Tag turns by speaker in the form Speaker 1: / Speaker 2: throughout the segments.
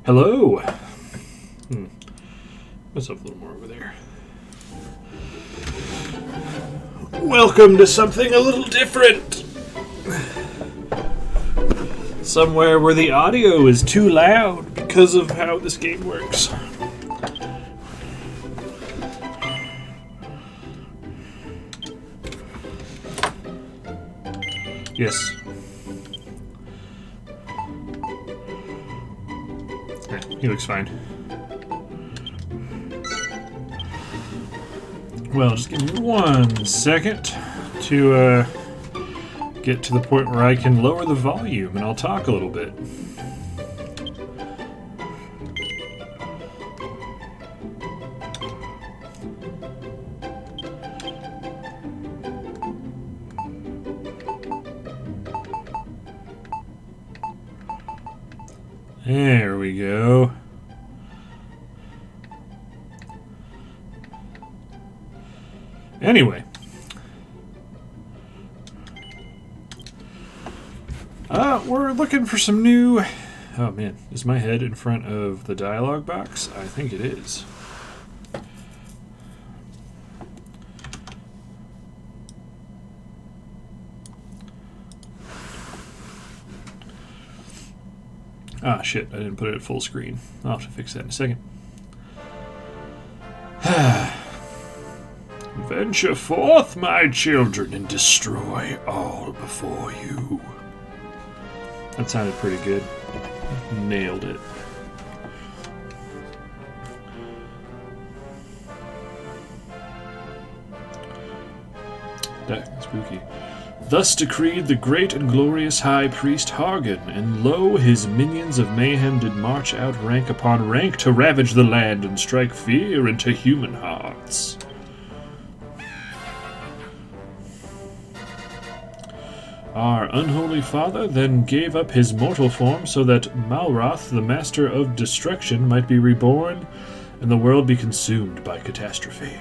Speaker 1: Hello. What's up a little more over there? Welcome to something a little different. Somewhere where the audio is too loud because of how this game works. Yes. He looks fine. Well, just give me 1 second to get to the point where I can lower the volume and I'll talk a little bit. There we go. Anyway. We're looking for some new... Oh man, is my head in front of the dialogue box? I think it is. Ah, shit, I didn't put it at full screen. I'll have to fix that in a second. Venture forth, my children, and destroy all before you. That sounded pretty good. Nailed it. That's spooky. Thus decreed the great and glorious high priest Hargan, and lo, his minions of mayhem did march out rank upon rank to ravage the land and strike fear into human hearts. Our unholy father then gave up his mortal form so that Malroth, the master of destruction, might be reborn and the world be consumed by catastrophe.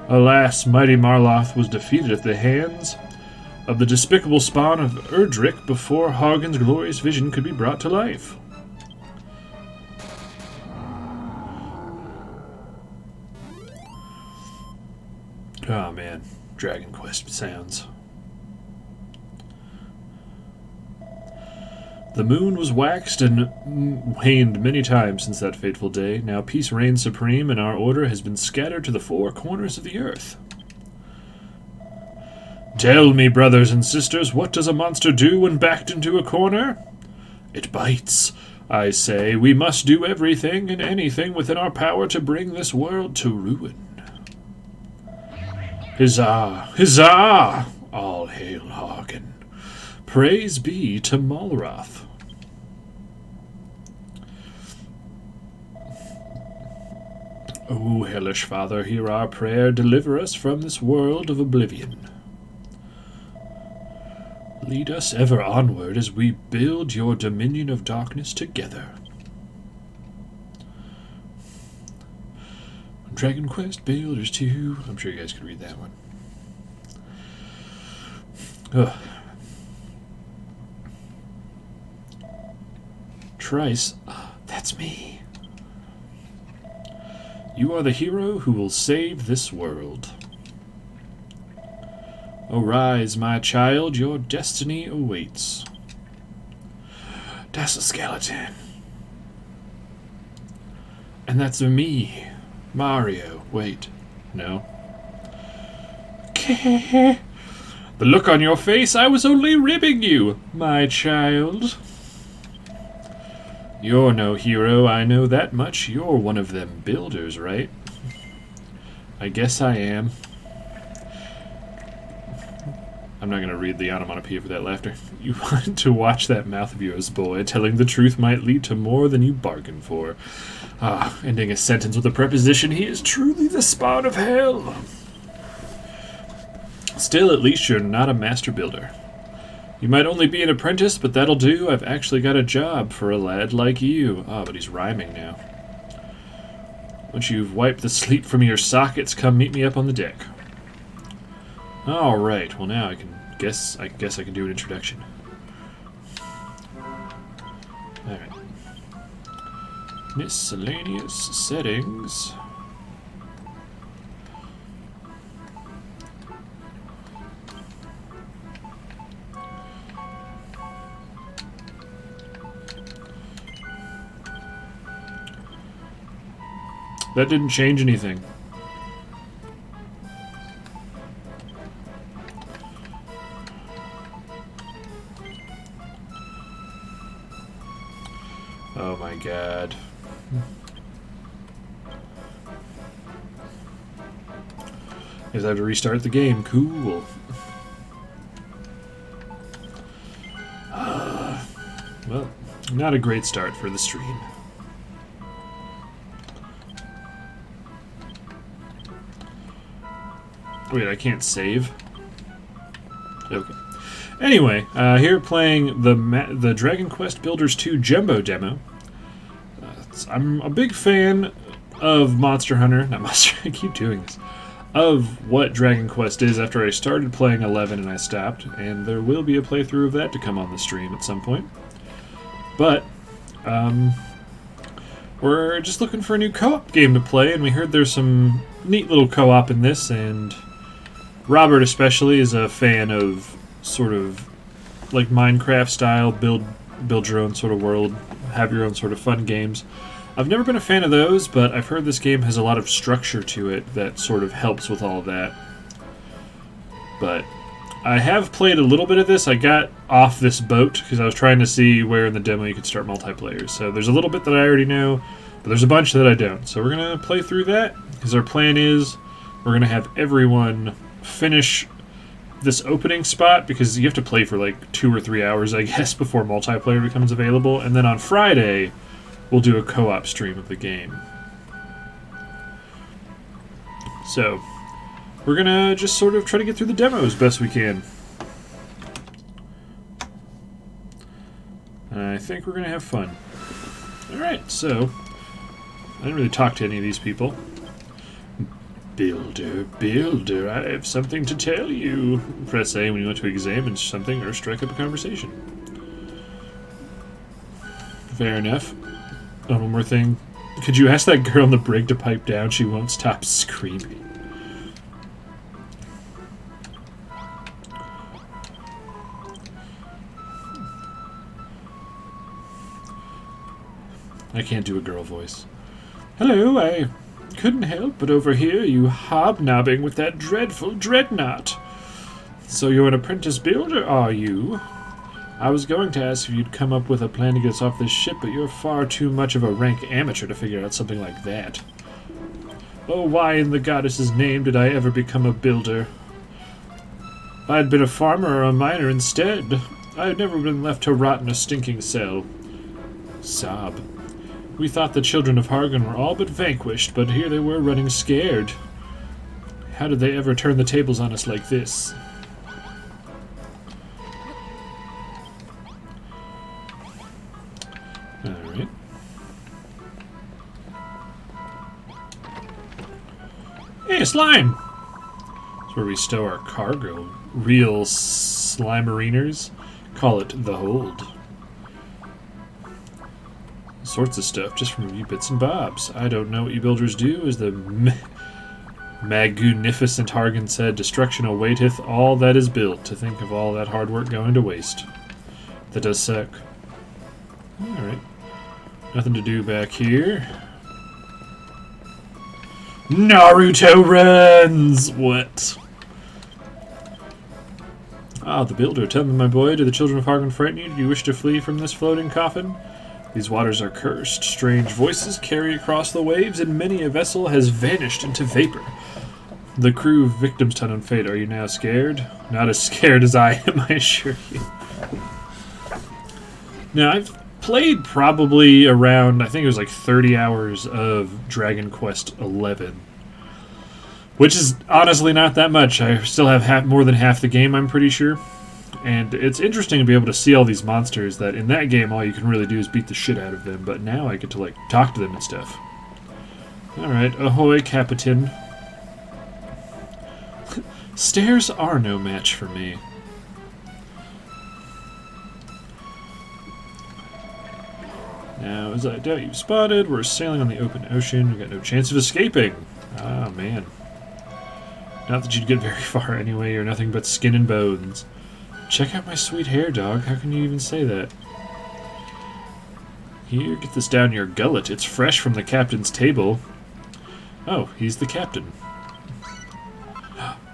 Speaker 1: Alas, mighty Marloth was defeated at the hands of the despicable spawn of Erdrick before Hargan's glorious vision could be brought to life. Oh man, Dragon Quest sounds. The moon was waxed and waned many times since that fateful day. Now peace reigns supreme, and our order has been scattered to the four corners of the earth. Tell me, brothers and sisters, what does a monster do when backed into a corner? It bites. I say we must do everything and anything within our power to bring this world to ruin. Huzzah! Huzzah! All hail Hargan. Praise be to Malroth. O hellish Father, hear our prayer, deliver us from this world of oblivion. Lead us ever onward as we build your dominion of darkness together. Dragon Quest Builders 2. I'm sure you guys could read that one. Ugh. Trice, that's me. You are the hero who will save this world. Arise, my child, your destiny awaits. That's a skeleton. And that's me, Mario. Wait, no. The look on your face, I was only ribbing you, my child. You're no hero, I know that much. You're one of them builders, right? I guess I am. I'm not going to read the onomatopoeia for that laughter. You want to watch that mouth of yours, boy. Telling the truth might lead to more than you bargained for. Ah, ending a sentence with a preposition. He is truly the spawn of hell. Still, at least you're not a master builder. You might only be an apprentice, but that'll do. I've actually got a job for a lad like you. Ah, but he's rhyming now. Once you've wiped the sleep from your sockets, come meet me up on the deck. Alright, well now I can guess I can do an introduction. Alright. Miscellaneous settings. That didn't change anything. Oh my god. Guess I have to restart the game. Cool. Well, not a great start for the stream. Wait, I can't save? Okay. Anyway, here playing the Dragon Quest Builders 2 Jumbo demo. I'm a big fan of Monster Hunter. Not Monster I keep doing this. Of what Dragon Quest is after I started playing 11 and I stopped. And there will be a playthrough of that to come on the stream at some point. But, we're just looking for a new co-op game to play, and we heard there's some neat little co-op in this, and Robert especially is a fan of sort of like Minecraft style, build your own sort of world, have your own sort of fun games. I've never been a fan of those, but I've heard this game has a lot of structure to it that sort of helps with all of that. But I have played a little bit of this. I got off this boat because I was trying to see where in the demo you could start multiplayer. So there's a little bit that I already know, but there's a bunch that I don't. So we're going to play through that because our plan is we're going to have everyone finish this opening spot because you have to play for like 2 or 3 hours, I guess, before multiplayer becomes available. And then on Friday, we'll do a co-op stream of the game. So we're gonna just sort of try to get through the demo as best we can. I think we're gonna have fun. Alright, so I didn't really talk to any of these people. Builder, I have something to tell you. Press A when you want to examine something or strike up a conversation. Fair enough. Oh, one more thing. Could you ask that girl in the brig to pipe down? She won't stop screaming. I can't do a girl voice. Hello, I couldn't help but overhear you hobnobbing with that dreadful dreadnought. So you're an apprentice builder, are you? I was going to ask if you'd come up with a plan to get us off this ship, but you're far too much of a rank amateur to figure out something like that. Oh, why in the goddess's name did I ever become a builder? If I had been a farmer or a miner instead, I had never been left to rot in a stinking cell. Sob. We thought the children of Hargon were all but vanquished, but here they were running scared. How did they ever turn the tables on us like this? Alright. Hey, slime! That's where we stow our cargo. Real slimariners call it the hold. Sorts of stuff just from you bits and bobs. I don't know what you builders do, as the magnificent Hargan said, destruction awaiteth all that is built. To think of all that hard work going to waste. That does suck. Alright. Nothing to do back here. Naruto runs! What? Ah, the builder. Tell me, my boy, do the children of Hargan frighten you? Do you wish to flee from this floating coffin? These waters are cursed. Strange voices carry across the waves, and many a vessel has vanished into vapor. The crew victims to unknown fate. Are you now scared? Not as scared as I am, I assure you. Now, I've played probably around, I think it was like 30 hours of Dragon Quest XI. Which is honestly not that much. I still have more than half the game, I'm pretty sure. And it's interesting to be able to see all these monsters that in that game all you can really do is beat the shit out of them, but now I get to like talk to them and stuff. Alright, ahoy, Capitan. Stairs are no match for me. Now, as I doubt you've spotted, we're sailing on the open ocean. We've got no chance of escaping. Ah, man. Not that you'd get very far anyway. You're nothing but skin and bones. Check out my sweet hair, dog. How can you even say that? Here, get this down your gullet. It's fresh from the captain's table. Oh, he's the captain.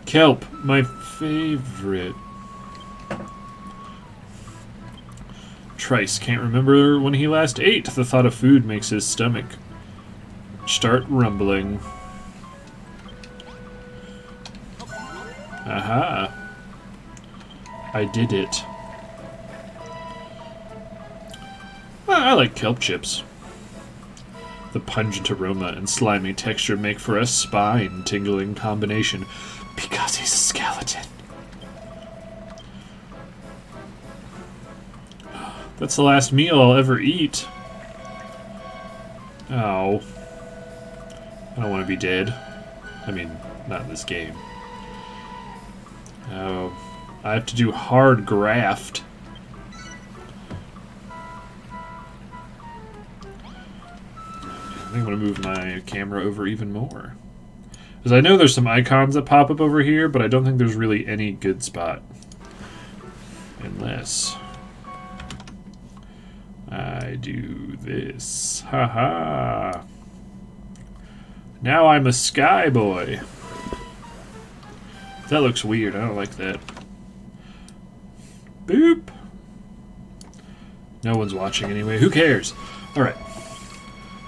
Speaker 1: Kelp, my favorite. Trice can't remember when he last ate. The thought of food makes his stomach start rumbling. Aha. I did it. I like kelp chips. The pungent aroma and slimy texture make for a spine-tingling combination. Because he's a skeleton. That's the last meal I'll ever eat. Oh. I don't want to be dead. I mean, not in this game. Oh. I have to do hard graft. I think I'm going to move my camera over even more. Because I know there's some icons that pop up over here, but I don't think there's really any good spot. Unless I do this. Haha. Now I'm a sky boy. That looks weird. I don't like that. Boop. No one's watching anyway. Who cares? Alright.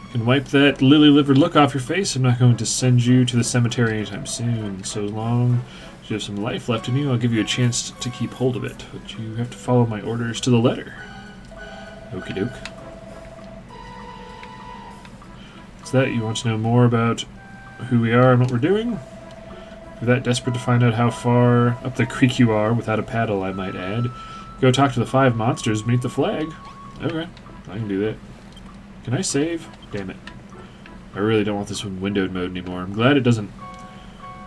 Speaker 1: You can wipe that lily-livered look off your face. I'm not going to send you to the cemetery anytime soon. So long as you have some life left in you, I'll give you a chance to keep hold of it. But you have to follow my orders to the letter. Okie doke. Is that you want to know more about who we are and what we're doing? If you're that desperate to find out how far up the creek you are, without a paddle, I might add, go talk to the 5 monsters beneath the flag. Okay, I can do that. Can I save? Damn it. I really don't want this in windowed mode anymore. I'm glad it doesn't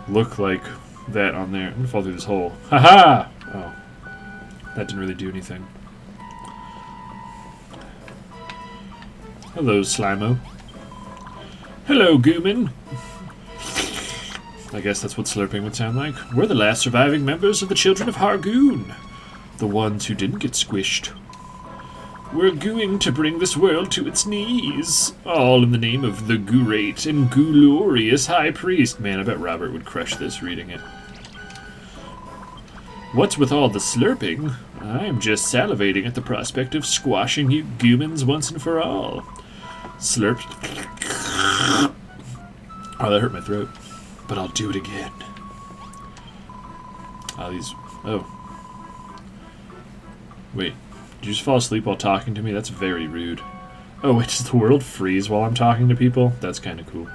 Speaker 1: look like that on there. I'm gonna fall through this hole. Haha! Oh. That didn't really do anything. Hello, Slimo. Hello, Gooman. I guess that's what slurping would sound like. We're the last surviving members of the Children of Hargoon. The ones who didn't get squished. We're going to bring this world to its knees. All in the name of the great and glorious High Priest. Man, I bet Robert would crush this reading it. What's with all the slurping? I'm just salivating at the prospect of squashing you goomans once and for all. Slurp. Oh, that hurt my throat. But I'll do it again. Oh. Wait. Did you just fall asleep while talking to me? That's very rude. Oh, wait, does the world freeze while I'm talking to people? That's kind of cool.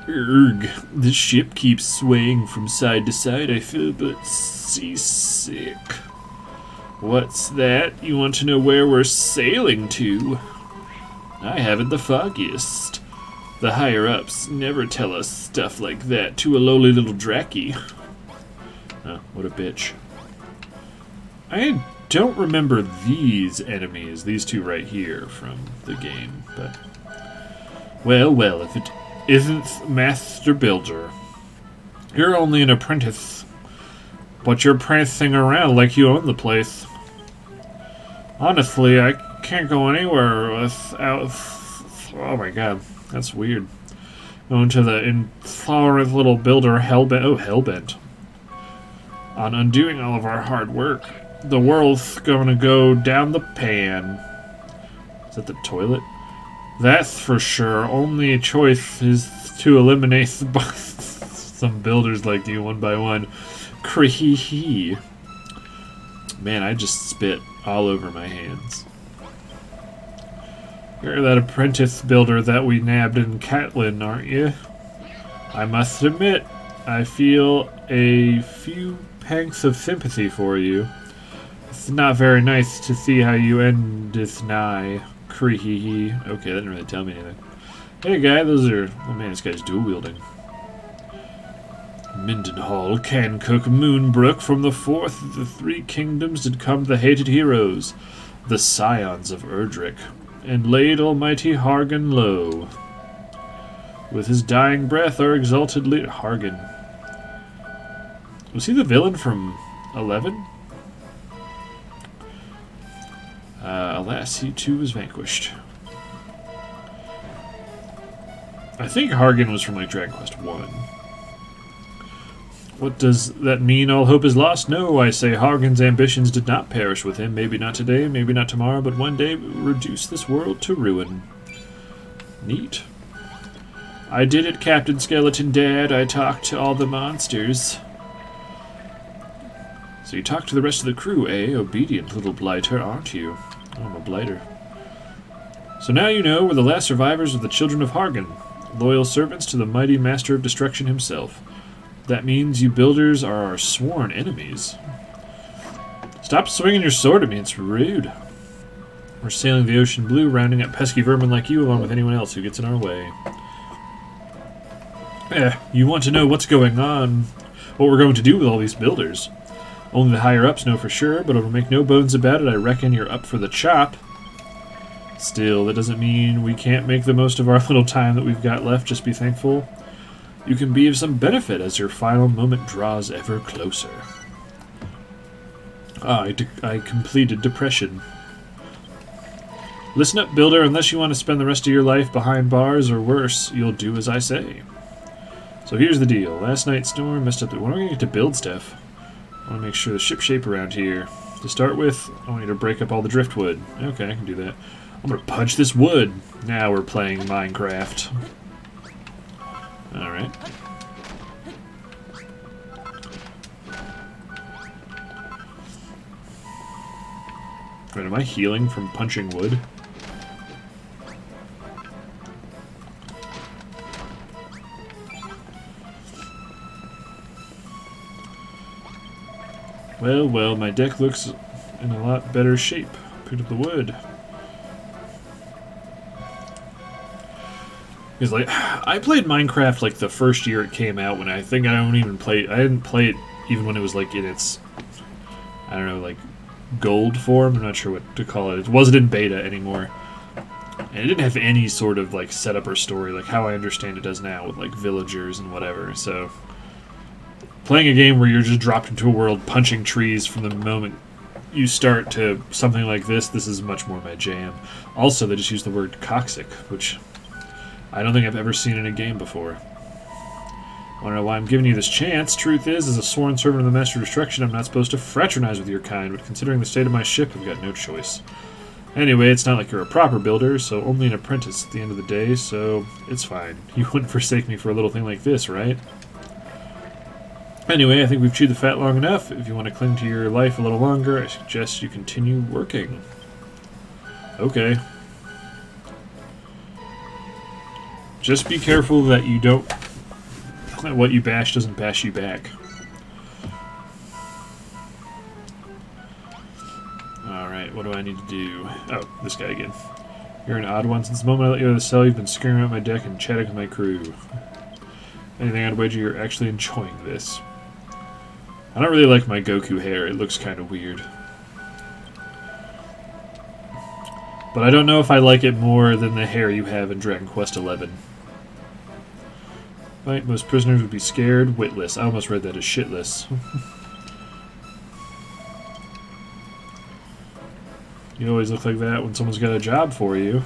Speaker 1: Urgh. The ship keeps swaying from side to side. I feel a bit seasick. What's that? You want to know where we're sailing to? I haven't the foggiest. The higher-ups never tell us stuff like that to a lowly little Draki. Oh, what a bitch. I don't remember these enemies, these two right here, from the game, but... Well, if it isn't Master Builder. You're only an apprentice, but you're prancing around like you own the place. Honestly, I can't go anywhere without... Oh my god, that's weird. Going to the intolerant little builder hellbent on undoing all of our hard work. The world's gonna go down the pan. Is that the toilet? That's for sure. Only choice is to eliminate some builders like you one by one. Cree-hee-hee. Man, I just spit all over my hands. You're that apprentice builder that we nabbed in Catlin, aren't you? I must admit, I feel a few pangs of sympathy for you. It's not very nice to see how you end this nigh. Cree-hee-hee. Okay, that didn't really tell me anything. Hey, guy, those are... Oh, man, this guy's dual-wielding. Mindenhall, Cancook, Moonbrook, from the fourth of the 3 kingdoms did come the hated heroes, the scions of Erdrick. and laid almighty Hargan low. With his dying breath, our exalted leader... Hargan. Was he the villain from 11? Alas, he too was vanquished. I think Hargan was from, like, Dragon Quest 1. What does that mean? All hope is lost? No, I say Hargan's ambitions did not perish with him. Maybe not today, maybe not tomorrow, but one day we will reduce this world to ruin. Neat. I did it, Captain Skeleton Dad. I talked to all the monsters. So you talked to the rest of the crew, eh? Obedient little blighter, aren't you? Oh, I'm a blighter. So now you know we're the last survivors of the children of Hargan, loyal servants to the mighty master of destruction himself. That means you builders are our sworn enemies. Stop swinging your sword at me, it's rude. We're sailing the ocean blue, rounding up pesky vermin like you along with anyone else who gets in our way. You want to know what's going on, what we're going to do with all these builders. Only the higher-ups know for sure, but it'll make no bones about it, I reckon you're up for the chop. Still, that doesn't mean we can't make the most of our little time that we've got left, just be thankful. You can be of some benefit as your final moment draws ever closer. I completed depression. Listen up, builder, unless you want to spend the rest of your life behind bars or worse, you'll do as I say. So here's the deal. Last night's storm messed up the... When are we going to get to build stuff? I want to make sure the ship shape around here. To start with, I want you to break up all the driftwood. Okay, I can do that. I'm going to punch this wood. Now we're playing Minecraft. Alright. Wait, am I healing from punching wood? Well, well, my deck looks in a lot better shape. Pick up the wood. Because, like, I played Minecraft, like, the first year it came out, when I think I didn't play it even when it was, like, in its, I don't know, like, gold form. I'm not sure what to call it. It wasn't in beta anymore. And it didn't have any sort of, like, setup or story, like how I understand it does now, with, like, villagers and whatever, so... Playing a game where you're just dropped into a world punching trees from the moment you start to something like this is much more my jam. Also, they just use the word coccyx, which I don't think I've ever seen in a game before. I don't know why I'm giving you this chance. Truth is, as a sworn servant of the Master of Destruction, I'm not supposed to fraternize with your kind, but considering the state of my ship, I've got no choice. Anyway, it's not like you're a proper builder, so only an apprentice at the end of the day, so it's fine. You wouldn't forsake me for a little thing like this, right? Anyway, I think we've chewed the fat long enough. If you want to cling to your life a little longer, I suggest you continue working. Okay. Just be careful that you don't... what you bash doesn't bash you back. Alright, what do I need to do? Oh, this guy again. You're an odd one. Since the moment I let you out of the cell, you've been screaming out my deck and chatting with my crew. Anything I'd wager you're actually enjoying this. I don't really like my Goku hair. It looks kind of weird. But I don't know if I like it more than the hair you have in Dragon Quest 11. Right, most prisoners would be scared, witless. I almost read that as shitless. You always look like that when someone's got a job for you.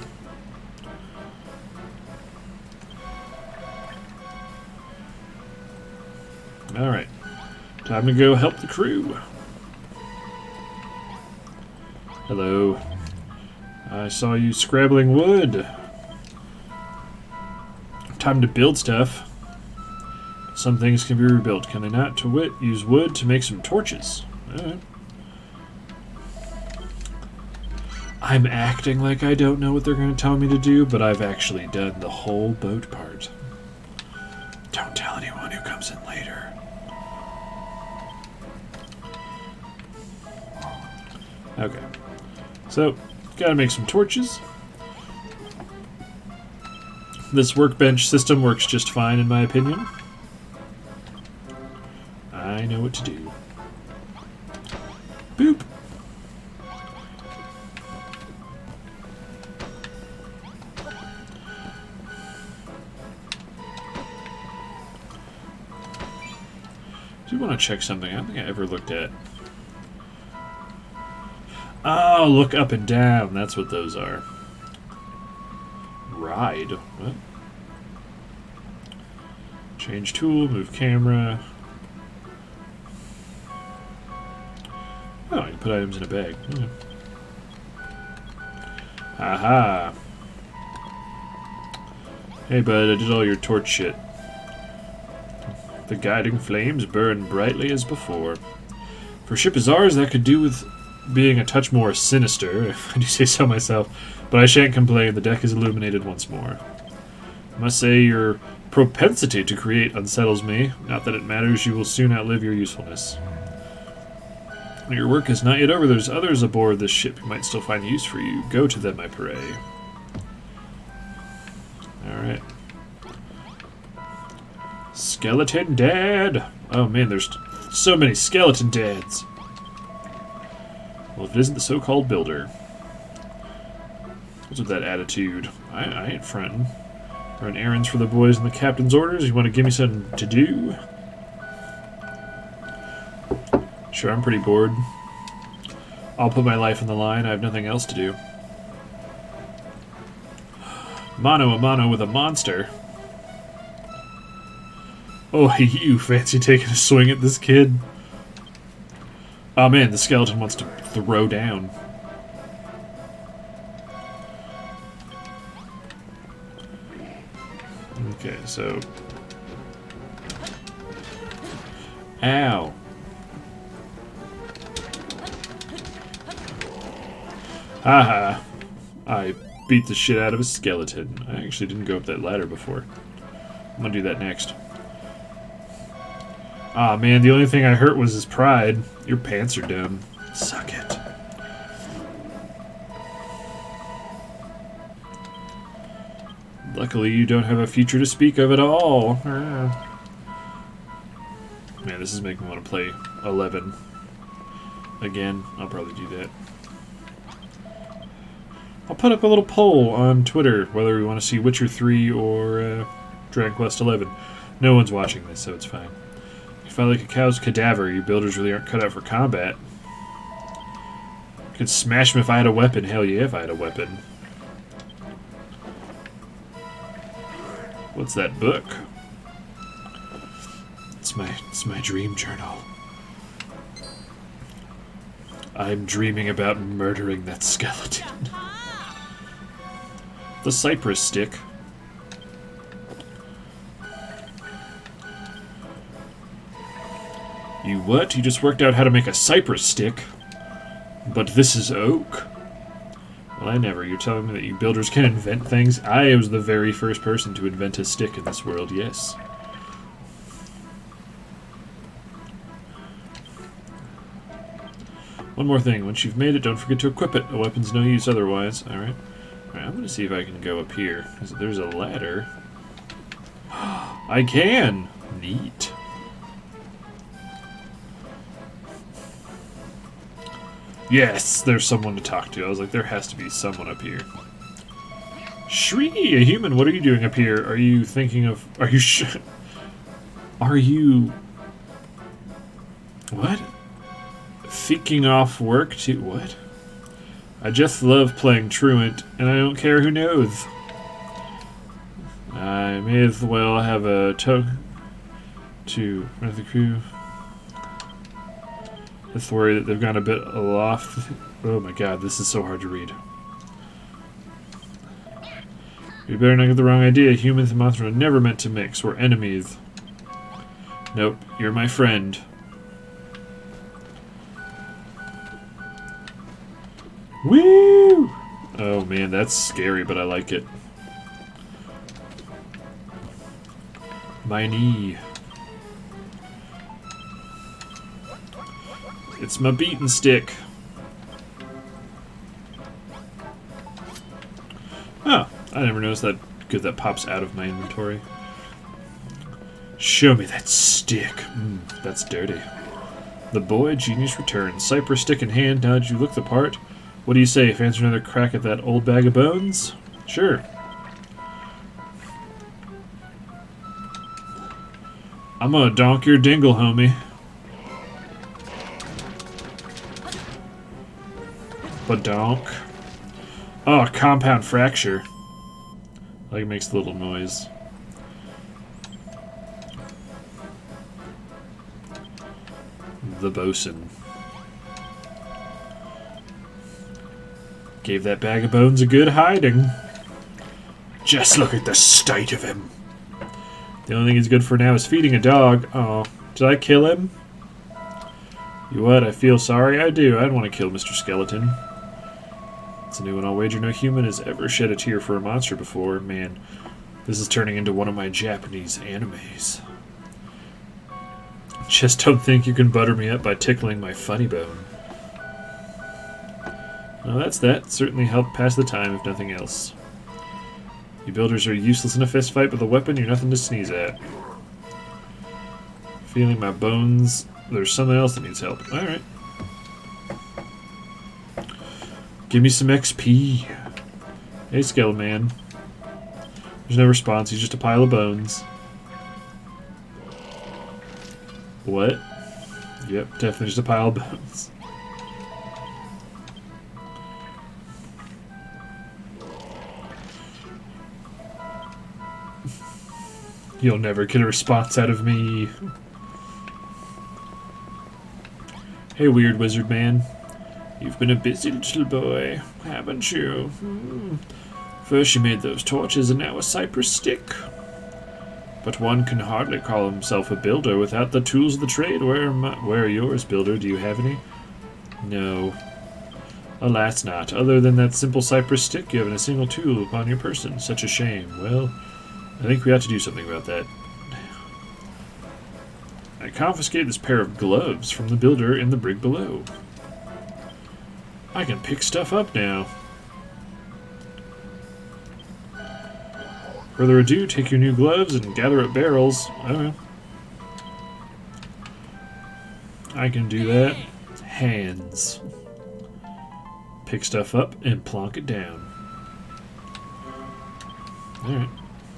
Speaker 1: Alright. Time to go help the crew. Hello. I saw you scrabbling wood. Time to build stuff. Some things can be rebuilt, can they not? To wit, use wood to make some torches. Alright. I'm acting like I don't know what they're going to tell me to do, but I've actually done the whole boat part. Don't tell anyone who comes in later. Okay. So, gotta make some torches. This workbench system works just fine in my opinion. I know what to do. Boop. do want to check something I don't think I ever looked at. Oh, look up and down. That's what those are. Ride. What? Change tool, move camera. Oh, I can put items in a bag. Okay. Aha. Hey, bud, I did all your torch shit. The guiding flames burn brightly as before. For a ship as ours, that could do with being a touch more sinister, if I do say so myself, but I shan't complain. The deck is illuminated once more. I must say your propensity to create unsettles me. Not that it matters, you will soon outlive your usefulness. Your work is not yet over. There's others aboard this ship who might still find use for you. Go to them, I pray. Alright. Skeleton Dad! Oh man, there's so many skeleton dads! Well, if it isn't the so-called builder. What's with that attitude? I ain't frontin'. Run errands for the boys and the captain's orders? You want to give me something to do? Sure, I'm pretty bored. I'll put my life on the line. I have nothing else to do. Mano a mano with a monster. Oh, you fancy taking a swing at this kid? Oh man, the skeleton wants to throw down. Okay, so... Ow. Haha. I beat the shit out of a skeleton. I actually didn't go up that ladder before. I'm gonna do that next. Aw, man, the only thing I hurt was his pride. Your pants are dumb. Suck it. Luckily, you don't have a future to speak of at all. Man, this is making me want to play 11. Again, I'll probably do that. I'll put up a little poll on Twitter whether we want to see Witcher 3 or Dragon Quest 11. No one's watching this, so it's fine. If I like a cow's cadaver, you builders really aren't cut out for combat. Could smash him if I had a weapon. Hell yeah, if I had a weapon. What's that book? It's my dream journal. I'm dreaming about murdering that skeleton. The cypress stick. You what? You just worked out how to make a cypress stick? But this is oak. Well, I never. You're telling me that you builders can invent things? I was the very first person to invent a stick in this world, yes. One more thing. Once you've made it, don't forget to equip it. A weapon's no use otherwise. Alright. Alright, I'm gonna see if I can go up here. There's a ladder. I can! Neat. Yes, there's someone to talk to. I was like, there has to be someone up here. Shri, a human, what are you doing up here? Are you thinking of... Are you Are you... What? Thinking off work to... What? I just love playing truant, and I don't care who knows. I may as well have a token to run the crew. Just worry that they've gone a bit aloft. Oh my god, this is so hard to read. You better not get the wrong idea. Humans and monsters are never meant to mix. We're enemies. Nope, you're my friend. Woo! Oh man, that's scary, but I like it. My knee. It's my beating stick. Oh, I never noticed that good that pops out of my inventory. Show me that stick. That's dirty. The boy genius returns. Cypress stick in hand. Now that you look the part, what do you say? Fancy another crack at that old bag of bones? Sure. I'm gonna donk your dingle, homie. Badonk. Oh, compound fracture. Like it makes a little noise. The bosun. Gave that bag of bones a good hiding. Just look at the state of him. The only thing he's good for now is feeding a dog. Oh, did I kill him? You what? I feel sorry? I do. I don't want to kill Mr. Skeleton. It's a new one. I'll wager no human has ever shed a tear for a monster before. Man, this is turning into one of my Japanese animes. Just don't think you can butter me up by tickling my funny bone. Well, that's that. Certainly helped pass the time, if nothing else. You builders are useless in a fist fight, with a weapon you're nothing to sneeze at. Feeling my bones. There's something else that needs help. Alright. Give me some XP. Hey, Skeleton Man. There's no response. He's just a pile of bones. What? Yep, definitely just a pile of bones. You'll never get a response out of me. Hey, weird wizard man. You've been a busy little boy, haven't you? First you made those torches and now a cypress stick. But one can hardly call himself a builder without the tools of the trade. Where are yours, builder? Do you have any? No. Alas not. Other than that simple cypress stick, you haven't a single tool upon your person. Such a shame. Well, I think we ought to do something about that. I confiscated this pair of gloves from the builder in the brig below. I can pick stuff up now. Further ado, take your new gloves and gather up barrels. I don't know. I can do that. Hands. Pick stuff up and plonk it down. Alright.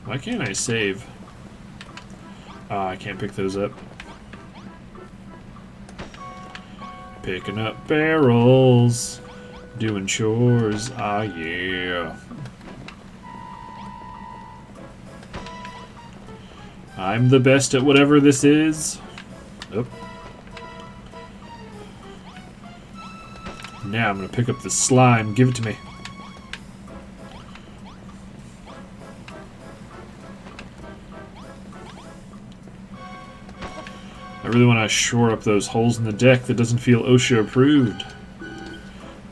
Speaker 1: Why can't I save? Ah, I can't pick those up. Picking up barrels. Doing chores. Ah, yeah. I'm the best at whatever this is. Oh. Now I'm going to pick up the slime. Give it to me. I really want to shore up those holes in the deck that doesn't feel OSHA approved.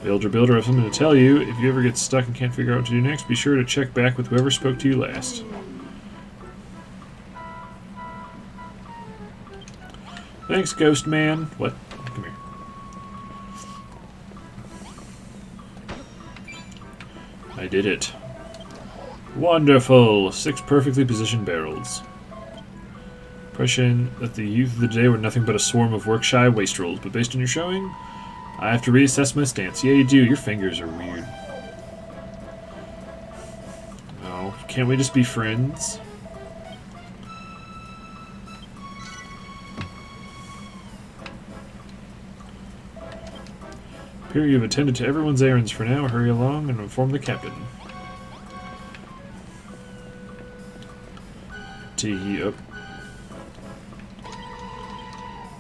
Speaker 1: Builder, I have something to tell you. If you ever get stuck and can't figure out what to do next, be sure to check back with whoever spoke to you last. Thanks, Ghost Man. What? Come here. I did it. Wonderful! 6 perfectly positioned barrels. Impression that the youth of the day were nothing but a swarm of work-shy wastrels, but based on your showing, I have to reassess my stance. Yeah, you do. Your fingers are weird. Oh, can't we just be friends? Here you've attended to everyone's errands for now. Hurry along and inform the captain. Tee up.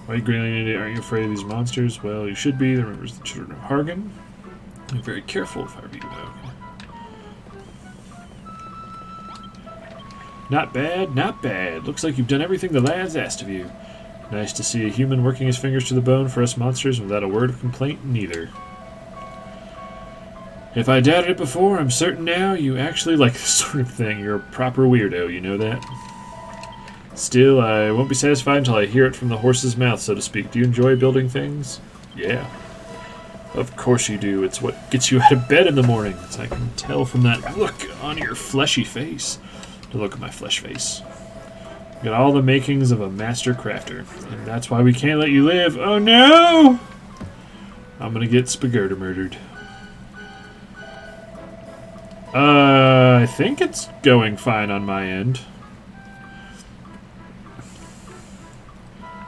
Speaker 1: Why you grinning at it? Aren't you afraid of these monsters? Well, you should be. There remembers the children of Hargan. Be very careful if I were you, though. Not bad, not bad. Looks like you've done everything the lads asked of you. Nice to see a human working his fingers to the bone for us monsters without a word of complaint, neither. If I doubted it before, I'm certain now you actually like this sort of thing. You're a proper weirdo, you know that? Still, I won't be satisfied until I hear it from the horse's mouth, so to speak. Do you enjoy building things? Yeah. Of course you do. It's what gets you out of bed in the mornings. I can tell from that look on your fleshy face. To look at my flesh face. You got all the makings of a master crafter. And that's why we can't let you live. Oh no! I'm gonna get Spagurta murdered. I think it's going fine on my end.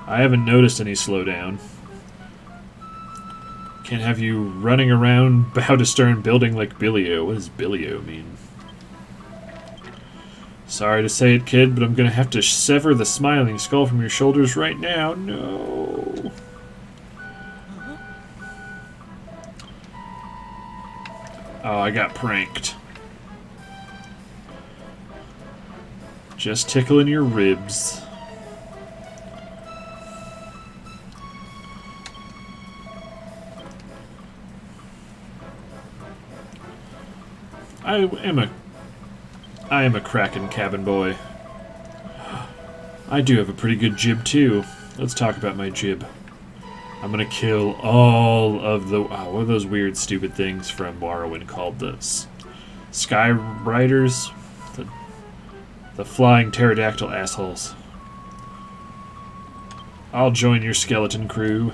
Speaker 1: I haven't noticed any slowdown. Can't have you running around bow to stern building like Billio. What does Billio mean? Sorry to say it, kid, but I'm gonna have to sever the smiling skull from your shoulders right now. No. Oh, I got pranked. Just tickling your ribs. I am a crackin' cabin boy. I do have a pretty good jib too. Let's talk about my jib. I'm gonna kill all of the... what are those weird, stupid things from Morrowind called the Sky Riders? The flying pterodactyl assholes. I'll join your skeleton crew.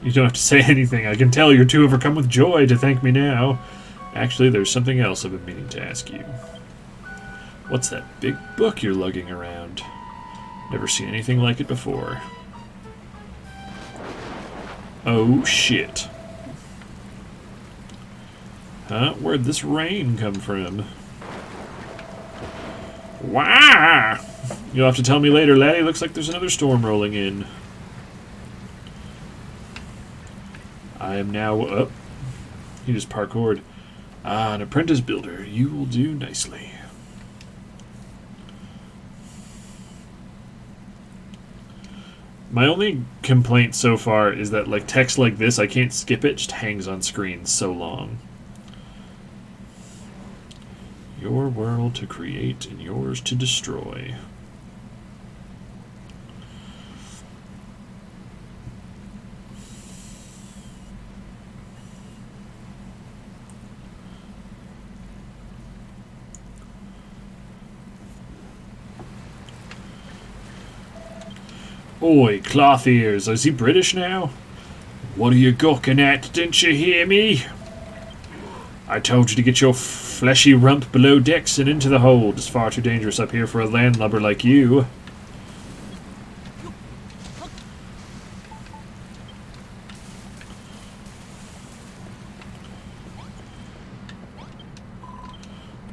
Speaker 1: You don't have to say anything. I can tell you're too overcome with joy to thank me now. Actually, there's something else I've been meaning to ask you. What's that big book you're lugging around? Never seen anything like it before. Oh, shit. Huh? Where'd this rain come from? Wah! You'll have to tell me later, laddie. Looks like there's another storm rolling in. I am now... Oh, he just parkoured. Ah, an apprentice builder. You will do nicely. My only complaint so far is that, like, text like this, I can't skip it. It just hangs on screen so long. Your world to create and yours to destroy. Oi, cloth ears, is he British now? What are you gawking at? Didn't you hear me? I told you to get your fleshy rump below decks and into the hold. It's far too dangerous up here for a landlubber like you.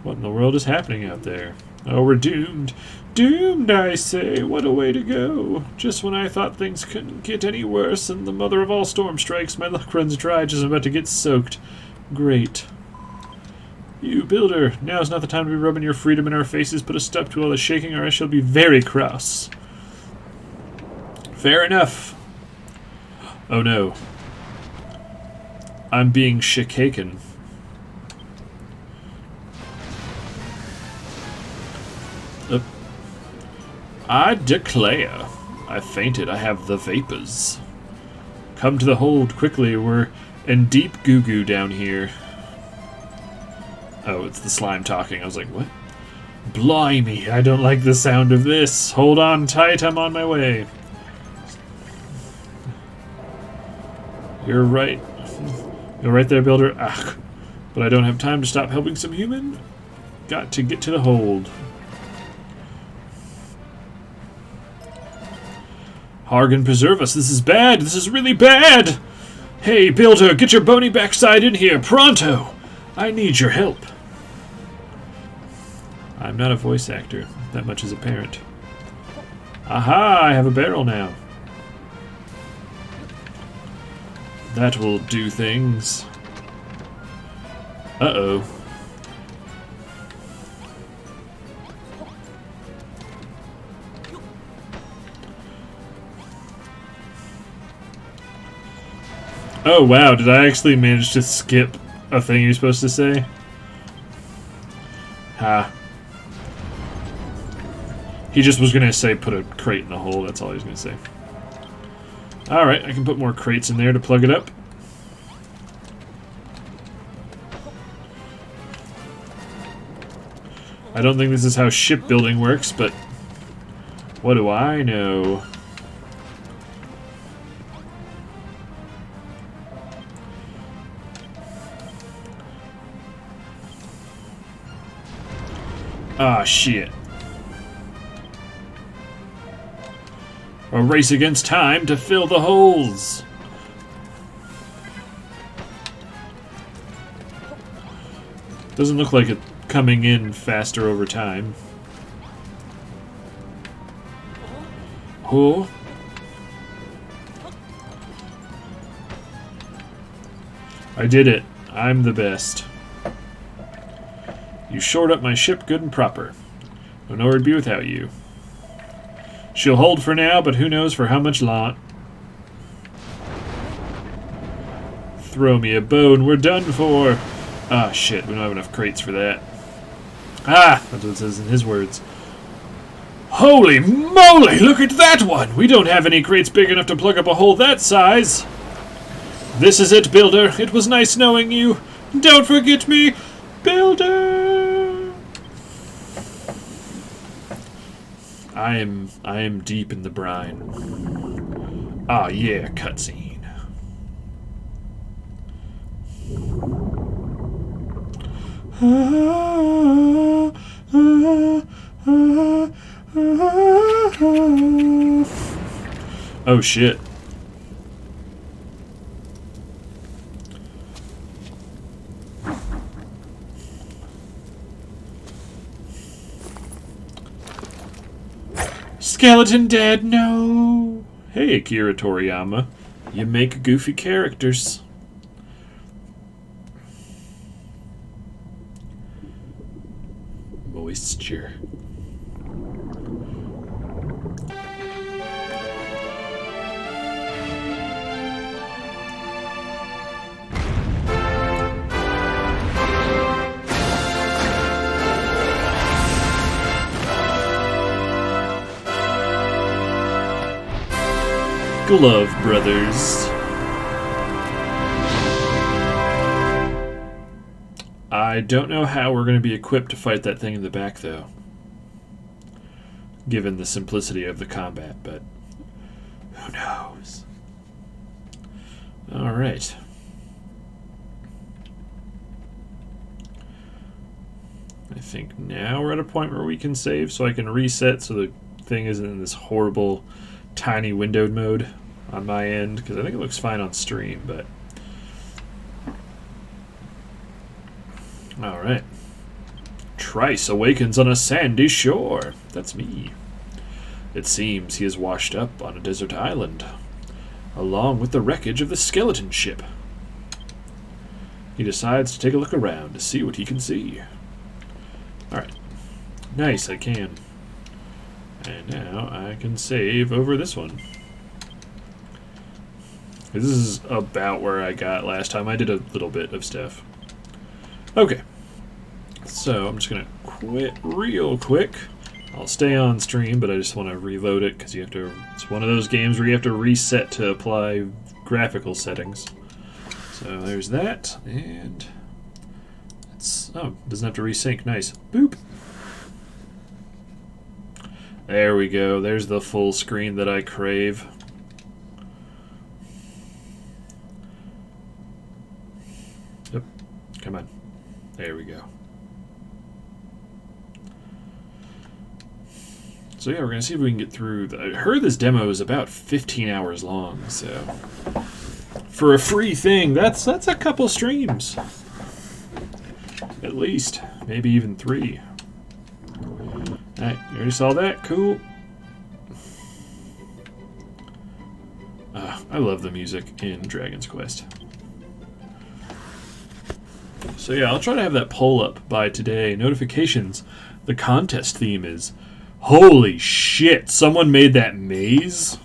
Speaker 1: What in the world is happening out there? Oh, we're doomed. Doomed, I say. What a way to go. Just when I thought things couldn't get any worse and the mother of all storm strikes, my luck runs dry just about to get soaked. Great. You builder, now's not the time to be rubbing your freedom in our faces. Put a stop to all the shaking or I shall be very cross. Fair enough. Oh no. I'm being shikaken. I declare. I fainted. I have the vapors. Come to the hold quickly. We're in deep goo-goo down here. Oh, it's the slime talking. I was like, what? Blimey, I don't like the sound of this. Hold on tight. I'm on my way. You're right. You're right there, builder. Ugh. But I don't have time to stop helping some human. Got to get to the hold. Hargan, preserve us. This is bad. This is really bad. Hey, builder, get your bony backside in here. Pronto. I need your help. I'm not a voice actor. That much is apparent. Aha, I have a barrel now. That will do things. Uh-oh. Oh wow, did I actually manage to skip a thing you're supposed to say? Ha. He just was gonna say put a crate in the hole, that's all he was gonna say. Alright, I can put more crates in there to plug it up. I don't think this is how shipbuilding works, but what do I know? Ah, shit. A race against time to fill the holes. Doesn't look like it coming in faster over time. Oh. I did it. I'm the best. You shored up my ship good and proper. Don't know where it'd be without you. She'll hold for now, but who knows for how much long. Throw me a bone, we're done for. Ah, shit, we don't have enough crates for that. Ah, that's what it says in his words. Holy moly, look at that one! We don't have any crates big enough to plug up a hole that size. This is it, Builder. It was nice knowing you. Don't forget me, Builder! I am deep in the brine. Ah, yeah, cutscene. Oh shit. Skeleton dead, no! Hey, Akira Toriyama. You make goofy characters. Moisture. Glove Brothers. I don't know how we're going to be equipped to fight that thing in the back, though. Given the simplicity of the combat, but who knows? Alright. I think now we're at a point where we can save, so I can reset so the thing isn't in this horrible tiny windowed mode on my end, because I think it looks fine on stream, but alright. Trice awakens on a sandy shore. That's me. It seems he is washed up on a desert island, along with the wreckage of the skeleton ship. He decides to take a look around to see what he can see. Alright. Nice, I can. And now I can save over this one. This is about where I got last time. I did a little bit of stuff. Okay. So I'm just going to quit real quick. I'll stay on stream, but I just want to reload it because you have to. It's one of those games where you have to reset to apply graphical settings. So there's that, and it's doesn't have to resync. Nice. Boop. There we go. There's the full screen that I crave. Yep. Come on. There we go. So yeah, we're going to see if we can get through. I heard this demo is about 15 hours long, so for a free thing, that's a couple streams. At least. Maybe even 3. Alright, you already saw that? Cool. I love the music in Dragon's Quest. So yeah, I'll try to have that poll up by today. Notifications. The contest theme is, holy shit, someone made that maze?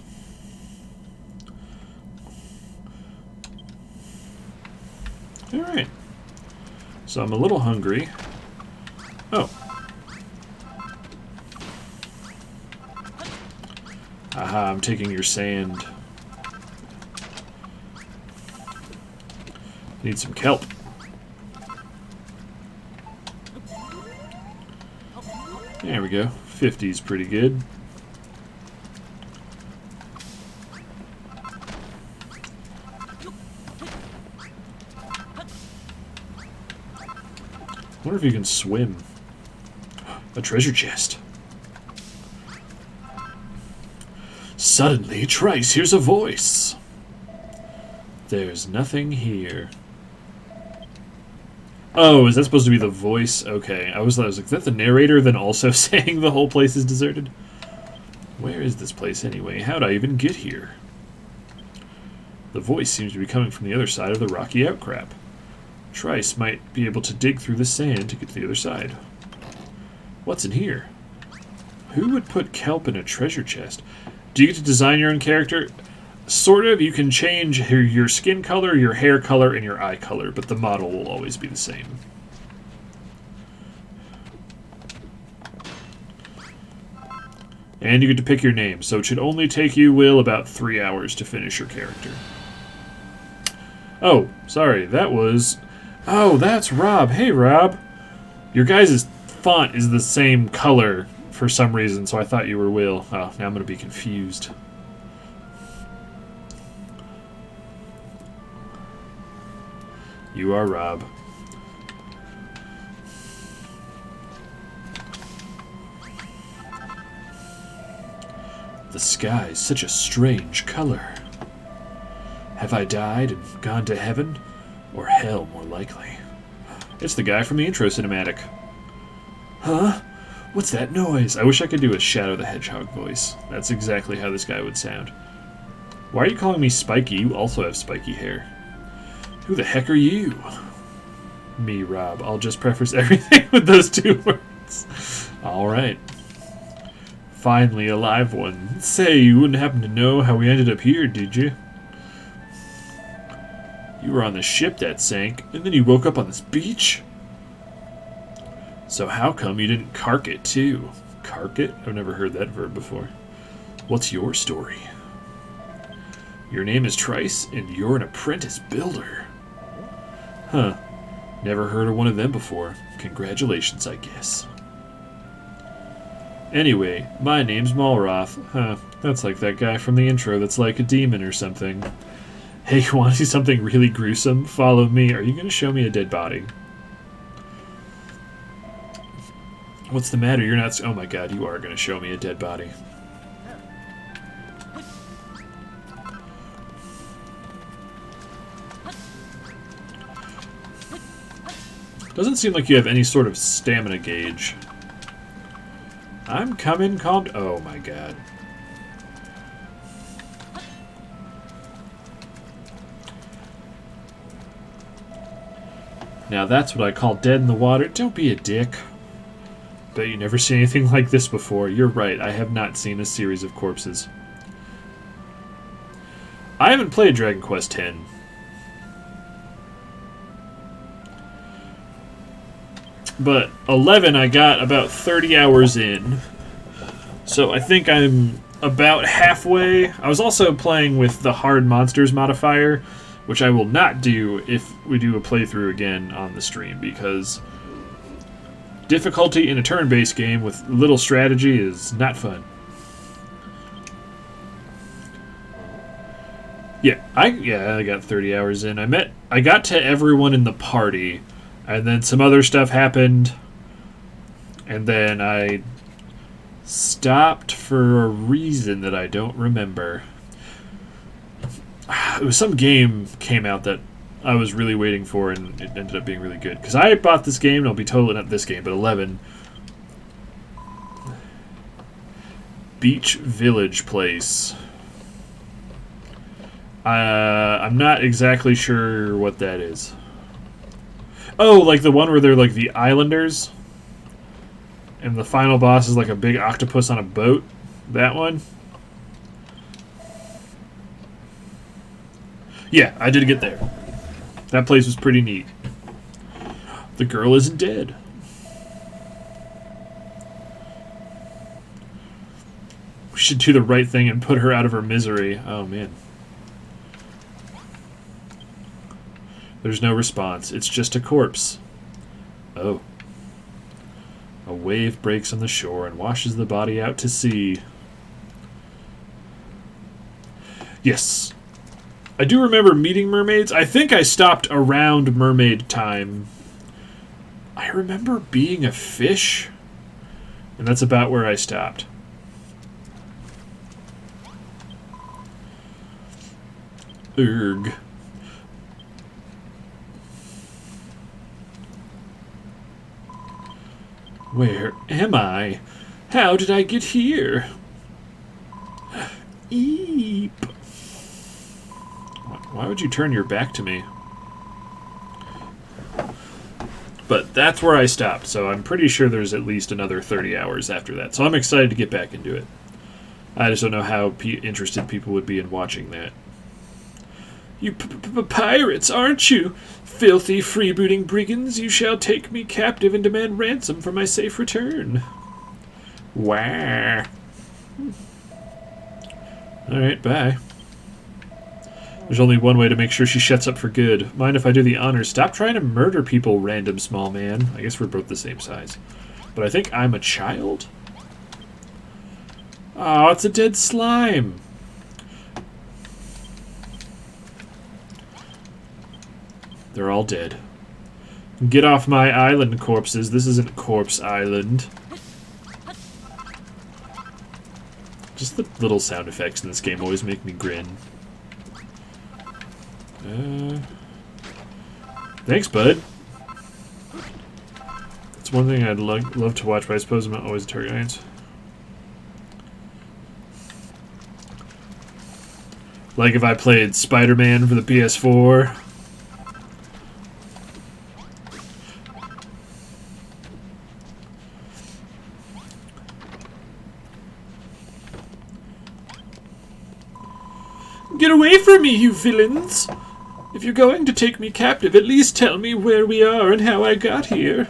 Speaker 1: Alright. So I'm a little hungry. Oh. Aha, I'm taking your sand. Need some kelp. There we go. 50 is pretty good. I wonder if you can swim. A treasure chest. Suddenly, Trice hears a voice. There's nothing here. Oh, is that supposed to be the voice? Okay, I was like, is that the narrator then also saying the whole place is deserted? Where is this place anyway? How'd I even get here? The voice seems to be coming from the other side of the rocky outcrop. Trice might be able to dig through the sand to get to the other side. What's in here? Who would put kelp in a treasure chest? Do you get to design your own character? Sort of. You can change your skin color, your hair color, and your eye color, but the model will always be the same. And you get to pick your name, so it should only take you, Will, about 3 hours to finish your character. Oh, sorry, that was... Oh, that's Rob. Hey, Rob. Your guys' font is the same color for some reason, so I thought you were Will. Oh, now I'm going to be confused. You are Rob. The sky is such a strange color. Have I died and gone to heaven? Or hell, more likely. It's the guy from the intro cinematic. Huh? What's that noise? I wish I could do a Shadow the Hedgehog voice. That's exactly how this guy would sound. Why are you calling me Spiky? You also have spiky hair. Who the heck are you? Me, Rob. I'll just preface everything with those 2 words. Alright. Finally, a live one. Say, you wouldn't happen to know how we ended up here, did you? You were on the ship that sank, and then you woke up on this beach? So how come you didn't cark it, too? Cark it? I've never heard that verb before. What's your story? Your name is Trice, and you're an apprentice builder. Huh. Never heard of one of them before. Congratulations, I guess. Anyway, my name's Malroth. Huh. That's like that guy from the intro that's like a demon or something. Hey, you want to see something really gruesome? Follow me. Are you going to show me a dead body? What's the matter? You're not... Oh my god, you are going to show me a dead body. Doesn't seem like you have any sort of stamina gauge. I'm coming, calm... Oh my god. Now that's what I call dead in the water. Don't be a dick. Bet you never seen anything like this before. You're right, I have not seen a series of corpses. I haven't played Dragon Quest X. But 11 I got about 30 hours in. So I think I'm about halfway. I was also playing with the Hard Monsters modifier, which I will not do if we do a playthrough again on the stream, because difficulty in a turn-based game with little strategy is not fun. Yeah, I got 30 hours in. I got to everyone in the party, and then some other stuff happened, and then I stopped for a reason that I don't remember. It was some game came out that I was really waiting for, and it ended up being really good. Because I bought this game, and I'll be totally not this game, but 11. Beach Village Place. I'm not exactly sure what that is. Oh, like the one where they're like the islanders? And the final boss is like a big octopus on a boat? That one? Yeah, I did get there. That place was pretty neat. The girl isn't dead. We should do the right thing and put her out of her misery. Oh, man. There's no response. It's just a corpse. Oh. A wave breaks on the shore and washes the body out to sea. Yes. I do remember meeting mermaids. I think I stopped around mermaid time. I remember being a fish, and that's about where I stopped. Urgh. Where am I? How did I get here? Eep. Why would you turn your back to me? But that's where I stopped, so I'm pretty sure there's at least another 30 hours after that. So I'm excited to get back into it. I just don't know how interested people would be in watching that. You pirates, aren't you? Filthy freebooting brigands, you shall take me captive and demand ransom for my safe return. Wah. Alright, bye. There's only one way to make sure she shuts up for good. Mind if I do the honors? Stop trying to murder people, random small man. I guess we're both the same size. But I think I'm a child? Oh, it's a dead slime. They're all dead. Get off my island, corpses. This isn't Corpse Island. Just the little sound effects in this game always make me grin. Thanks, bud. That's one thing I'd love to watch, but I suppose I'm not always a target audience. Like if I played Spider-Man for the PS4. Get away from me, you villains! If you're going to take me captive, at least tell me where we are and how I got here.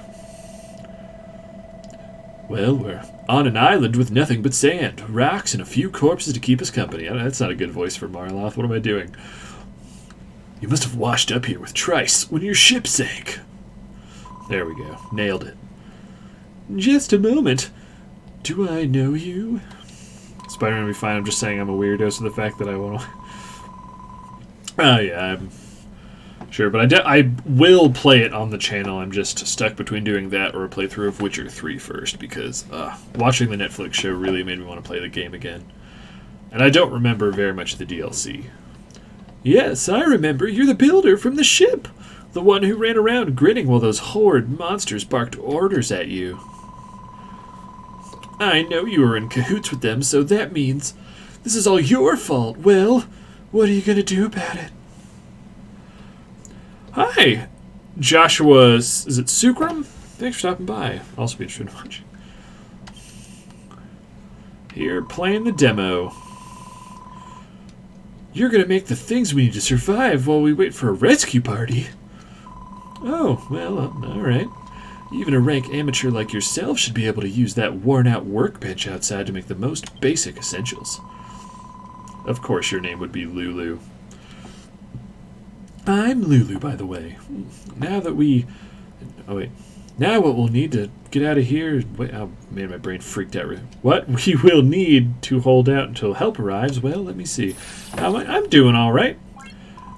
Speaker 1: Well, we're on an island with nothing but sand, rocks, and a few corpses to keep us company. That's not a good voice for Marloth. What am I doing? You must have washed up here with Trice when your ship sank. There we go. Nailed it. Just a moment. Do I know you? Spider-Man will be fine. I'm just saying I'm a weirdo, so the fact that I want to... Oh, yeah, I'm sure. But I will play it on the channel. I'm just stuck between doing that or a playthrough of Witcher 3 first, because watching the Netflix show really made me want to play the game again. And I don't remember very much of the DLC. Yes, I remember. You're the builder from the ship. The one who ran around grinning while those horrid monsters barked orders at you. I know you were in cahoots with them, so that means this is all your fault. Well, what are you going to do about it? Hi, Joshua, is it Sukram? Thanks for stopping by. I'll also be interested in watching. Here, playing the demo. You're going to make the things we need to survive while we wait for a rescue party. Oh, well, alright. Even a rank amateur like yourself should be able to use that worn-out workbench outside to make the most basic essentials. Of course your name would be Lulu. I'm Lulu, by the way. Now that we... Oh, wait. Now what we'll need to get out of here... Wait, oh, man, my brain freaked out. What we will need to hold out until help arrives, well, let me see. I'm doing all right.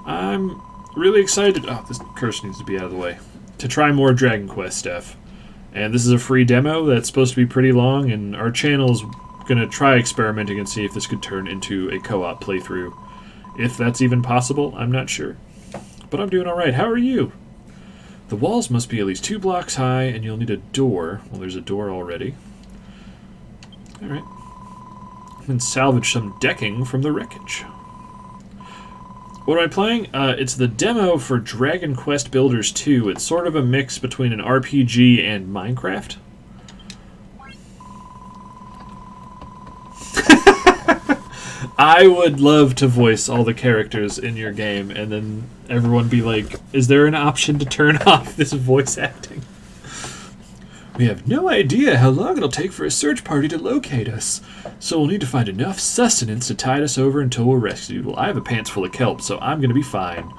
Speaker 1: I'm really excited... Oh, this curse needs to be out of the way. To try more Dragon Quest stuff. And this is a free demo that's supposed to be pretty long, and our channel's going to try experimenting and see if this could turn into a co-op playthrough. If that's even possible, I'm not sure. But I'm doing alright. How are you? The walls must be at least 2 blocks high, and you'll need a door. Well, there's a door already. Alright. And salvage some decking from the wreckage. What am I playing? It's the demo for Dragon Quest Builders 2. It's sort of a mix between an RPG and Minecraft. I would love to voice all the characters in your game, and then everyone be like, is there an option to turn off this voice acting? We have no idea how long it'll take for a search party to locate us, so we'll need to find enough sustenance to tide us over until we're rescued. Well, I have a pants full of kelp, so I'm going to be fine.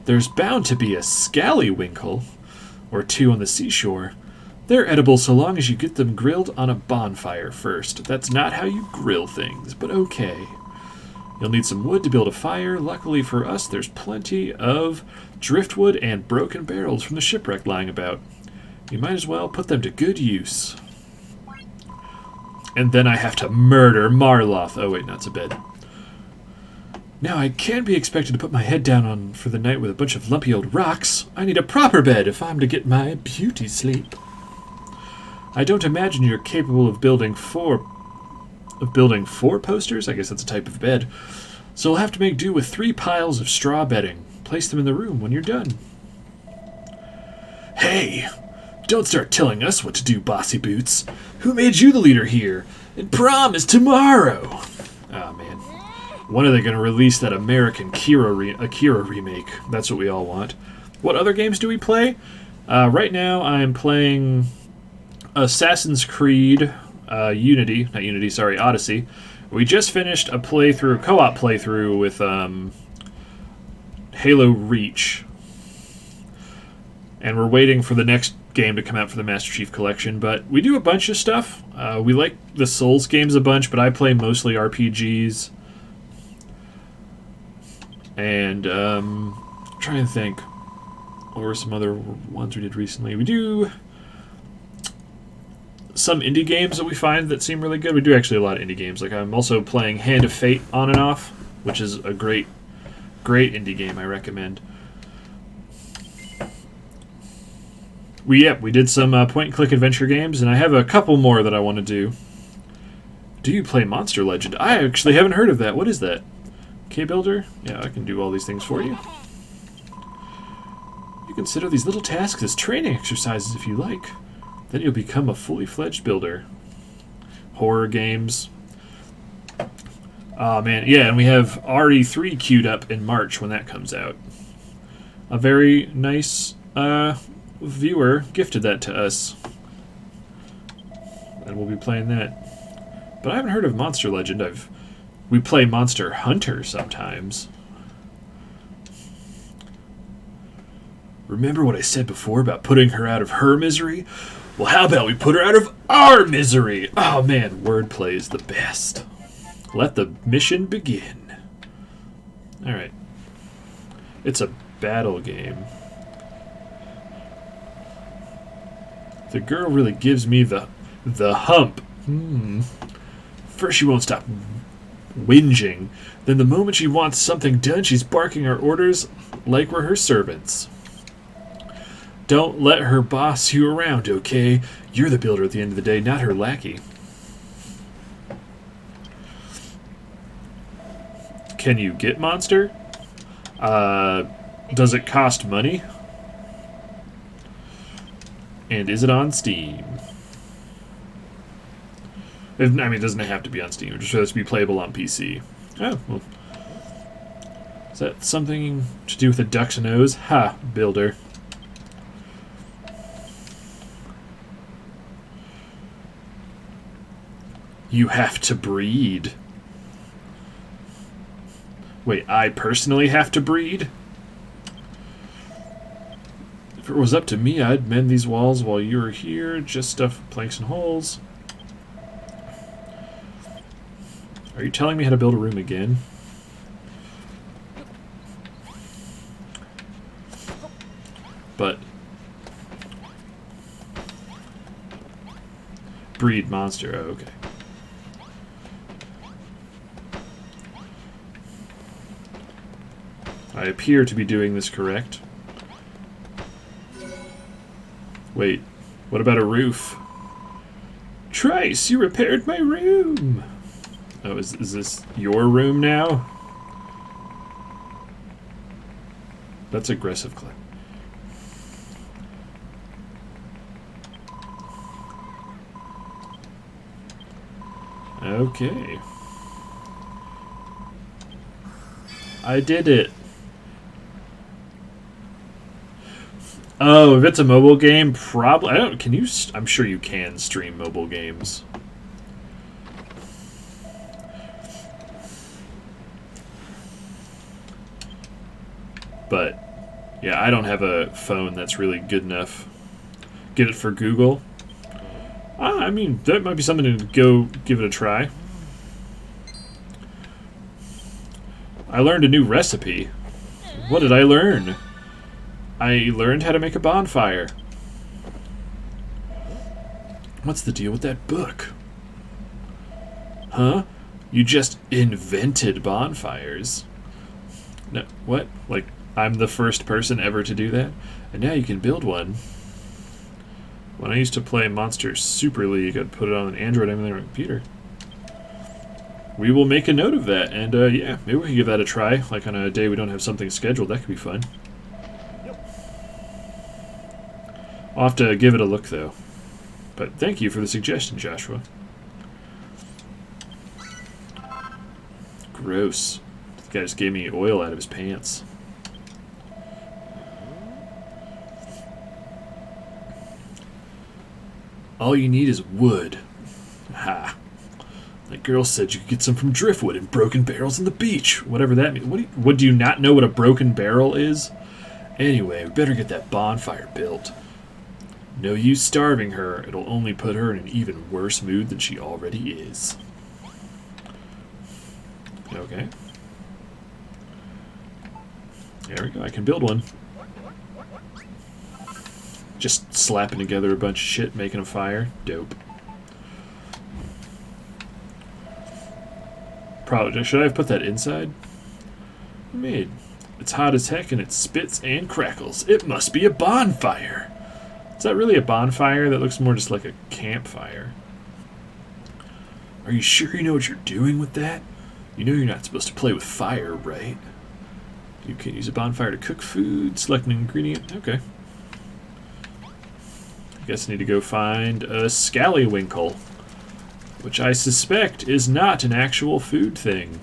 Speaker 1: There's bound to be a scallywinkle, or 2 on the seashore. They're edible so long as you get them grilled on a bonfire first. That's not how you grill things, but okay. You'll need some wood to build a fire. Luckily for us, there's plenty of driftwood and broken barrels from the shipwreck lying about. You might as well put them to good use. And then I have to murder Marloth. Oh wait, not so bad. Now I can't be expected to put my head down for the night with a bunch of lumpy old rocks. I need a proper bed if I'm to get my beauty sleep. I don't imagine you're capable of building four posters. I guess that's a type of bed. So we'll have to make do with 3 piles of straw bedding. Place them in the room when you're done. Hey, don't start telling us what to do, Bossy Boots. Who made you the leader here? And prom is tomorrow. Oh, man. When are they going to release that American Akira remake? That's what we all want. What other games do we play? Right now, I'm playing Assassin's Creed Odyssey. We just finished a co-op playthrough with Halo Reach. And we're waiting for the next game to come out for the Master Chief Collection. But we do a bunch of stuff. We like the Souls games a bunch, but I play mostly RPGs. And I'm trying to think. What were some other ones we did recently? We do some indie games that we find that seem really good. We do actually a lot of indie games. Like I'm also playing Hand of Fate on and off, which is a great indie game I recommend. We did some point-and-click adventure games, and I have a couple more that I want to do. Do you play Monster Legend? I actually haven't heard of that. What is that? K-Builder? Yeah, I can do all these things for you. You consider these little tasks as training exercises if you like. Then you'll become a fully fledged builder. Horror games. Oh man, yeah, and we have RE3 queued up in March when that comes out. A very nice viewer gifted that to us. And we'll be playing that. But I haven't heard of Monster Legend. We play Monster Hunter sometimes. Remember what I said before about putting her out of her misery? Well, how about we put her out of our misery? Oh man, wordplay is the best. Let the mission begin. Alright. It's a battle game. The girl really gives me the hump. First she won't stop whinging. Then the moment she wants something done, she's barking our orders like we're her servants. Don't let her boss you around, okay? You're the builder at the end of the day, not her lackey. Can you get Monster? Does it cost money? And is it on Steam? I mean, it doesn't have to be on Steam. It just has to be playable on PC. Oh, well. Is that something to do with a duck's nose? Ha, builder. You have to breed. Wait, I personally have to breed? If it was up to me, I'd mend these walls while you were here. Just stuff planks and holes. Are you telling me how to build a room again? But breed monster. Oh, okay. I appear to be doing this correct. Wait, what about a roof? Trice, you repaired my room! Oh, is this your room now? That's aggressive, Clay. Okay. I did it. Oh, if it's a mobile game, probably. I don't. Can you? I'm sure you can stream mobile games. But yeah, I don't have a phone that's really good enough. Get it for Google. I mean, that might be something to go give it a try. I learned a new recipe. What did I learn? I learned how to make a bonfire. What's the deal with that book? Huh? You just invented bonfires. No, what? Like, I'm the first person ever to do that? And now you can build one. When I used to play Monster Super League, I'd put it on an Android emulator computer. We will make a note of that, and yeah, maybe we can give that a try. Like on a day we don't have something scheduled, that could be fun. I'll have to give it a look, though. But thank you for the suggestion, Joshua. Gross. This guy just gave me oil out of his pants. All you need is wood. Ha. That girl said you could get some from driftwood and broken barrels on the beach. Whatever that means. What do you not know what a broken barrel is? Anyway, we better get that bonfire built. No use starving her. It'll only put her in an even worse mood than she already is. Okay. There we go. I can build one. Just slapping together a bunch of shit, making a fire. Dope. Probably. Should I have put that inside? Made. It's hot as heck and it spits and crackles. It must be a bonfire. Is that really a bonfire? That looks more just like a campfire. Are you sure you know what you're doing with that? You know you're not supposed to play with fire, right? You can use a bonfire to cook food, select an ingredient. Okay. I guess I need to go find a scallywinkle, which I suspect is not an actual food thing.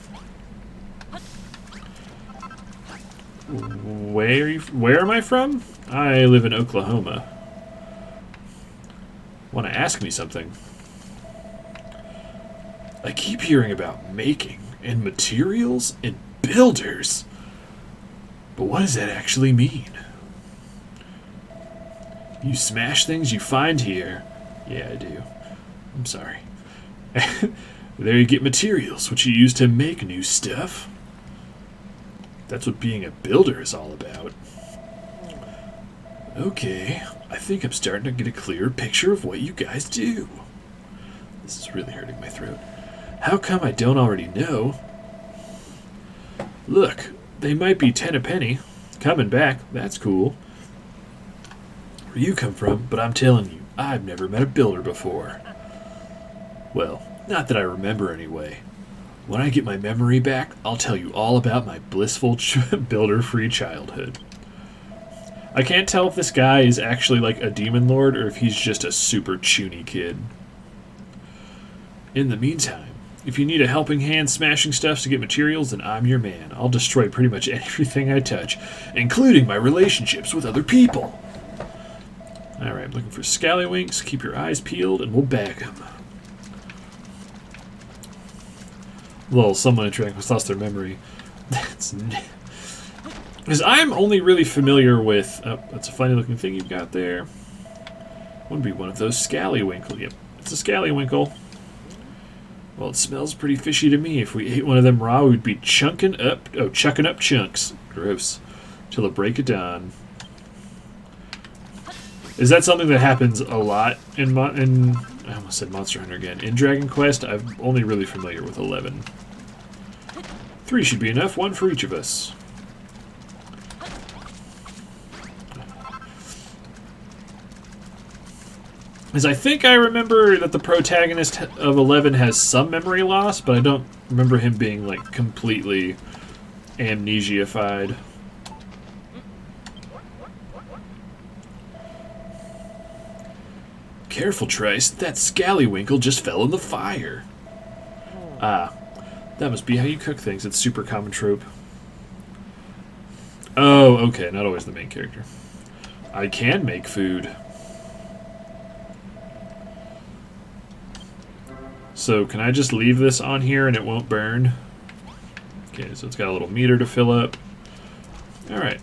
Speaker 1: Where am I from? I live in Oklahoma. Want to ask me something? I keep hearing about making and materials and builders. But what does that actually mean? You smash things you find here. Yeah, I do. I'm sorry. There you get materials, which you use to make new stuff. That's what being a builder is all about. Okay, I think I'm starting to get a clearer picture of what you guys do. This is really hurting my throat. How come I don't already know? Look, they might be 10 a penny. Coming back, that's cool. Where you come from, but I'm telling you, I've never met a builder before. Well, not that I remember anyway. When I get my memory back, I'll tell you all about my blissful builder-free childhood. I can't tell if this guy is actually like a demon lord or if he's just a super chuny kid. In the meantime, if you need a helping hand smashing stuff to get materials, then I'm your man. I'll destroy pretty much everything I touch, including my relationships with other people. Alright, I'm looking for scallywinks. Keep your eyes peeled and we'll bag them. Well, someone in Dragon Quest lost their memory. That's... Because I'm only really familiar with... Oh, that's a funny looking thing you've got there. Would be one of those scallywinkle. Yep, it's a scallywinkle. Well, it smells pretty fishy to me. If we ate one of them raw, we'd be chucking up chunks. Gross. Till the break of dawn. Is that something that happens a lot in I almost said Monster Hunter again. In Dragon Quest, I'm only really familiar with 11. 3 should be enough, 1 for each of us. As I think I remember that the protagonist of 11 has some memory loss, but I don't remember him being, like, completely amnesiafied. Careful, Trice. That scallywinkle just fell in the fire. Ah, that must be how you cook things. It's super common trope. Oh, okay. Not always the main character. I can make food. So, can I just leave this on here and it won't burn? Okay, so it's got a little meter to fill up. Alright.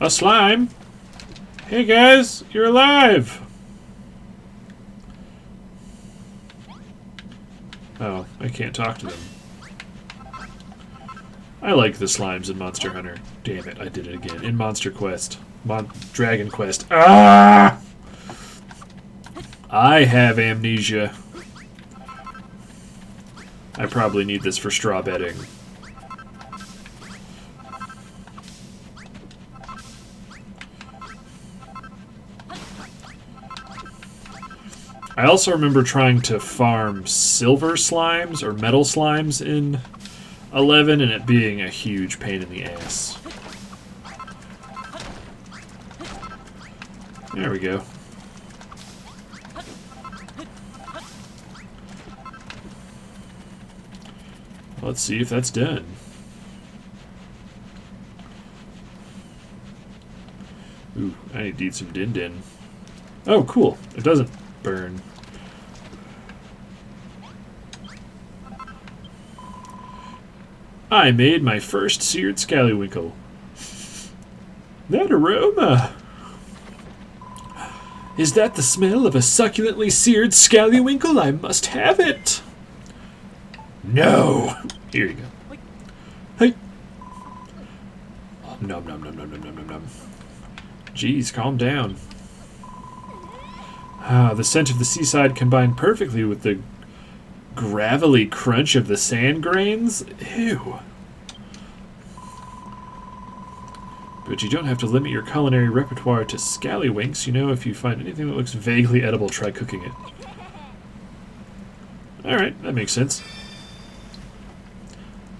Speaker 1: A slime? Hey guys, you're alive! Oh, I can't talk to them. I like the slimes in Monster Hunter. Damn it, I did it again. In Monster Quest. Dragon Quest. Ah! I have amnesia. I probably need this for straw bedding. I also remember trying to farm silver slimes or metal slimes in 11 and it being a huge pain in the ass. There we go. Let's see if that's done. Ooh, I need to eat some din din. Oh, cool. It doesn't burn. I made my first seared scallywinkle. That aroma! Is that the smell of a succulently seared scallywinkle? I must have it! No! Here you go. Hey! Nom nom nom nom nom nom nom nom. Jeez, calm down. Ah, the scent of the seaside combined perfectly with the gravelly crunch of the sand grains. Ew. But you don't have to limit your culinary repertoire to scallywinks. You know, if you find anything that looks vaguely edible, try cooking it. Alright, that makes sense.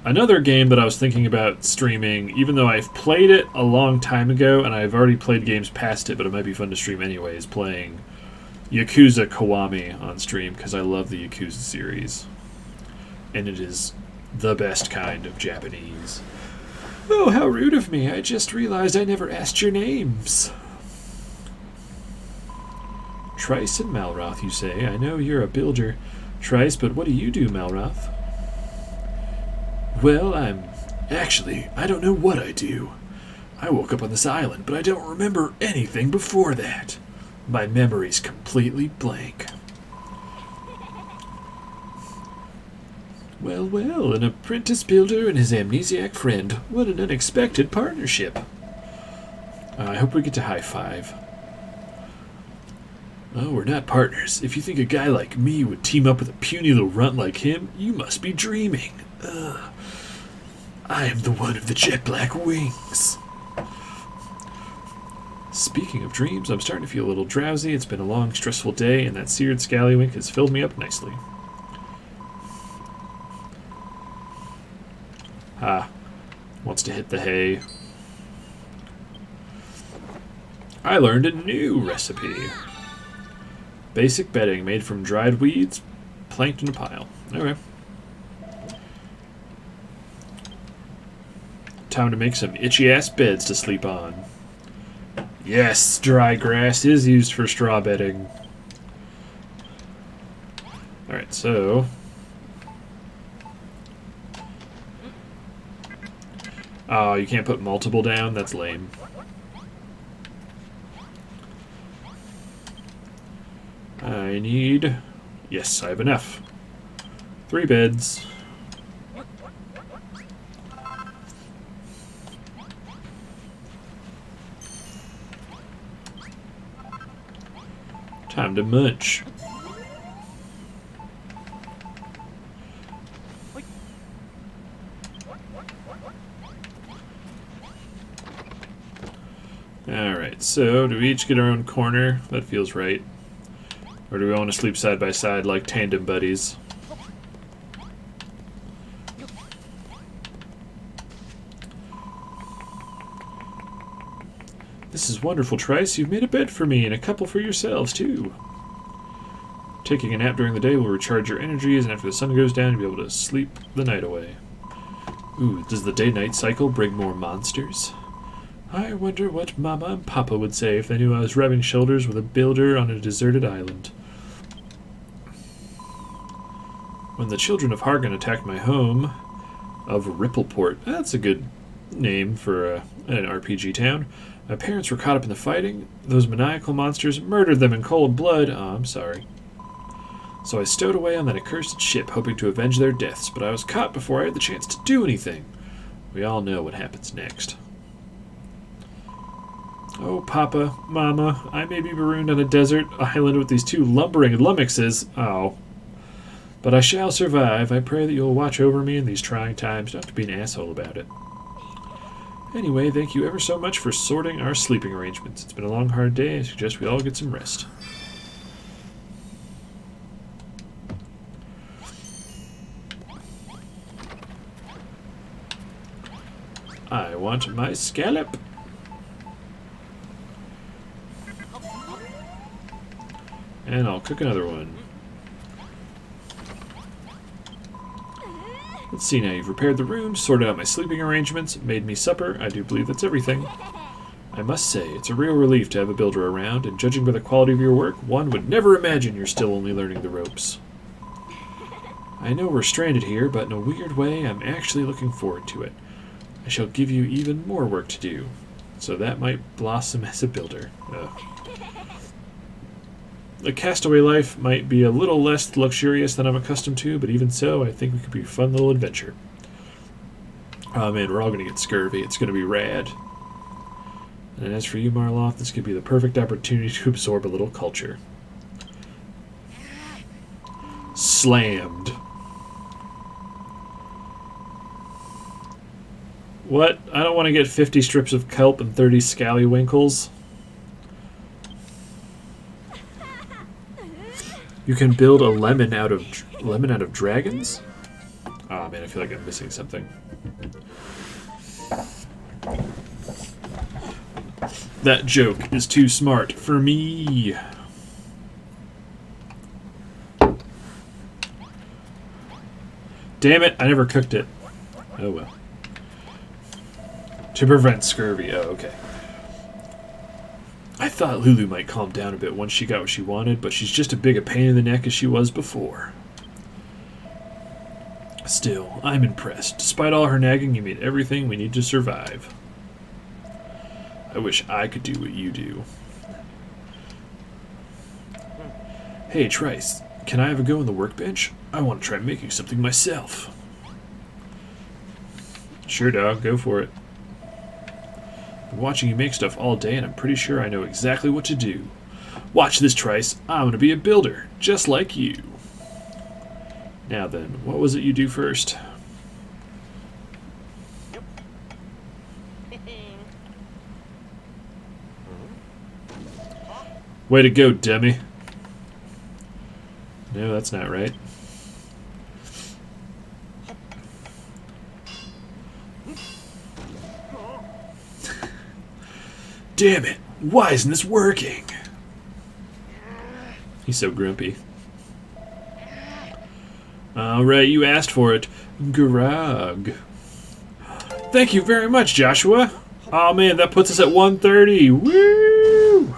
Speaker 1: Another game that I was thinking about streaming, even though I've played it a long time ago, and I've already played games past it, but it might be fun to stream anyway, is playing Yakuza Kiwami on stream, because I love the Yakuza series. And it is the best kind of Japanese. Oh, how rude of me. I just realized I never asked your names. Trice and Malroth, you say. I know you're a builder, Trice, but what do you do, Malroth? Well, Actually, I don't know what I do. I woke up on this island, but I don't remember anything before that. My memory's completely blank. Well, well, an apprentice builder and his amnesiac friend. What an unexpected partnership. I hope we get to high five. Oh, we're not partners. If you think a guy like me would team up with a puny little runt like him, you must be dreaming. I am the one of the jet black wings. Speaking of dreams, I'm starting to feel a little drowsy. It's been a long, stressful day, and that seared scallywink has filled me up nicely. Wants to hit the hay. I learned a new recipe. Basic bedding made from dried weeds, planked in a pile. Okay. Time to make some itchy-ass beds to sleep on. Yes, dry grass is used for straw bedding. Alright, so... Oh, you can't put multiple down? That's lame. I need... Yes, I have enough. 3 beds. Time to munch. Alright, so do we each get our own corner? That feels right. Or do we want to sleep side by side like tandem buddies? This is wonderful, Trice. You've made a bed for me and a couple for yourselves, too. Taking a nap during the day will recharge your energies, and after the sun goes down, you'll be able to sleep the night away. Ooh, does the day-night cycle bring more monsters? I wonder what Mama and Papa would say if they knew I was rubbing shoulders with a builder on a deserted island. When the children of Hargan attacked my home of Rippleport, that's a good name for an RPG town. My parents were caught up in the fighting. Those maniacal monsters murdered them in cold blood. Oh, I'm sorry. So I stowed away on that accursed ship, hoping to avenge their deaths, but I was caught before I had the chance to do anything. We all know what happens next. Oh, Papa, Mama, I may be marooned on a desert island with these 2 lumbering lummoxes. Oh. But I shall survive. I pray that you'll watch over me in these trying times. Don't have to be an asshole about it. Anyway, thank you ever so much for sorting our sleeping arrangements. It's been a long, hard day. I suggest we all get some rest. I want my scallop. And I'll cook another one. Let's see now. You've repaired the room, sorted out my sleeping arrangements, made me supper. I do believe that's everything. I must say, it's a real relief to have a builder around, and judging by the quality of your work, one would never imagine you're still only learning the ropes. I know we're stranded here, but in a weird way, I'm actually looking forward to it. I shall give you even more work to do, so that might blossom as a builder. The castaway life might be a little less luxurious than I'm accustomed to, but even so, I think it could be a fun little adventure. Oh man, we're all going to get scurvy. It's going to be rad. And as for you, Marloth, this could be the perfect opportunity to absorb a little culture. Slammed. What? I don't want to get 50 strips of kelp and 30 scallywinkles. You can build a lemon out of dragons? Oh man, I feel like I'm missing something. That joke is too smart for me. Damn it, I never cooked it. Oh well. To prevent scurvy. Oh, okay. I thought Lulu might calm down a bit once she got what she wanted, but she's just as big a pain in the neck as she was before. Still, I'm impressed. Despite all her nagging, you made everything we need to survive. I wish I could do what you do. Hey, Trice, can I have a go on the workbench? I want to try making something myself. Sure, dog. Go for it. I've been watching you make stuff all day, and I'm pretty sure I know exactly what to do. Watch this, Trice. I'm going to be a builder, just like you. Now then, what was it you do first? Way to go, dummy. No, that's not right. Damn it! Why isn't this working? He's so grumpy. Alright, you asked for it. Garag. Thank you very much, Joshua. Oh man, that puts us at 130. Woo!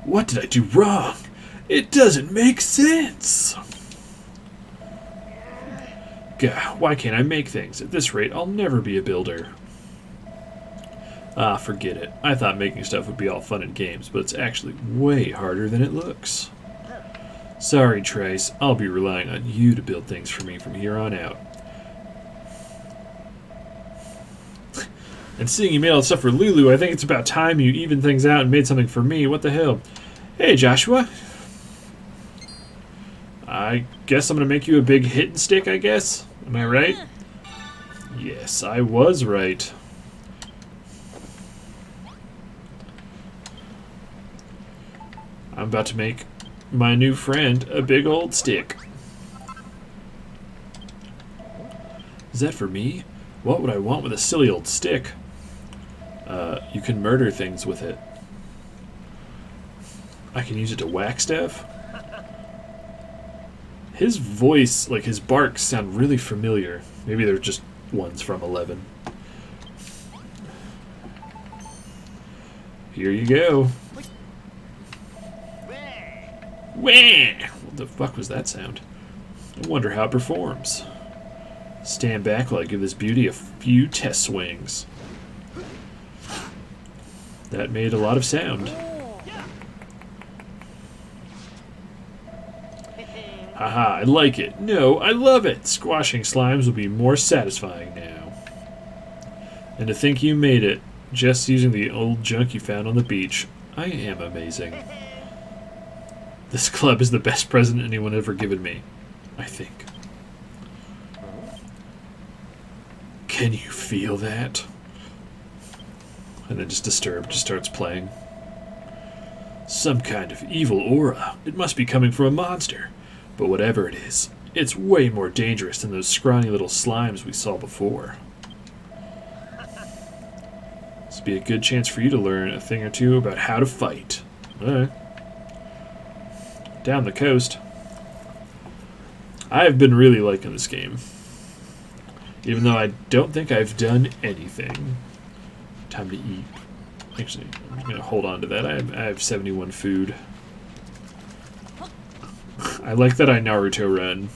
Speaker 1: What did I do wrong? It doesn't make sense. Gah, why can't I make things? At this rate, I'll never be a builder. Ah, forget it. I thought making stuff would be all fun and games, but it's actually way harder than it looks. Sorry, Trace. I'll be relying on you to build things for me from here on out. And seeing you made all that stuff for Lulu, I think it's about time you evened things out and made something for me. What the hell? Hey, Joshua. I guess I'm going to make you a big hidden stick, I guess? Am I right? Yes, I was right. I'm about to make my new friend a big old stick. Is that for me? What would I want with a silly old stick? You can murder things with it. I can use it to whack stuff. His voice, like his barks, sound really familiar. Maybe they're just ones from 11. Here you go. Wah! What the fuck was that sound? I wonder how it performs. Stand back while I give this beauty a few test swings. That made a lot of sound. Haha, I like it. No, I love it. Squashing slimes will be more satisfying now. And to think you made it, just using the old junk you found on the beach. I am amazing. This club is the best present anyone ever given me. I think. Can you feel that? And then just Disturbed just starts playing. Some kind of evil aura. It must be coming from a monster. But whatever it is, It's way more dangerous than those scrawny little slimes we saw before. This would be a good chance for you to learn a thing or two about how to fight. Alright. Down the coast. I've been really liking this game. Even though I don't think I've done anything. Time to eat. Actually, I'm going to hold on to that. I have 71 food. I like that I Naruto run.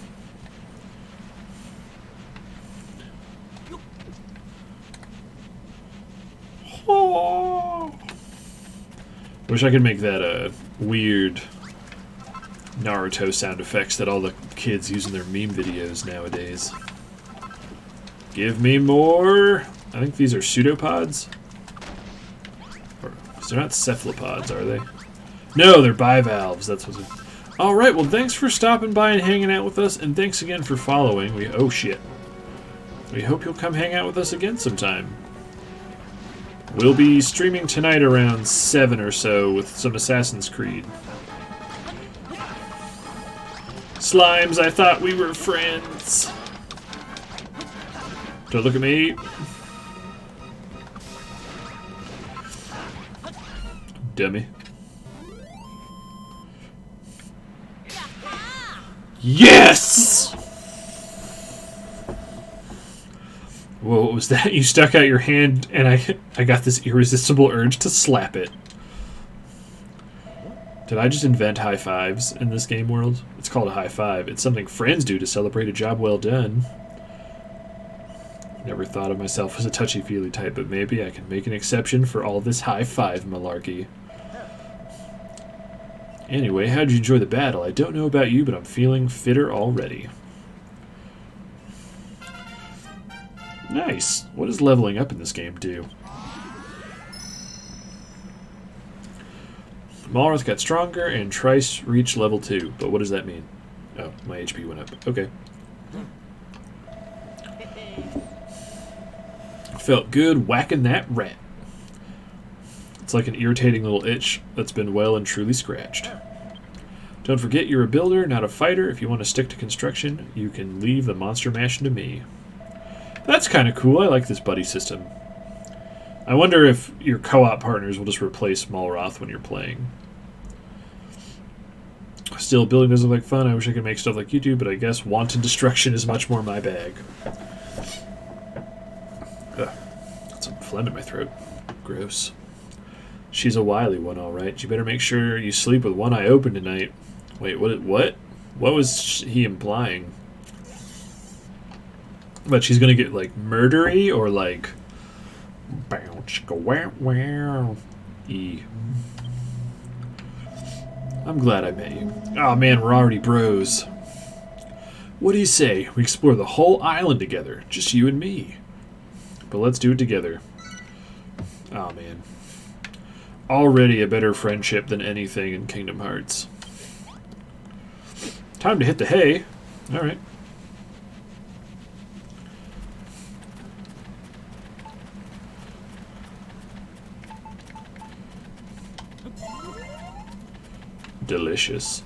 Speaker 1: Oh. Wish I could make that a weird Naruto sound effects that all the kids use in their meme videos nowadays. Give me more! I think these are pseudopods. Or, they're not cephalopods, are they? No, they're bivalves. That's what's... Alright, well thanks for stopping by and hanging out with us, and thanks again for following. Oh shit. We hope you'll come hang out with us again sometime. We'll be streaming tonight around 7 or so with some Assassin's Creed. Slimes, I thought we were friends. Don't look at me. Dummy. Yes! Whoa, what was that? You stuck out your hand and I got this irresistible urge to slap it. Did I just invent high fives in this game world? It's called a high five. It's something friends do to celebrate a job well done. Never thought of myself as a touchy-feely type, but maybe I can make an exception for all this high five malarkey. Anyway, how'd you enjoy the battle? I don't know about you, but I'm feeling fitter already. Nice. What does leveling up in this game do? Malroth got stronger and Trice reached level 2. But what does that mean? Oh, my HP went up. Okay. Felt good whacking that rat. It's like an irritating little itch that's been well and truly scratched. Don't forget you're a builder, not a fighter. If you want to stick to construction, you can leave the monster mashing to me. That's kind of cool. I like this buddy system. I wonder if your co-op partners will just replace Malroth when you're playing. Still, building doesn't look like fun. I wish I could make stuff like you do, but I guess wanton destruction is much more my bag. Ugh, got some phlegm in my throat. Gross. She's a wily one, all right. You better make sure you sleep with one eye open tonight. Wait, what? What was he implying? But she's gonna get like murdery or like bounce go wow wow. E. I'm glad I met you. Oh man, we're already bros. What do you say? We explore the whole island together, just you and me. But let's do it together. Oh man. Already a better friendship than anything in Kingdom Hearts. Time to hit the hay. Alright. Delicious.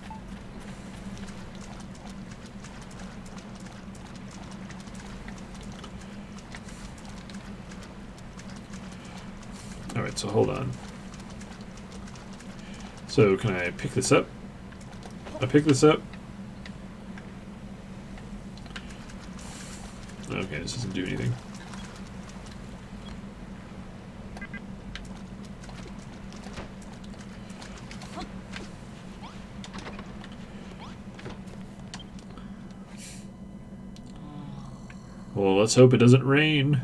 Speaker 1: Alright, so hold on. So can I pick this up? I pick this up? Okay, this doesn't do anything. Well, let's hope it doesn't rain.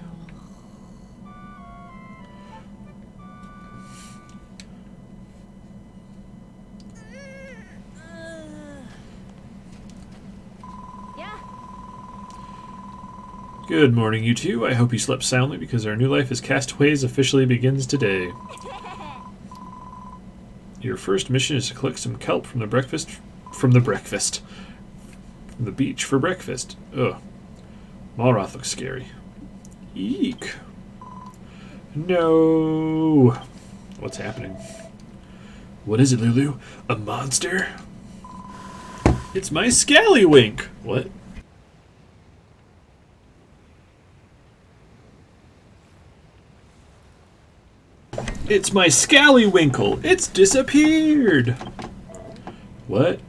Speaker 1: Good morning, you two. I hope you slept soundly because our new life as castaways officially begins today. Your first mission is to collect some kelp from the beach for breakfast. Ugh. Malroth looks scary. Eek. No. What's happening? What is it, Lulu? A monster? It's my scallywink! What? It's my scallywinkle! It's disappeared! What?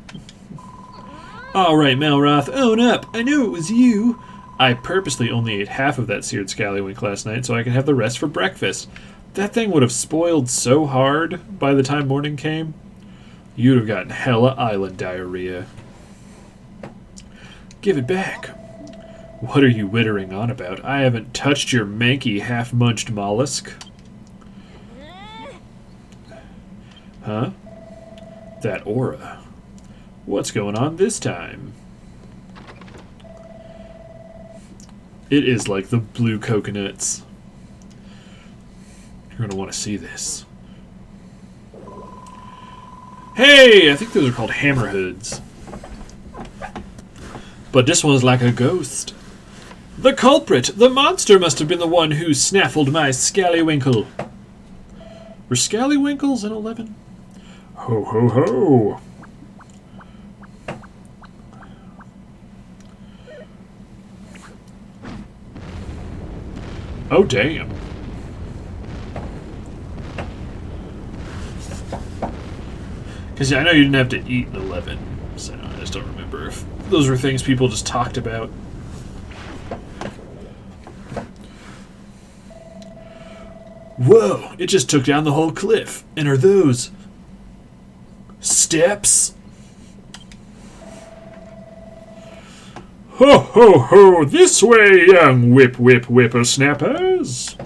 Speaker 1: Alright, Malroth, own up! I knew it was you! I purposely only ate half of that seared scallywink last night so I can have the rest for breakfast. That thing would have spoiled so hard by the time morning came. You'd have gotten hella island diarrhea. Give it back. What are you wittering on about? I haven't touched your manky, half-munched mollusk. Huh? That aura. What's going on this time? It is like the blue coconuts. You're going to want to see this. Hey! I think those are called hammerhoods. But this one's like a ghost. The culprit! The monster must have been the one who snaffled my scallywinkle. Were scallywinkles in 11? Ho ho ho! Oh damn. Because I know you didn't have to eat in 11, so I just don't remember if those were things people just talked about. Whoa, it just took down the whole cliff. And are those steps? Ho ho ho, this way, young whippersnappers!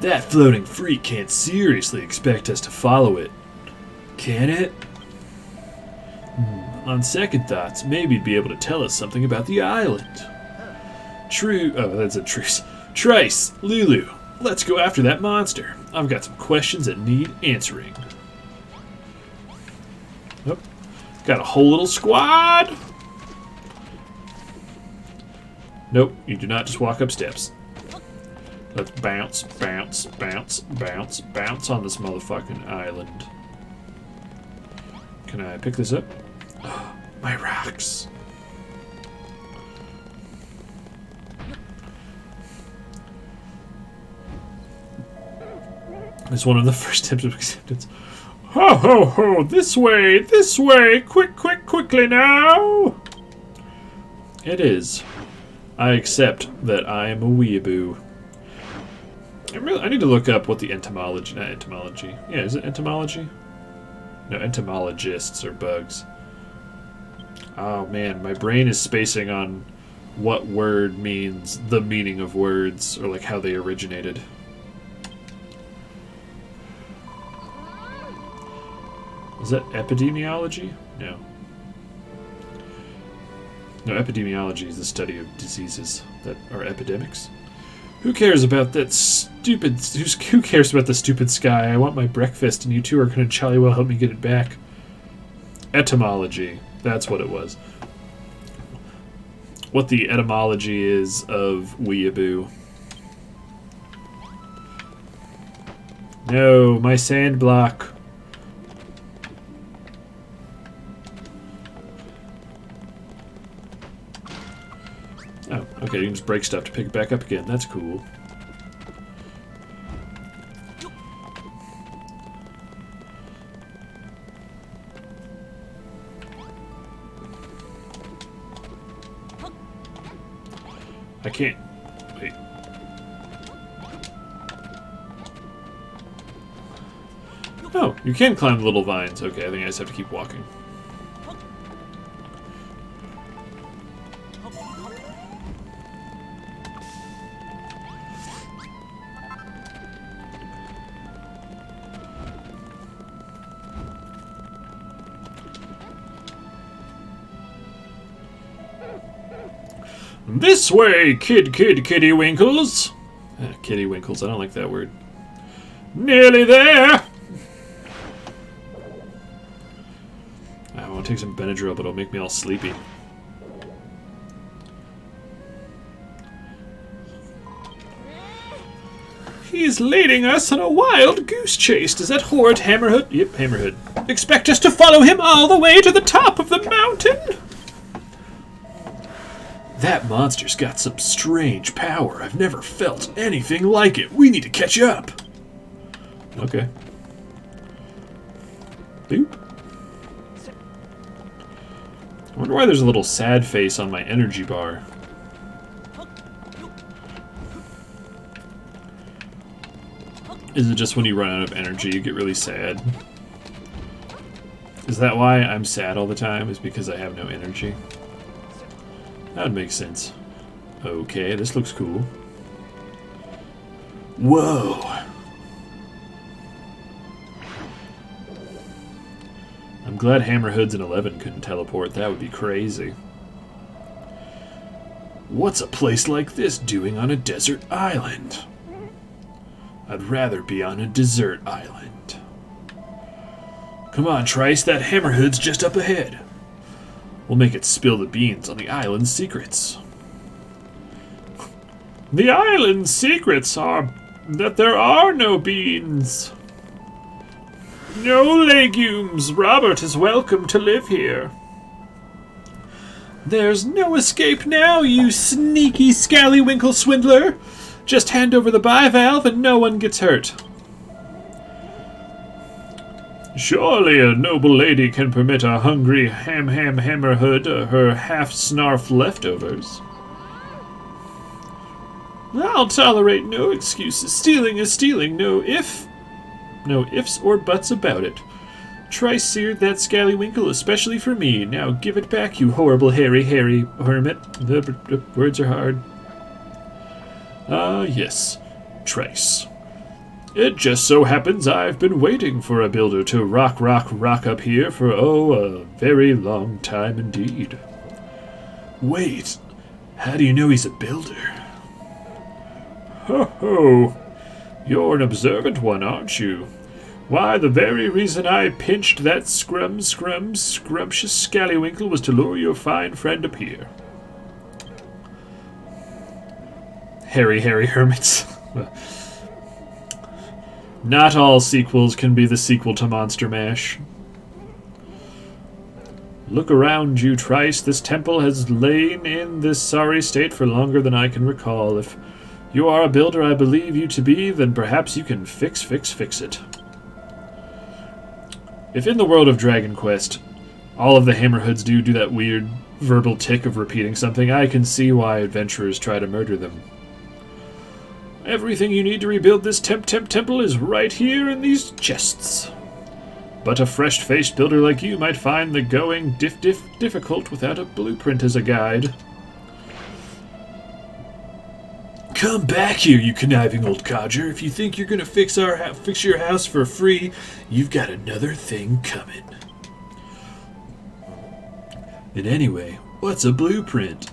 Speaker 1: That floating freak can't seriously expect us to follow it, can it? On second thoughts, maybe he'd be able to tell us something about the island. Oh, that's a truce. Trice, Lulu, let's go after that monster. I've got some questions that need answering. Nope. Got a whole little squad. Nope, you do not just walk up steps. Let's bounce, bounce, bounce, bounce, bounce on this motherfucking island. Can I pick this up? Oh, my rocks. It's one of the first steps of acceptance. Ho ho ho! This way! This way! Quick, quick, quickly now! It is. I accept that I am a weeaboo. I need to look up what the entomology... Not entomology. Yeah, is it entomology? No, entomologists are bugs. Oh man, my brain is spacing on what word means the meaning of words, or like how they originated. Is that epidemiology? No. No, epidemiology is the study of diseases that are epidemics. Who cares about that stupid... Who cares about the stupid sky? I want my breakfast, and you two are going to jolly well help me get it back. Etymology. That's what it was. What the etymology is of weeaboo. No, my sand block. Oh, okay, you can just break stuff to pick it back up again. That's cool. I can't... Wait. Oh, you can climb the little vines. Okay, I think I just have to keep walking. This way, kittywinkles. Kittywinkles, I don't like that word. Nearly there. I want to take some Benadryl, but it'll make me all sleepy. He's leading us on a wild goose chase. Is that horrid Hammerhood? Yep, Hammerhood. Expect us to follow him all the way to the top of the mountain? That monster's got some strange power. I've never felt anything like it. We need to catch up. Okay. Boop. I wonder why there's a little sad face on my energy bar. Is it just when you run out of energy you get really sad? Is that why I'm sad all the time? Is because I have no energy? That would make sense. Okay, this looks cool. Whoa! I'm glad Hammerhoods and 11 couldn't teleport. That would be crazy. What's a place like this doing on a desert island? I'd rather be on a desert island. Come on, Trice, that Hammerhood's just up ahead. We'll make it spill the beans on the island's secrets. The island's secrets are that there are no beans. No legumes. Robert is welcome to live here. There's no escape now, you sneaky scallywinkle swindler. Just hand over the bivalve and no one gets hurt. Surely a noble lady can permit a hungry Hammerhood her half-snarf leftovers. I'll tolerate no excuses. Stealing is stealing. No ifs or buts about it. Trice seared that scallywinkle especially for me. Now give it back, you horrible hairy hermit. The words are hard. Ah, yes. Trice. It just so happens I've been waiting for a builder to rock up here for, a very long time indeed. Wait, how do you know he's a builder? Ho ho! You're an observant one, aren't you? Why, the very reason I pinched that scrumptious scallywinkle was to lure your fine friend up here. Hairy hermits. Not all sequels can be the sequel to Monster Mash. Look around you, Trice. This temple has lain in this sorry state for longer than I can recall. If you are a builder I believe you to be, then perhaps you can fix it. If in the world of Dragon Quest, all of the Hammerhoods do that weird verbal tick of repeating something, I can see why adventurers try to murder them. Everything you need to rebuild this temple is right here in these chests. But a fresh-faced builder like you might find the going difficult without a blueprint as a guide. Come back here, you conniving old codger. If you think you're gonna fix your house for free, you've got another thing coming. And anyway, what's a blueprint?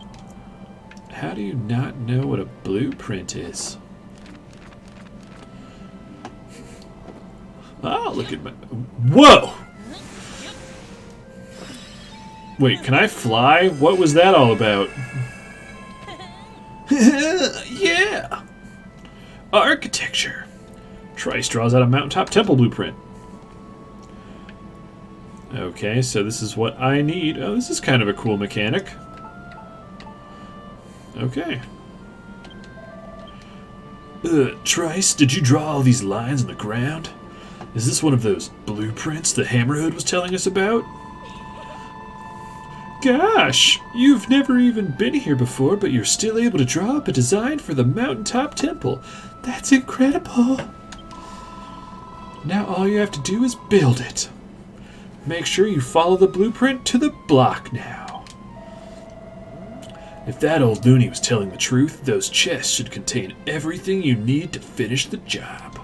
Speaker 1: How do you not know what a blueprint is? Oh, look at my... Whoa! Wait, can I fly? What was that all about? Yeah! Architecture. Trice draws out a mountaintop temple blueprint. Okay, so this is what I need. Oh, this is kind of a cool mechanic. Okay. Trice, did you draw all these lines on the ground? Is this one of those blueprints that Hammerhood was telling us about? Gosh, you've never even been here before, but you're still able to draw up a design for the mountaintop temple. That's incredible. Now all you have to do is build it. Make sure you follow the blueprint to the block now. If that old loony was telling the truth, those chests should contain everything you need to finish the job.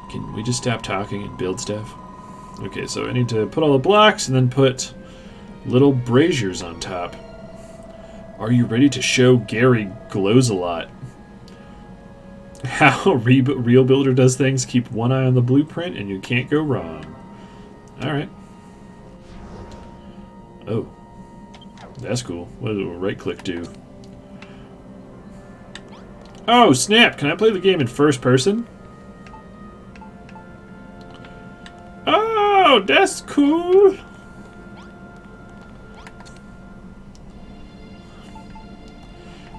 Speaker 1: Can we just stop talking and build stuff? Okay, so I need to put all the blocks and then put little braziers on top. Are you ready to show Gary glows a lot? How Real Builder does things, keep one eye on the blueprint and you can't go wrong. Alright. Oh. That's cool. What does a right click do? Oh, snap! Can I play the game in first person? Oh, that's cool!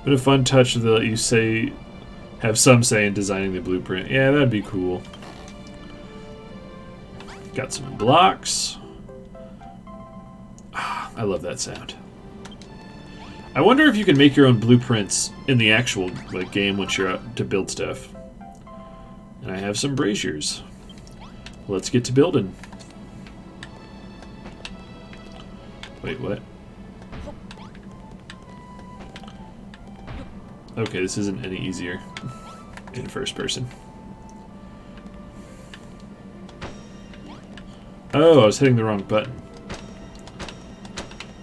Speaker 1: What a fun touch that let you say, have some say in designing the blueprint. Yeah, that'd be cool. Got some blocks. Ah, I love that sound. I wonder if you can make your own blueprints in the actual game once you're out to build stuff. And I have some braziers. Let's get to building. Wait, what? Okay, this isn't any easier in first person. Oh, I was hitting the wrong button.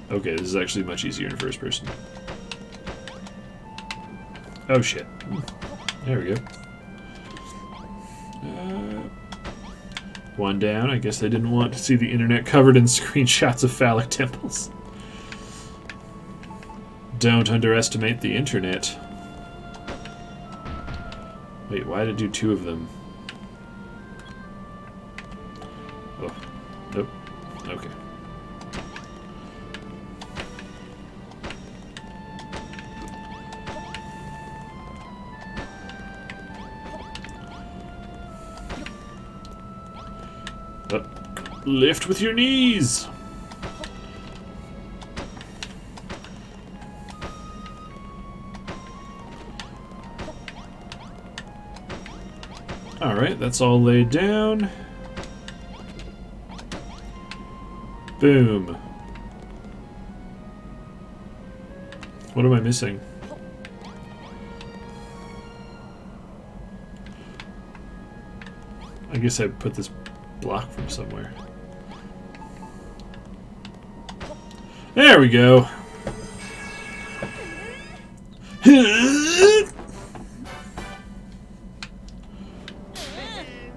Speaker 1: Okay, this is actually much easier in first person. Oh shit. There we go. One down. I guess I didn't want to see the internet covered in screenshots of phallic temples. Don't underestimate the internet. Wait, why did it do two of them? Oh, nope. Okay. Lift with your knees! Alright, that's all laid down. Boom. What am I missing? I guess I put this block from somewhere. There we go.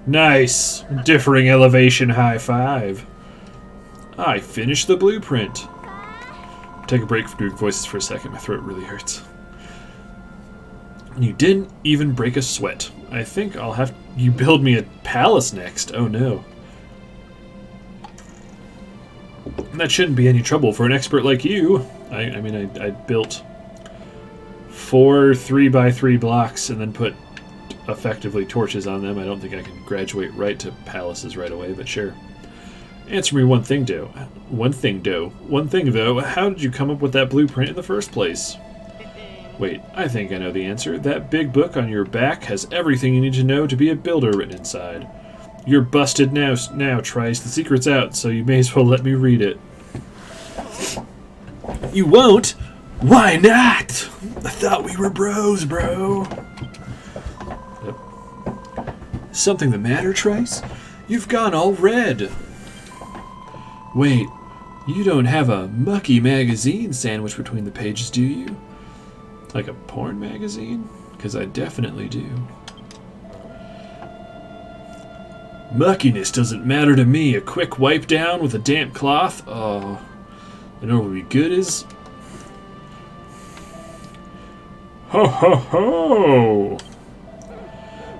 Speaker 1: Nice. Differing elevation high five. I finished the blueprint. Take a break from doing voices for a second. My throat really hurts. You didn't even break a sweat. I think I'll have you build me a palace next. Oh no. That shouldn't be any trouble for an expert like you. I mean, I built 4 3x3 blocks and then put effectively torches on them. I don't think I can graduate right to palaces right away, but sure. Answer me one thing, though. One thing, though. How did you come up with that blueprint in the first place? Wait, I think I know the answer. That big book on your back has everything you need to know to be a builder written inside. You're busted now, Trice. The secret's out, so you may as well let me read it. You won't? Why not? I thought we were bros, bro. Yep. Something the matter, Trice? You've gone all red. Wait, you don't have a mucky magazine sandwiched between the pages, do you? Like a porn magazine? Because I definitely do. Muckiness doesn't matter to me. A quick wipe down with a damp cloth? Oh, you know what would be good is... Ho ho ho!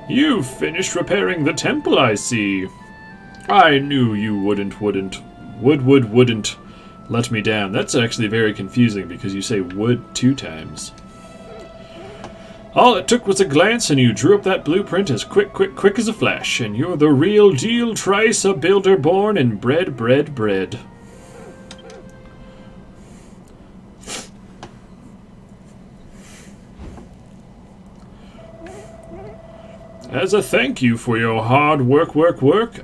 Speaker 1: You've finished repairing the temple, I see. I knew you wouldn't let me down. That's actually very confusing because you say would 2 times. All it took was a glance and you drew up that blueprint as quick as a flash, and you're the real deal, Trice, a builder born and bred. As a thank you for your hard work,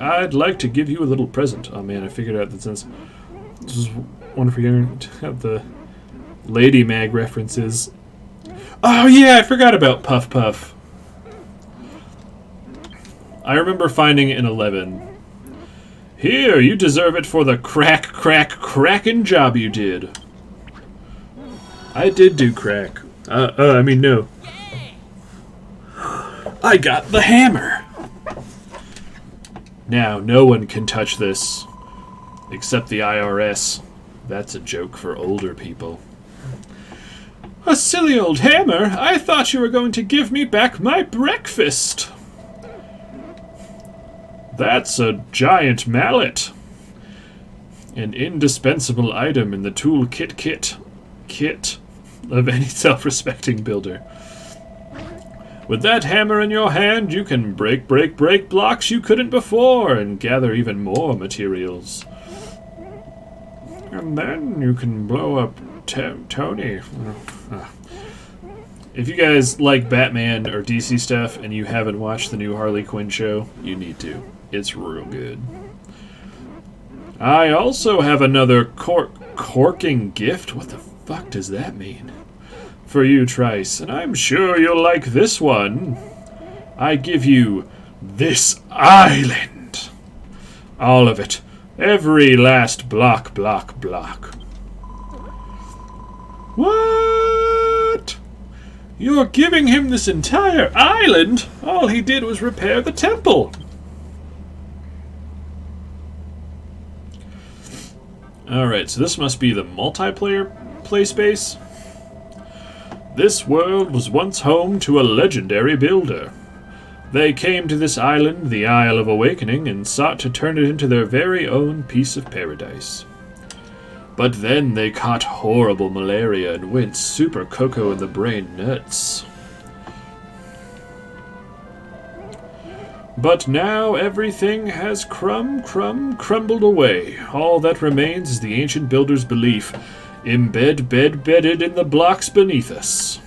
Speaker 1: I'd like to give you a little present. Oh man, I figured out that since this is wonderful hearing the Lady Mag references. Oh yeah, I forgot about Puff Puff. I remember finding it in 11. Here, you deserve it for the crackin' job you did. I did do crack. I mean no. I got the hammer! Now, no one can touch this. Except the IRS. That's a joke for older people. A silly old hammer! I thought you were going to give me back my breakfast! That's a giant mallet. An indispensable item in the toolkit kit of any self-respecting builder. With that hammer in your hand, you can break blocks you couldn't before and gather even more materials. And then you can blow up Tony. If you guys like Batman or DC stuff and you haven't watched the new Harley Quinn show, you need to. It's real good. I also have another corking gift. What the fuck does that mean? For you, Trice, and I'm sure you'll like this one. I give you this island. All of it. Every last block. What? You're giving him this entire island? All he did was repair the temple. Alright, so this must be the multiplayer play space. This world was once home to a legendary builder. They came to this island, the Isle of Awakening, and sought to turn it into their very own piece of paradise. But then they caught horrible malaria and went super cocoa in the brain nuts. But now everything has crumbled away. All that remains is the ancient builder's belief, bedded in the blocks beneath us.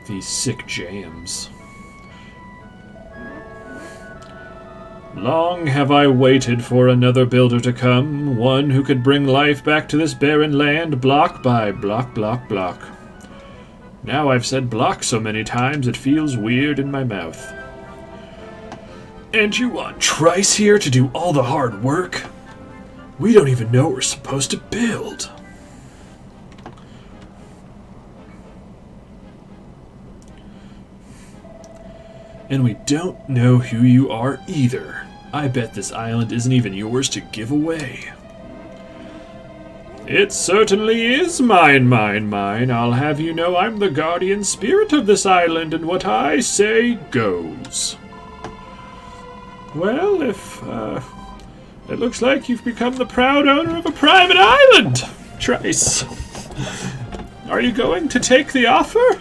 Speaker 1: These sick jams. Long have I waited for another builder to come, one who could bring life back to this barren land, block by block. Now I've said block so many times it feels weird in my mouth. And you want Trice here to do all the hard work? We don't even know what we're supposed to build. And we don't know who you are either. I bet this island isn't even yours to give away. It certainly is mine. I'll have you know I'm the guardian spirit of this island, and what I say goes. Well, if, it looks like you've become the proud owner of a private island, Trice. Are you going to take the offer?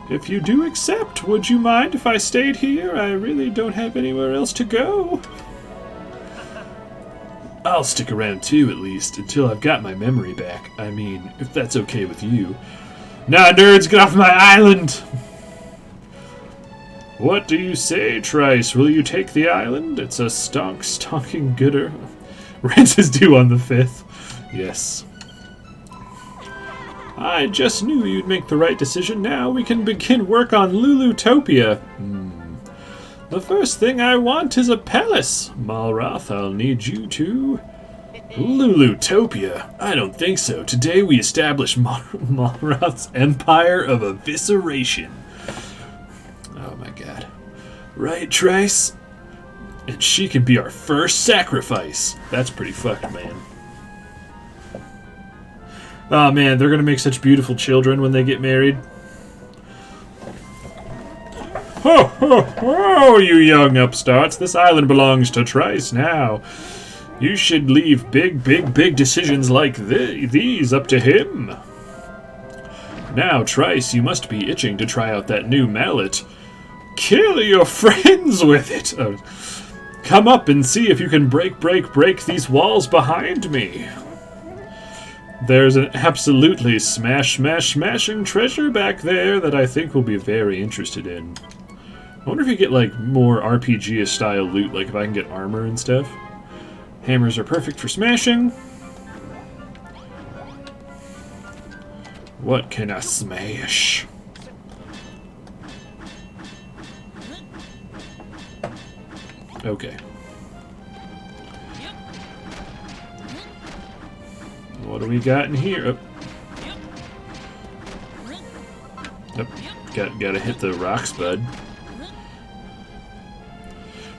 Speaker 1: If you do accept, would you mind if I stayed here? I really don't have anywhere else to go. I'll stick around too, at least, until I've got my memory back. I mean, if that's okay with you. Nah, nerds, get off my island! What do you say, Trice? Will you take the island? It's a stonking gooder. Rent is due on the 5th. Yes. I just knew you'd make the right decision. Now we can begin work on Lulutopia. The first thing I want is a palace. Malroth, I'll need you to... Lulutopia? I don't think so. Today we establish Malroth's empire of evisceration. Oh my god. Right, Trice? And she can be our first sacrifice. That's pretty fucked, man. Oh man, they're gonna make such beautiful children when they get married. Ho, ho, ho, you young upstarts. This island belongs to Trice now. You should leave big decisions like these up to him. Now, Trice, you must be itching to try out that new mallet. Kill your friends with it. Come up and see if you can break these walls behind me. There's an absolutely smashing treasure back there that I think we'll be very interested in. I wonder if you get, like, more RPG-ish style loot, like if I can get armor and stuff. Hammers are perfect for smashing. What can I smash? Okay. What do we got in here? Oh. Gotta hit the rocks, bud.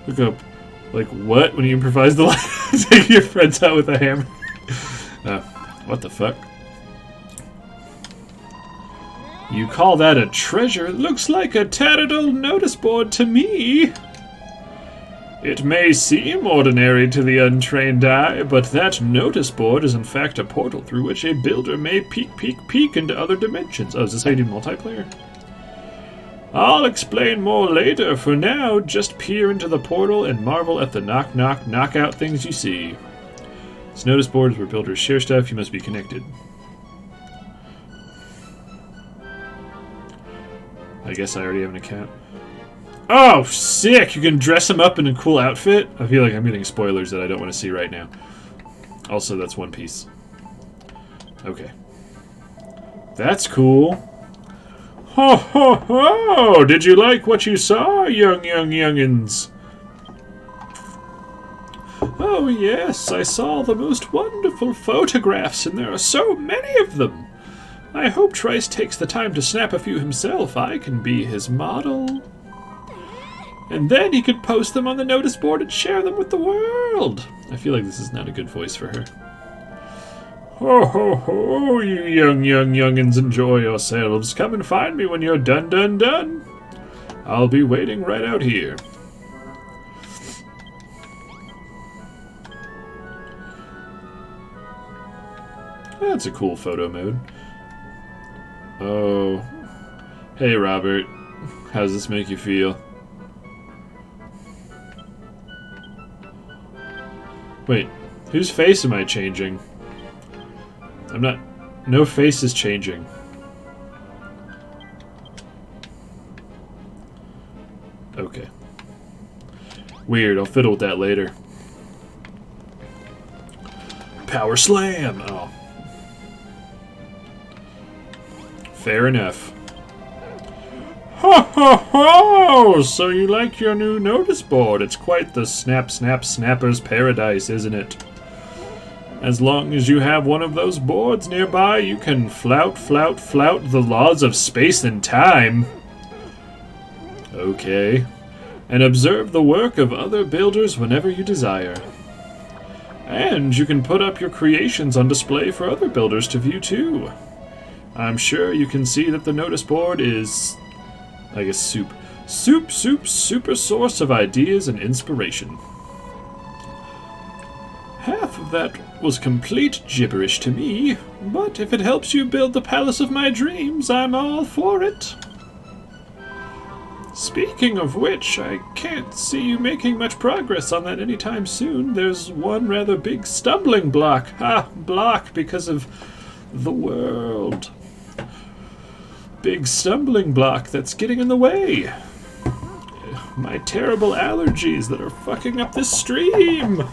Speaker 1: Look up. Like, what? When you improvise the light? Take your friends out with a hammer. What the fuck? You call that a treasure? It looks like a tattered old notice board to me. It may seem ordinary to the untrained eye, but that notice board is in fact a portal through which a builder may peek into other dimensions. Oh, is this how you do multiplayer? I'll explain more later. For now, just peer into the portal and marvel at the knockout things you see. This notice board is where builders share stuff. You must be connected. I guess I already have an account. Oh, sick! You can dress him up in a cool outfit? I feel like I'm getting spoilers that I don't want to see right now. Also, that's One Piece. Okay. That's cool. Ho ho ho! Did you like what you saw, youngins? Oh yes, I saw the most wonderful photographs, and there are so many of them. I hope Trice takes the time to snap a few himself. I can be his model. And then he could post them on the notice board and share them with the world. I feel like this is not a good voice for her. Ho ho ho, you youngins, enjoy yourselves. Come and find me when you're done. I'll be waiting right out here. That's a cool photo mode. Oh. Hey, Robert. How does this make you feel? Wait, whose face am I changing? I'm not... No face is changing. Okay. Weird, I'll fiddle with that later. Power slam! Oh. Fair enough. Ho ho ho! So you like your new notice board? It's quite the snapper's paradise, isn't it? As long as you have one of those boards nearby, you can flout the laws of space and time. Okay. And observe the work of other builders whenever you desire. And you can put up your creations on display for other builders to view too. I'm sure you can see that the notice board is... I guess super source of ideas and inspiration. Half of that was complete gibberish to me, but if it helps you build the palace of my dreams, I'm all for it. Speaking of which, I can't see you making much progress on that anytime soon. There's one rather big stumbling block. Block because of the world. Big stumbling block that's getting in the way. My terrible allergies that are fucking up this stream.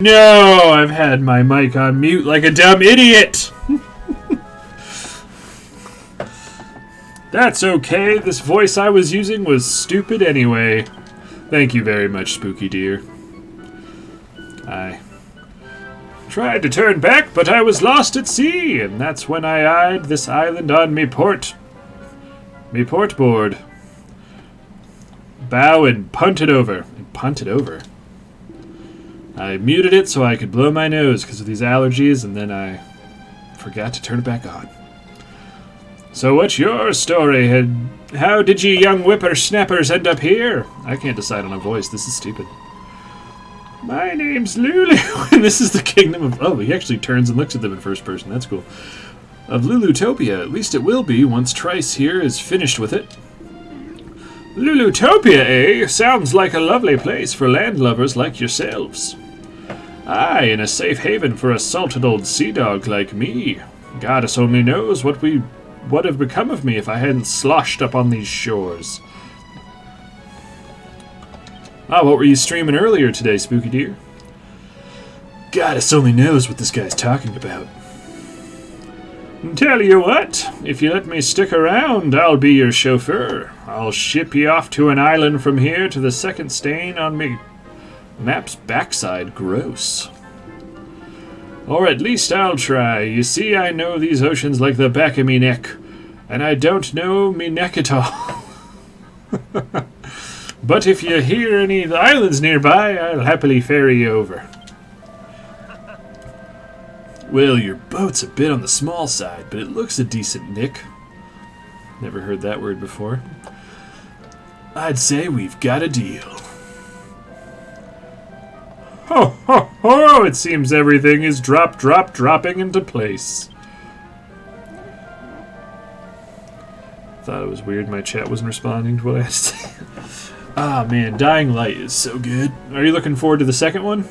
Speaker 1: No, I've had my mic on mute like a dumb idiot. That's okay. This voice I was using was stupid anyway. Thank you very much, Spooky Deer. I tried to turn back, but I was lost at sea, and that's when I eyed this island on me port board. Bow and punt it over. I muted it so I could blow my nose because of these allergies, and then I forgot to turn it back on. So what's your story? How did you young whippersnappers end up here? I can't decide on a voice. This is stupid. My name's Lulu, and this is the kingdom of... Oh, he actually turns and looks at them in first person. That's cool. Of Lulutopia. At least it will be once Trice here is finished with it. Lulutopia, eh? Sounds like a lovely place for landlubbers like yourselves. Aye, and a safe haven for a salted old sea dog like me. Goddess only knows what would have become of me if I hadn't sloshed up on these shores. Ah, what were you streaming earlier today, Spooky Deer? Goddess only knows what this guy's talking about. Tell you what, if you let me stick around, I'll be your chauffeur. I'll ship you off to an island from here to the second stain on me map's backside. Gross. Or at least I'll try. You see, I know these oceans like the back of me neck, and I don't know me neck at all. But if you hear any of the islands nearby, I'll happily ferry you over. Well, your boat's a bit on the small side, but it looks a decent nick. Never heard that word before. I'd say we've got a deal. Ho, ho, ho! It seems everything is dropping into place. Thought it was weird my chat wasn't responding to what I had to say. Ah, man, Dying Light is so good. Are you looking forward to the second one?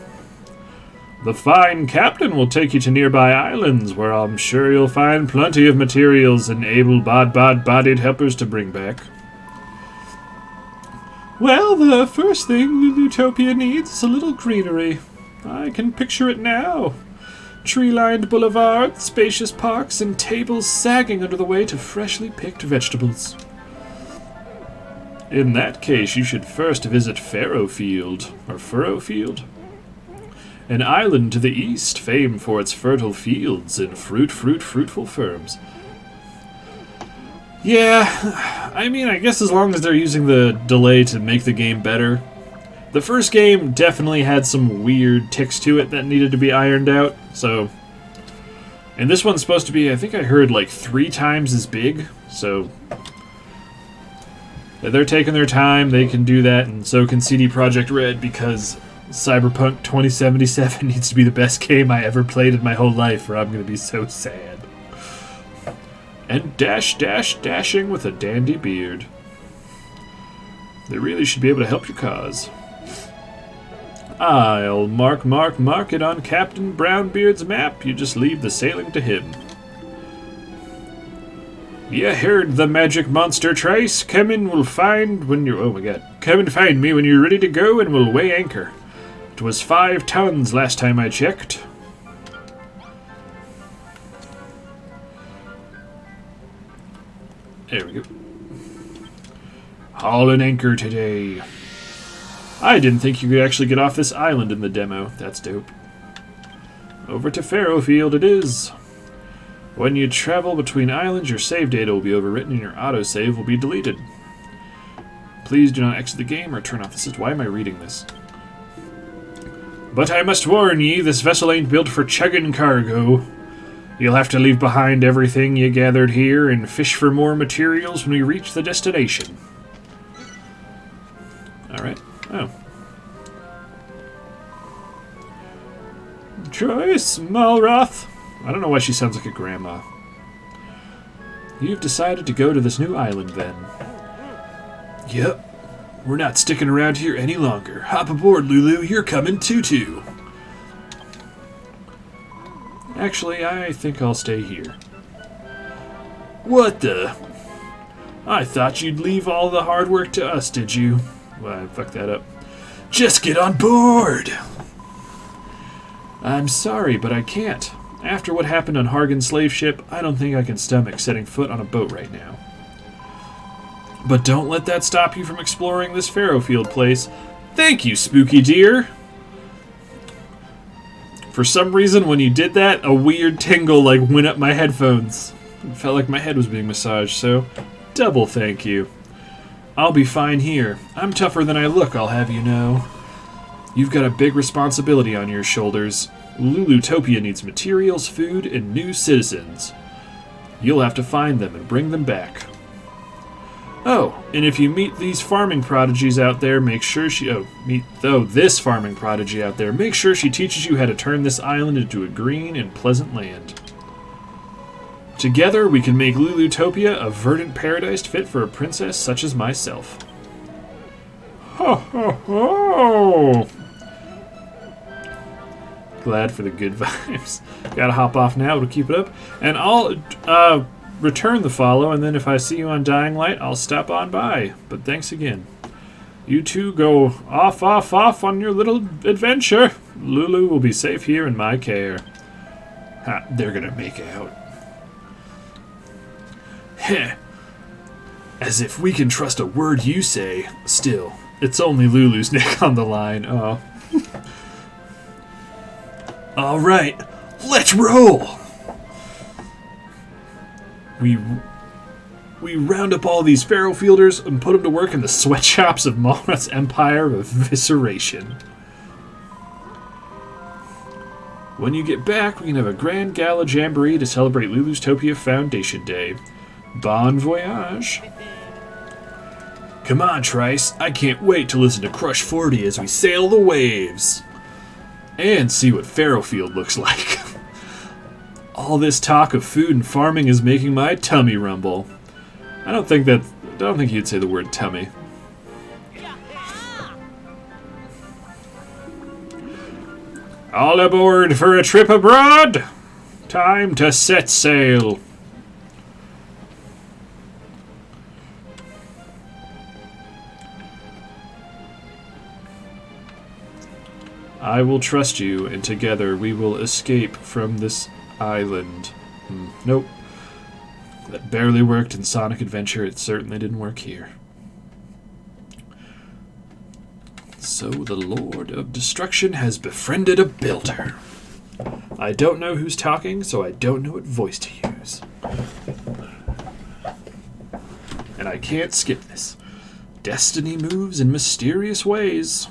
Speaker 1: The fine captain will take you to nearby islands, where I'm sure you'll find plenty of materials and able-bodied helpers to bring back. Well, the first thing Lulutopia needs is a little greenery. I can picture it now. Tree-lined boulevards, spacious parks, and tables sagging under the weight of freshly picked vegetables. In that case, you should first visit Furrowfield, an island to the east, famed for its fertile fields and fruitful firms. Yeah, I mean, I guess as long as they're using the delay to make the game better. The first game definitely had some weird ticks to it that needed to be ironed out, so... And this one's supposed to be, I think I heard, like 3 times as big, so... If they're taking their time, they can do that, and so can CD Projekt Red, because Cyberpunk 2077 needs to be the best game I ever played in my whole life, or I'm going to be so sad. And dashing with a dandy beard. They really should be able to help your cause. I'll mark it on Captain Brownbeard's map. You just leave the sailing to him. You heard the magic monster, Trice. Come and find me when you're ready to go, and we'll weigh anchor. It was 5 tons last time I checked. There we go. Hauling anchor today. I didn't think you could actually get off this island in the demo. That's dope. Over to Furrowfield it is. When you travel between islands, your save data will be overwritten and your autosave will be deleted. Please do not exit the game or turn off the system. Why am I reading this? But I must warn ye, this vessel ain't built for chugging cargo. You'll have to leave behind everything you gathered here and fish for more materials when we reach the destination. Alright. Oh. Trice, Malroth. I don't know why she sounds like a grandma. You've decided to go to this new island, then? Yep. We're not sticking around here any longer. Hop aboard, Lulu. You're coming too. Actually, I think I'll stay here. What the? I thought you'd leave all the hard work to us, did you? Well, I fucked that up. Just get on board! I'm sorry, but I can't. After what happened on Hargan's slave ship, I don't think I can stomach setting foot on a boat right now. But don't let that stop you from exploring this Farrowfield place. Thank you, Spooky Deer! For some reason, when you did that, a weird tingle went up my headphones. It felt like my head was being massaged, so double thank you. I'll be fine here. I'm tougher than I look, I'll have you know. You've got a big responsibility on your shoulders. Lulutopia needs materials, food, and new citizens. You'll have to find them and bring them back. Oh, and if you meet these farming prodigies out there, make sure this farming prodigy out there, make sure she teaches you how to turn this island into a green and pleasant land. Together, we can make Lulutopia a verdant paradise fit for a princess such as myself. Ho ho ho! Glad for the good vibes. Gotta hop off now to keep it up. And I'll return the follow, and then if I see you on Dying Light, I'll stop on by. But thanks again. You two go off on your little adventure. Lulu will be safe here in my care. Ha, they're gonna make out. Heh. As if we can trust a word you say. Still, it's only Lulu's neck on the line. Oh. All right, let's roll. We round up all these Farrowfielders and put them to work in the sweatshops of Malrat's empire of evisceration. When you get back, we can have a grand gala jamboree to celebrate Lulutopia Foundation Day. Bon voyage. Come on, Trice. I can't wait to listen to Crush 40 as we sail the waves. And see what Farrowfield looks like. All this talk of food and farming is making my tummy rumble. I don't think you'd say the word tummy. All aboard for a trip abroad! Time to set sail. I will trust you, and together we will escape from this island. Nope. That barely worked in Sonic Adventure. It certainly didn't work here. So the Lord of Destruction has befriended a builder. I don't know who's talking, so I don't know what voice to use. And I can't skip this. Destiny moves in mysterious ways.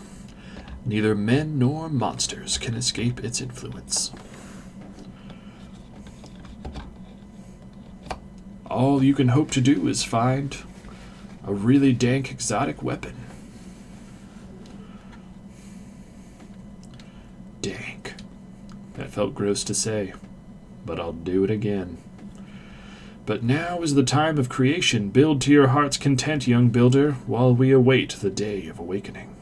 Speaker 1: Neither men nor monsters can escape its influence. All you can hope to do is find a really dank exotic weapon. Dank. That felt gross to say, but I'll do it again. But now is the time of creation. Build to your heart's content, young builder, while we await the day of awakening.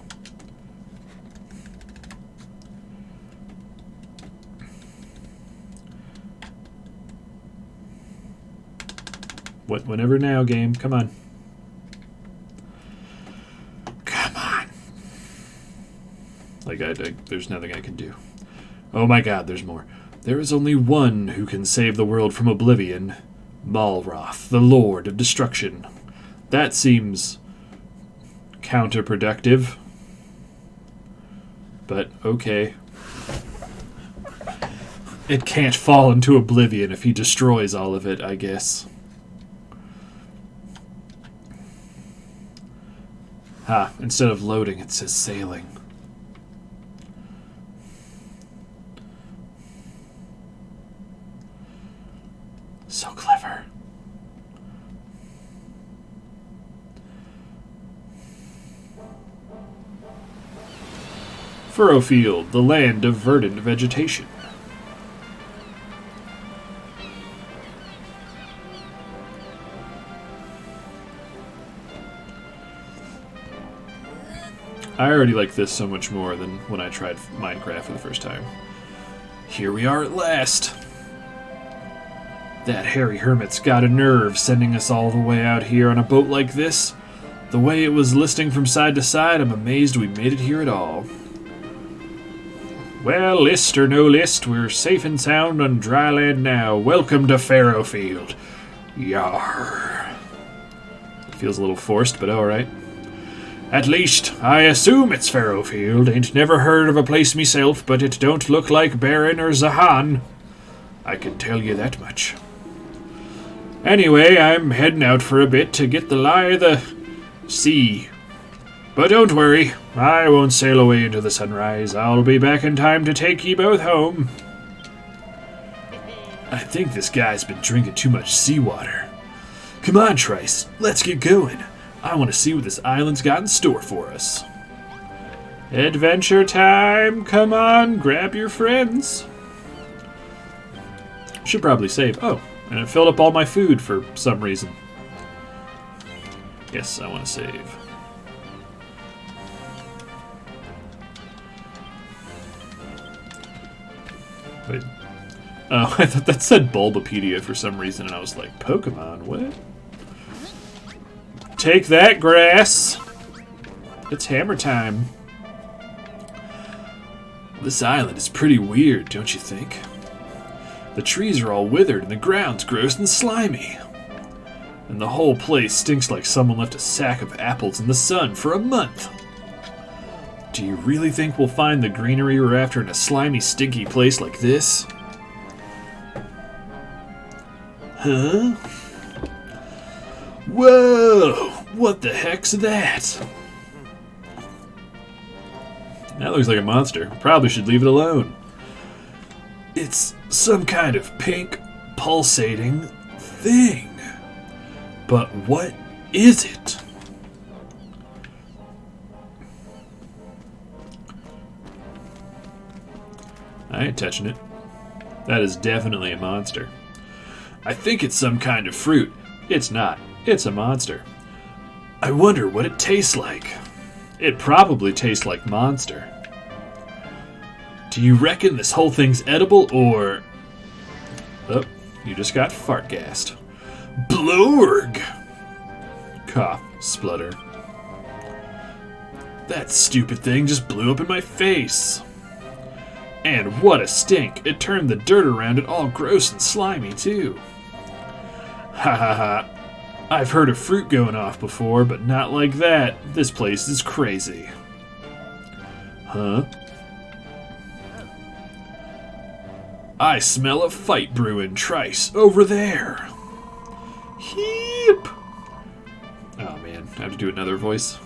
Speaker 1: Whenever now, game. Come on. Come on. There's nothing I can do. Oh my god, there's more. There is only one who can save the world from oblivion. Malroth, the Lord of Destruction. That seems counterproductive. But okay. It can't fall into oblivion if he destroys all of it, I guess. Instead of loading, it says sailing. So clever. Farrowfield, the land of verdant vegetation. I already like this so much more than when I tried Minecraft for the first time. Here we are at last. That hairy hermit's got a nerve sending us all the way out here on a boat like this. The way it was listing from side to side, I'm amazed we made it here at all. Well, list or no list, we're safe and sound on dry land now. Welcome to Fairyfield. Yarr. Feels a little forced, but alright. At least, I assume it's Fairyfield. Ain't never heard of a place myself, but it don't look like Baron or Zahan. I can tell you that much. Anyway, I'm heading out for a bit to get the lie of the sea. But don't worry, I won't sail away into the sunrise. I'll be back in time to take ye both home. I think this guy's been drinking too much seawater. Come on, Trice, let's get going. I want to see what this island's got in store for us. Adventure time! Come on, grab your friends. Should probably save. Oh, and it filled up all my food for some reason. Yes, I want to save. Wait. Oh, I thought that said Bulbapedia for some reason, and I was like, Pokemon, what? Take that, grass! It's hammer time. This island is pretty weird, don't you think? The trees are all withered and the ground's gross and slimy. And the whole place stinks like someone left a sack of apples in the sun for a month. Do you really think we'll find the greenery we're after in a slimy, stinky place like this? Huh? Whoa! What the heck's that? That looks like a monster. Probably should leave it alone. It's some kind of pink, pulsating thing. But what is it? I ain't touching it. That is definitely a monster. I think it's some kind of fruit. It's not. It's a monster. I wonder what it tastes like. It probably tastes like monster. Do you reckon this whole thing's edible, or... Oh, you just got fart gassed. Blurg! Cough, splutter. That stupid thing just blew up in my face. And what a stink! It turned the dirt around it all gross and slimy, too. Ha ha ha. I've heard of fruit going off before, but not like that. This place is crazy. Huh? I smell a fight brewing, Trice, over there. Heep! Oh man, I have to do another voice.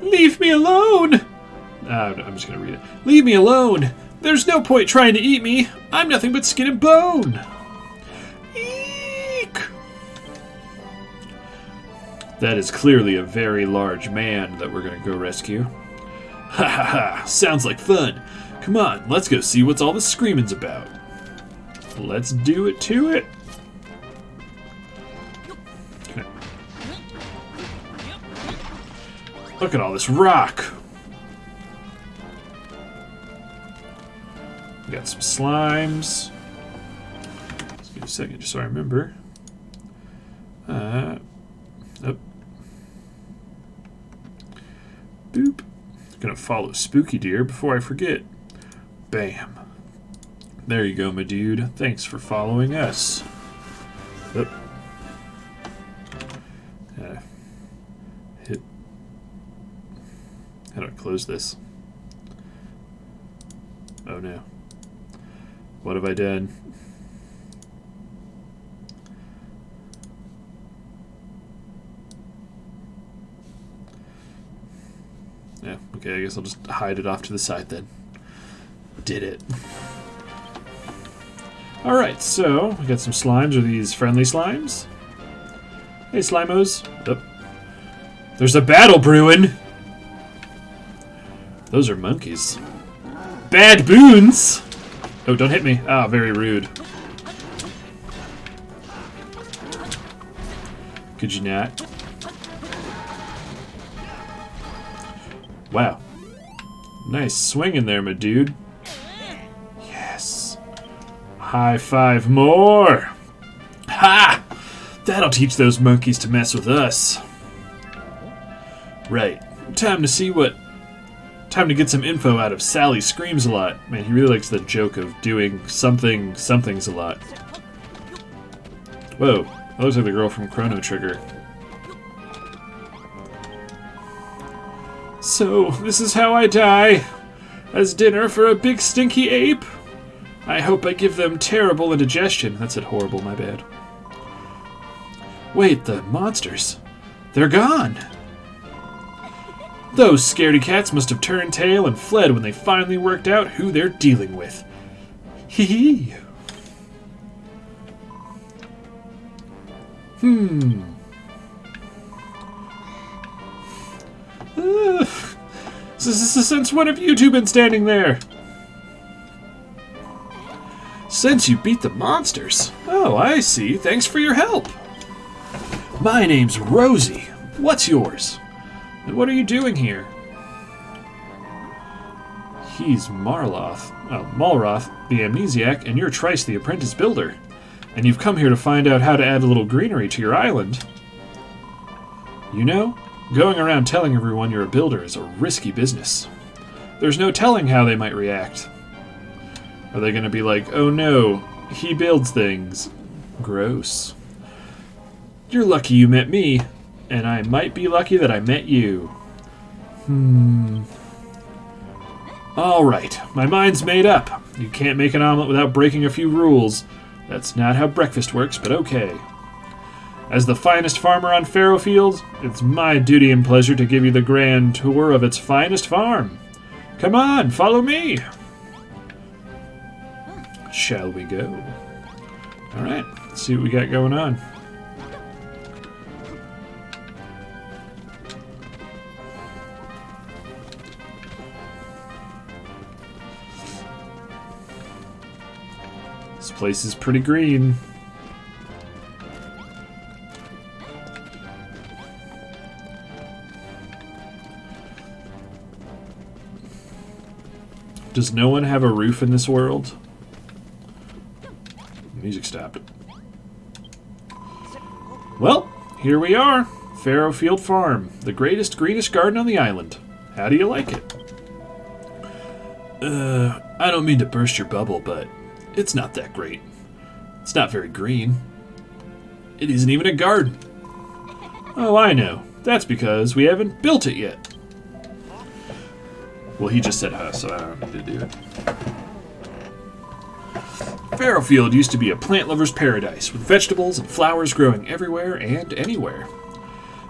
Speaker 1: Leave me alone! I'm just gonna read it. Leave me alone! There's no point trying to eat me. I'm nothing but skin and bone. Eek! That is clearly a very large man that we're gonna go rescue. Ha ha ha! Sounds like fun. Come on, let's go see what's all the screaming's about. Let's do it to it. Okay. Look at all this rock. We got some slimes. Let's give me a second just so I remember. Oh. Boop. Gonna follow Spooky Deer before I forget. Bam. There you go, my dude. Thanks for following us. Oh. Hit. How do I close this? Oh no. What have I done? Yeah, okay, I guess I'll just hide it off to the side then. Did it. Alright, so we got some slimes. Are these friendly slimes? Hey, Slimos. Oh. There's a battle brewing! Those are monkeys. Bad boons! Oh, don't hit me. Ah, very rude. Could you not? Wow, Nice swinging there, my dude. Yes. High five more. Ha! That'll teach those monkeys to mess with us. Right. Time to get some info out of Sally Screams a Lot. Man, he really likes the joke of doing somethings a lot. Whoa. That looks like the girl from Chrono Trigger. So, this is how I die. As dinner for a big stinky ape. I hope I give them terrible indigestion. That said horrible, my bad. Wait, the monsters. They're gone. Those scaredy cats must have turned tail and fled when they finally worked out who they're dealing with. Hee hee. Since when have you two been standing there? Since you beat the monsters. Oh, I see. Thanks for your help. My name's Rosie. What's yours? And what are you doing here? He's Malroth, the Amnesiac, and you're Trice, the Apprentice Builder. And you've come here to find out how to add a little greenery to your island. You know, going around telling everyone you're a builder is a risky business. There's no telling how they might react. Are they going to be like, oh no, he builds things. Gross. You're lucky you met me, and I might be lucky that I met you. Alright, my mind's made up. You can't make an omelet without breaking a few rules. That's not how breakfast works, but okay. As the finest farmer on Farrowfield, it's my duty and pleasure to give you the grand tour of its finest farm. Come on, follow me. Shall we go? Alright, let's see what we got going on. This place is pretty green. Does no one have a roof in this world? Music stopped. Well, here we are. Farrowfield Farm, the greatest, greenest garden on the island. How do you like it? I don't mean to burst your bubble, but it's not that great. It's not very green. It isn't even a garden. Oh, I know. That's because we haven't built it yet. Well, he just said huh, so I don't need to do it. Farrowfield used to be a plant lover's paradise, with vegetables and flowers growing everywhere and anywhere.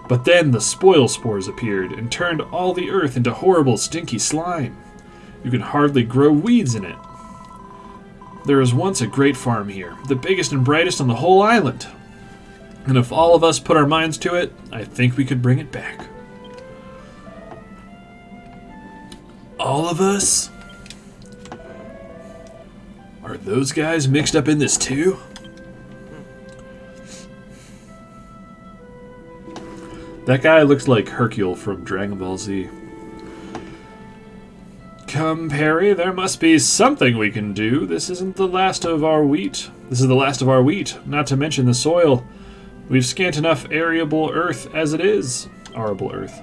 Speaker 1: But then the spoil spores appeared and turned all the earth into horrible, stinky slime. You can hardly grow weeds in it. There was once a great farm here, the biggest and brightest on the whole island. And if all of us put our minds to it, I think we could bring it back. All of us? Are those guys mixed up in this too? That guy looks like Hercule from Dragon Ball Z. Come, Perry, there must be something we can do. This isn't the last of our wheat. This is the last of our wheat, not to mention the soil. We've scant enough arable earth as it is. Arable earth.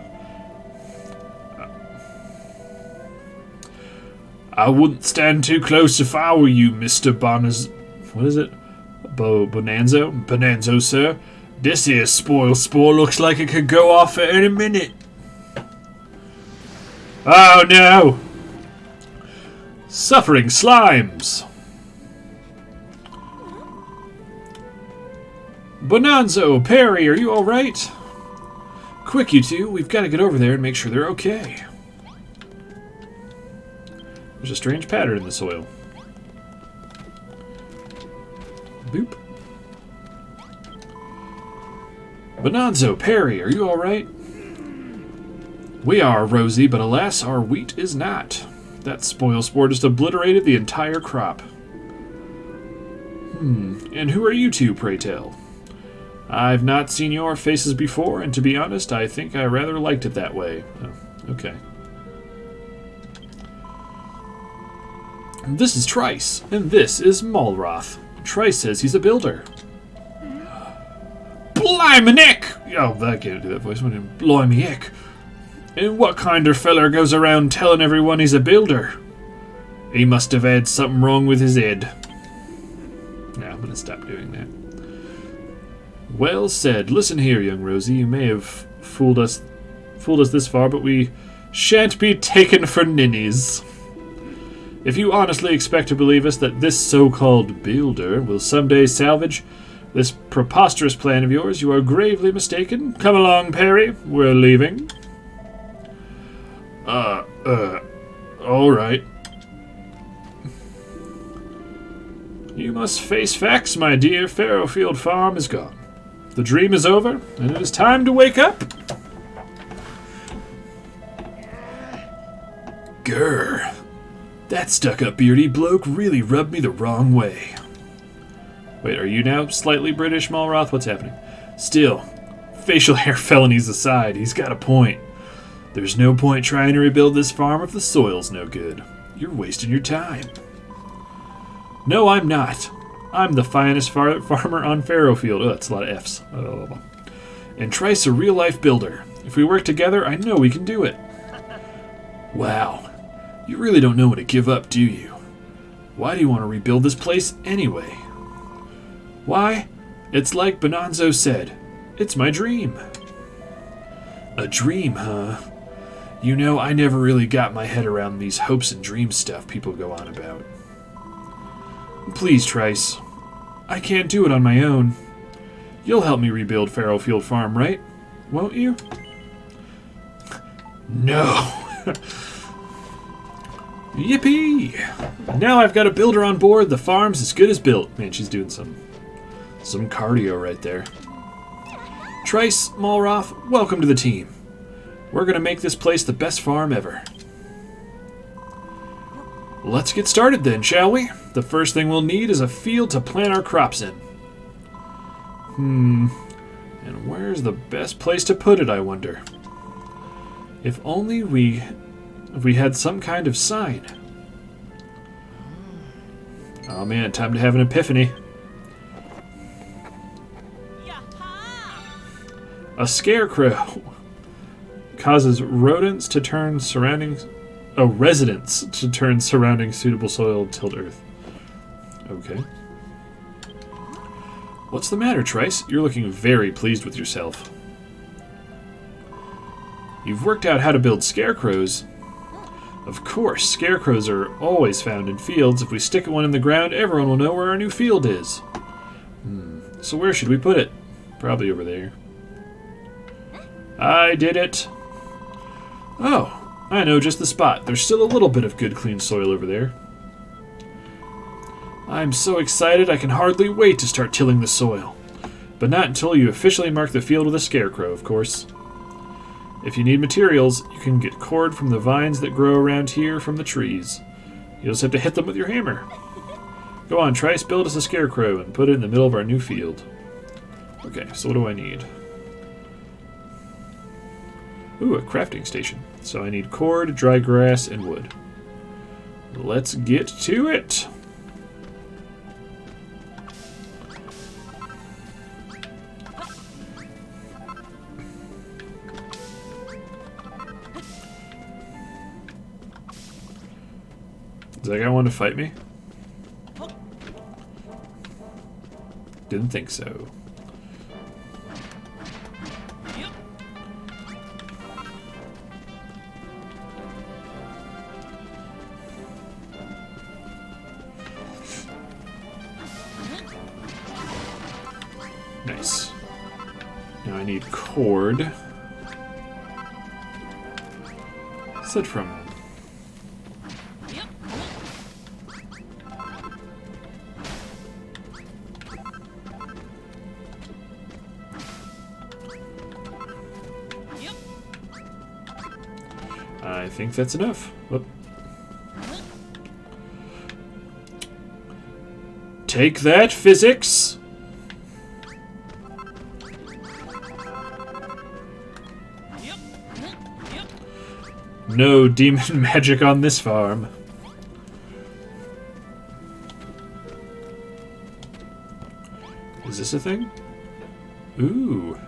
Speaker 1: I wouldn't stand too close if I were you, Mr. Bonaz... What is it? Bonanzo? Bonanzo, sir. This here spoil spore looks like it could go off at any minute. Oh, no! Suffering slimes! Bonanzo, Perry, are you alright? Quick, you two. We've got to get over there and make sure they're okay. There's a strange pattern in the soil. Boop. Bonanzo, Perry, are you alright? We are, Rosie, but alas, our wheat is not. That spoil spore just obliterated the entire crop. And who are you two, pray tell? I've not seen your faces before, and to be honest, I think I rather liked it that way. Oh, okay. This is Trice, and this is Malroth. Trice says he's a builder. Blimey Nick! Oh, I can't do that voice. Blimey Nick. And what kind of feller goes around telling everyone he's a builder? He must have had something wrong with his head. Yeah, I'm gonna stop doing that. Well said. Listen here, young Rosie. You may have fooled us this far, but we shan't be taken for ninnies. If you honestly expect to believe us that this so-called builder will someday salvage this preposterous plan of yours, you are gravely mistaken. Come along, Perry. We're leaving. All right. You must face facts, my dear. Farrowfield Farm is gone. The dream is over, and it is time to wake up. Grr. That stuck-up beardy bloke really rubbed me the wrong way. Wait, are you now slightly British, Malroth? What's happening? Still, facial hair felonies aside, he's got a point. There's no point trying to rebuild this farm if the soil's no good. You're wasting your time. No, I'm not. I'm the finest farmer on Farrowfield. Oh, that's a lot of F's. Oh. And Trice a real-life builder. If we work together, I know we can do it. Wow. You really don't know what to give up, do you? Why do you want to rebuild this place anyway? Why? It's like Bonanzo said. It's my dream. A dream, huh? You know, I never really got my head around these hopes and dreams stuff people go on about. Please, Trice. I can't do it on my own. You'll help me rebuild Farrowfield Farm, right? Won't you? No. Yippee! Now I've got a builder on board. The farm's as good as built. Man, she's doing some cardio right there. Trice, Malroth, welcome to the team. We're going to make this place the best farm ever. Let's get started then, shall we? The first thing we'll need is a field to plant our crops in. And where's the best place to put it, I wonder? If only we had some kind of sign. Oh man, time to have an epiphany. A scarecrow causes residents to turn surrounding suitable soil tilled earth. Okay. What's the matter, Trice? You're looking very pleased with yourself. You've worked out how to build scarecrows. Of course, scarecrows are always found in fields. If we stick one in the ground, everyone will know where our new field is. So where should we put it? Probably over there. I did it. Oh, I know just the spot. There's still a little bit of good, clean soil over there. I'm so excited I can hardly wait to start tilling the soil. But not until you officially mark the field with a scarecrow, of course. If you need materials, you can get cord from the vines that grow around here from the trees. You just have to hit them with your hammer. Go on, Trice, build us a scarecrow and put it in the middle of our new field. Okay, so what do I need? Ooh, a crafting station. So I need cord, dry grass, and wood. Let's get to it! Does that guy want to fight me? Didn't think so. Nice. Now I need cord. What's that from? I think that's enough. Whoop. Take that, physics! No demon magic on this farm. Is this a thing? Ooh.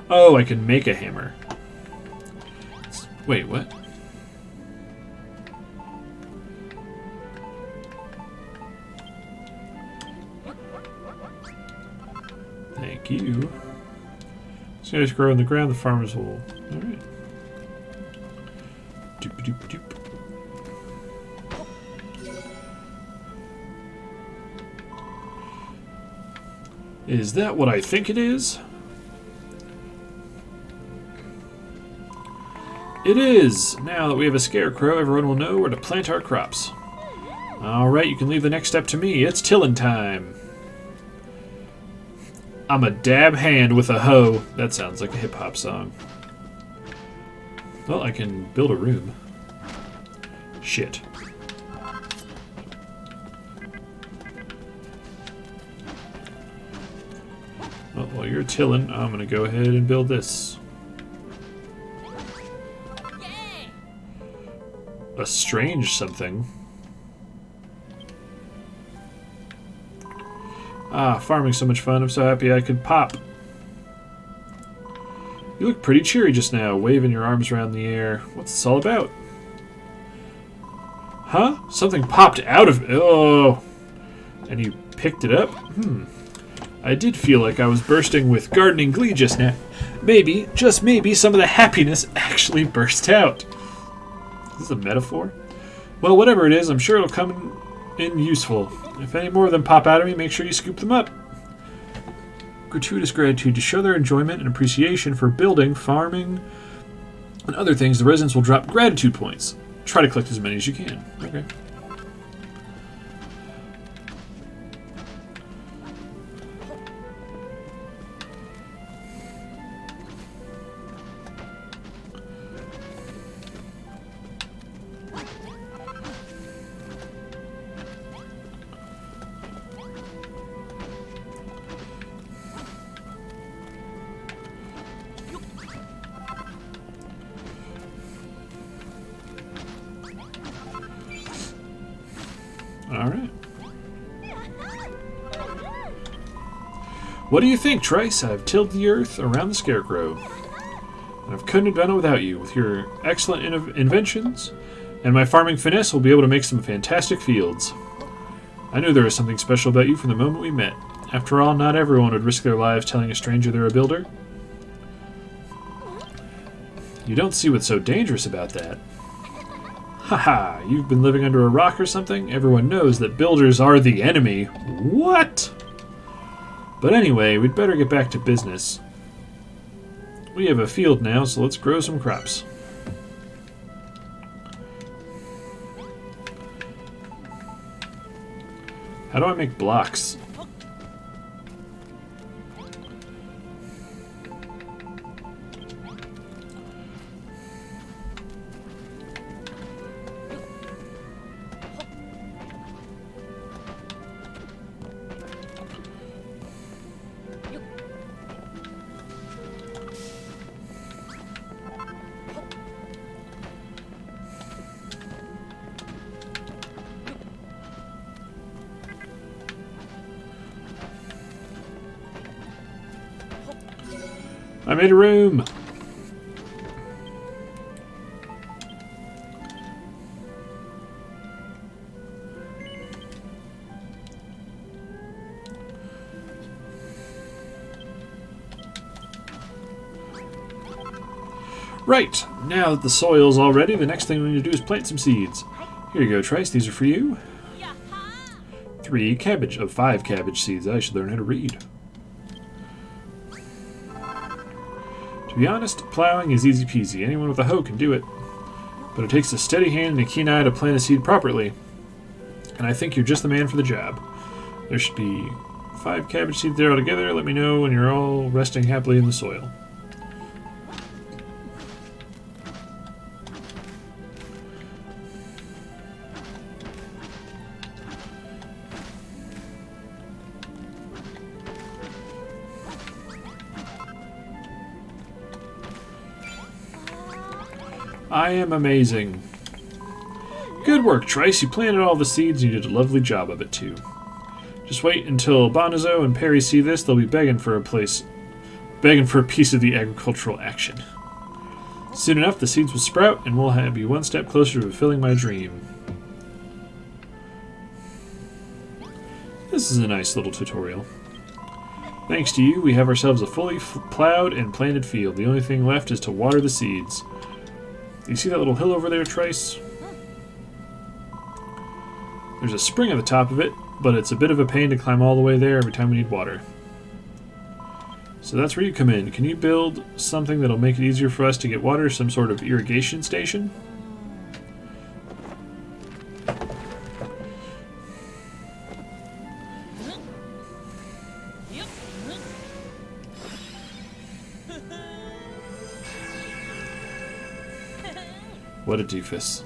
Speaker 1: Oh, I can make a hammer. Wait, what? Thank you. As soon as you grow in the ground, the farmers will... Alright. Doop doop doop. Is that what I think it is? It is! Now that we have a scarecrow, everyone will know where to plant our crops. Alright, you can leave the next step to me. It's tillin' time. I'm a dab hand with a hoe. That sounds like a hip-hop song. Well, I can build a room. Shit. Well, while you're tilling, I'm gonna go ahead and build this. A strange something. Ah, farming's so much fun. I'm so happy I could pop. You look pretty cheery just now, waving your arms around the air. What's this all about? Huh? Something popped out of... Oh! And you picked it up? I did feel like I was bursting with gardening glee just now. Maybe, just maybe, some of the happiness actually burst out. Is this a metaphor? Well, whatever it is, I'm sure it'll come in useful. If any more of them pop out of me, make sure you scoop them up. Gratuitous gratitude. To show their enjoyment and appreciation for building, farming, and other things, the residents will drop gratitude points. Try to collect as many as you can. Okay. Alright. What do you think, Trice? I've tilled the earth around the scarecrow. And I couldn't have done it without you. With your excellent inventions and my farming finesse, we'll be able to make some fantastic fields. I knew there was something special about you from the moment we met. After all, not everyone would risk their lives telling a stranger they're a builder. You don't see what's so dangerous about that. Haha, you've been living under a rock or something? Everyone knows that builders are the enemy. What? But anyway, we'd better get back to business. We have a field now, so let's grow some crops. How do I make blocks? I made a room! Right, now that the soil's all ready, the next thing we need to do is plant some seeds. Here you go, Trice, these are for you. 5 cabbage seeds. I should learn how to read. To be honest, plowing is easy peasy. Anyone with a hoe can do it. But it takes a steady hand and a keen eye to plant a seed properly. And I think you're just the man for the job. There should be 5 cabbage seeds there altogether. Let me know when you're all resting happily in the soil. I am amazing. Good work, Trice. You planted all the seeds and you did a lovely job of it, too. Just wait until Bonazo and Perry see this. They'll be begging for a piece of the agricultural action. Soon enough, the seeds will sprout, and we'll be one step closer to fulfilling my dream. This is a nice little tutorial. Thanks to you, we have ourselves a fully plowed and planted field. The only thing left is to water the seeds. Do you see that little hill over there, Trice? There's a spring at the top of it, but it's a bit of a pain to climb all the way there every time we need water. So that's where you come in. Can you build something that'll make it easier for us to get water? Some sort of irrigation station? What a doofus.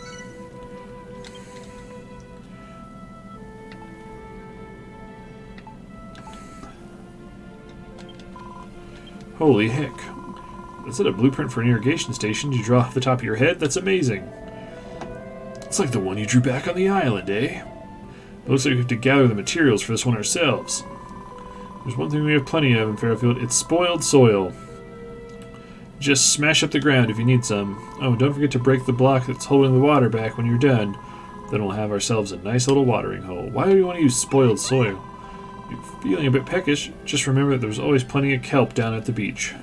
Speaker 1: Holy heck. Is that a blueprint for an irrigation station you draw off the top of your head? That's amazing. It's like the one you drew back on the island, eh? It looks like we have to gather the materials for this one ourselves. There's one thing we have plenty of in Fairfield. It's spoiled soil. Just smash up the ground if you need some. Oh, don't forget to break the block that's holding the water back when you're done. Then we'll have ourselves a nice little watering hole. Why do you want to use spoiled soil? You're feeling a bit peckish. Just remember that there's always plenty of kelp down at the beach.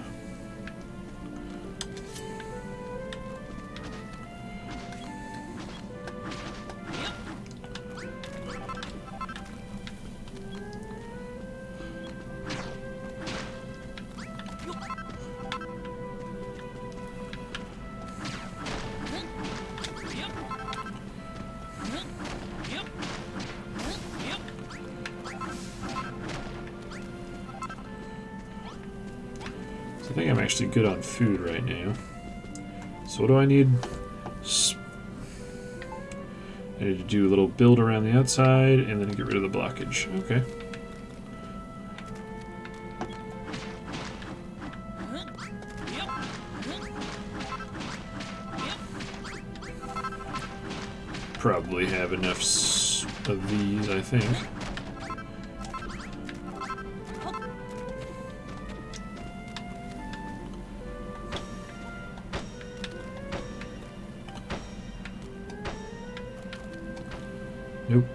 Speaker 1: I think I'm actually good on food right now. So what do I need? I need to do a little build around the outside and then get rid of the blockage. Okay. Probably have enough of these, I think. Nope.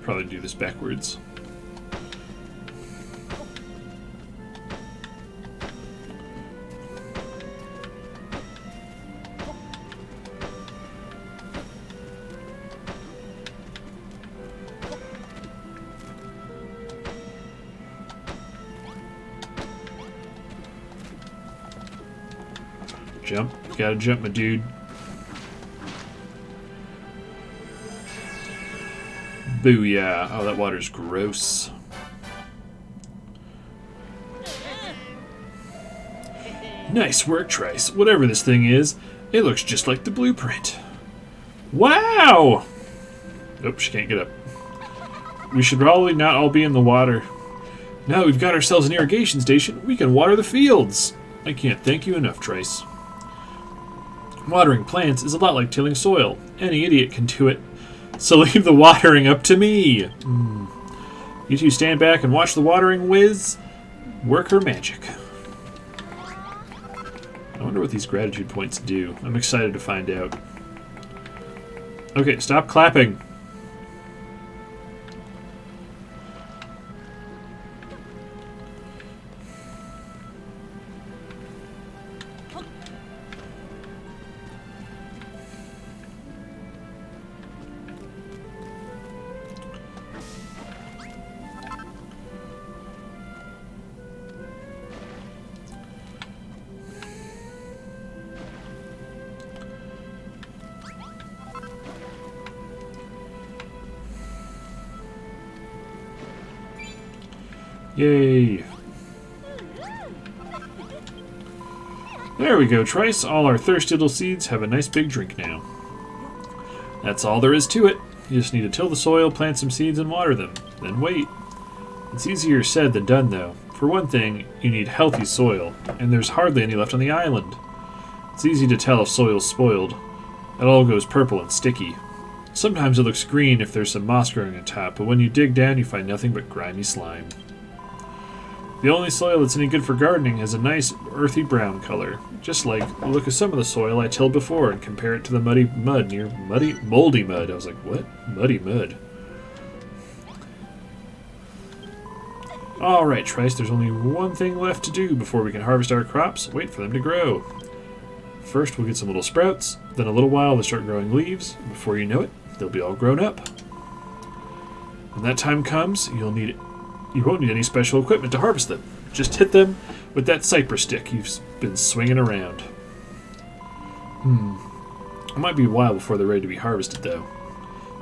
Speaker 1: Probably do this backwards. Jump. Gotta jump, my dude. Booyah. Oh, that water's gross. Nice work, Trice. Whatever this thing is, it looks just like the blueprint. Wow! Nope, she can't get up. We should probably not all be in the water. Now that we've got ourselves an irrigation station, we can water the fields. I can't thank you enough, Trice. Watering plants is a lot like tilling soil. Any idiot can do it. So leave the watering up to me. You two stand back and watch the watering whiz work her magic. I wonder what these gratitude points do. I'm excited to find out. Okay, stop clapping. Yay. There we go, Trice. All our thirsty little seeds have a nice big drink now. That's all there is to it. You just need to till the soil, plant some seeds, and water them. Then wait. It's easier said than done, though. For one thing, you need healthy soil, and there's hardly any left on the island. It's easy to tell if soil's spoiled. It all goes purple and sticky. Sometimes it looks green if there's some moss growing on top, but when you dig down you find nothing but grimy slime. The only soil that's any good for gardening has a nice earthy brown color, just like a look at some of the soil I tilled before and compare it to the muddy mud near moldy mud. I was like, what? Muddy mud. Alright, Trice, there's only one thing left to do before we can harvest our crops. Wait for them to grow. First, we'll get some little sprouts, then a little while they'll start growing leaves, and before you know it, they'll be all grown up. When that time comes, you won't need any special equipment to harvest them. Just hit them with that cypress stick you've been swinging around. It might be a while before they're ready to be harvested, though.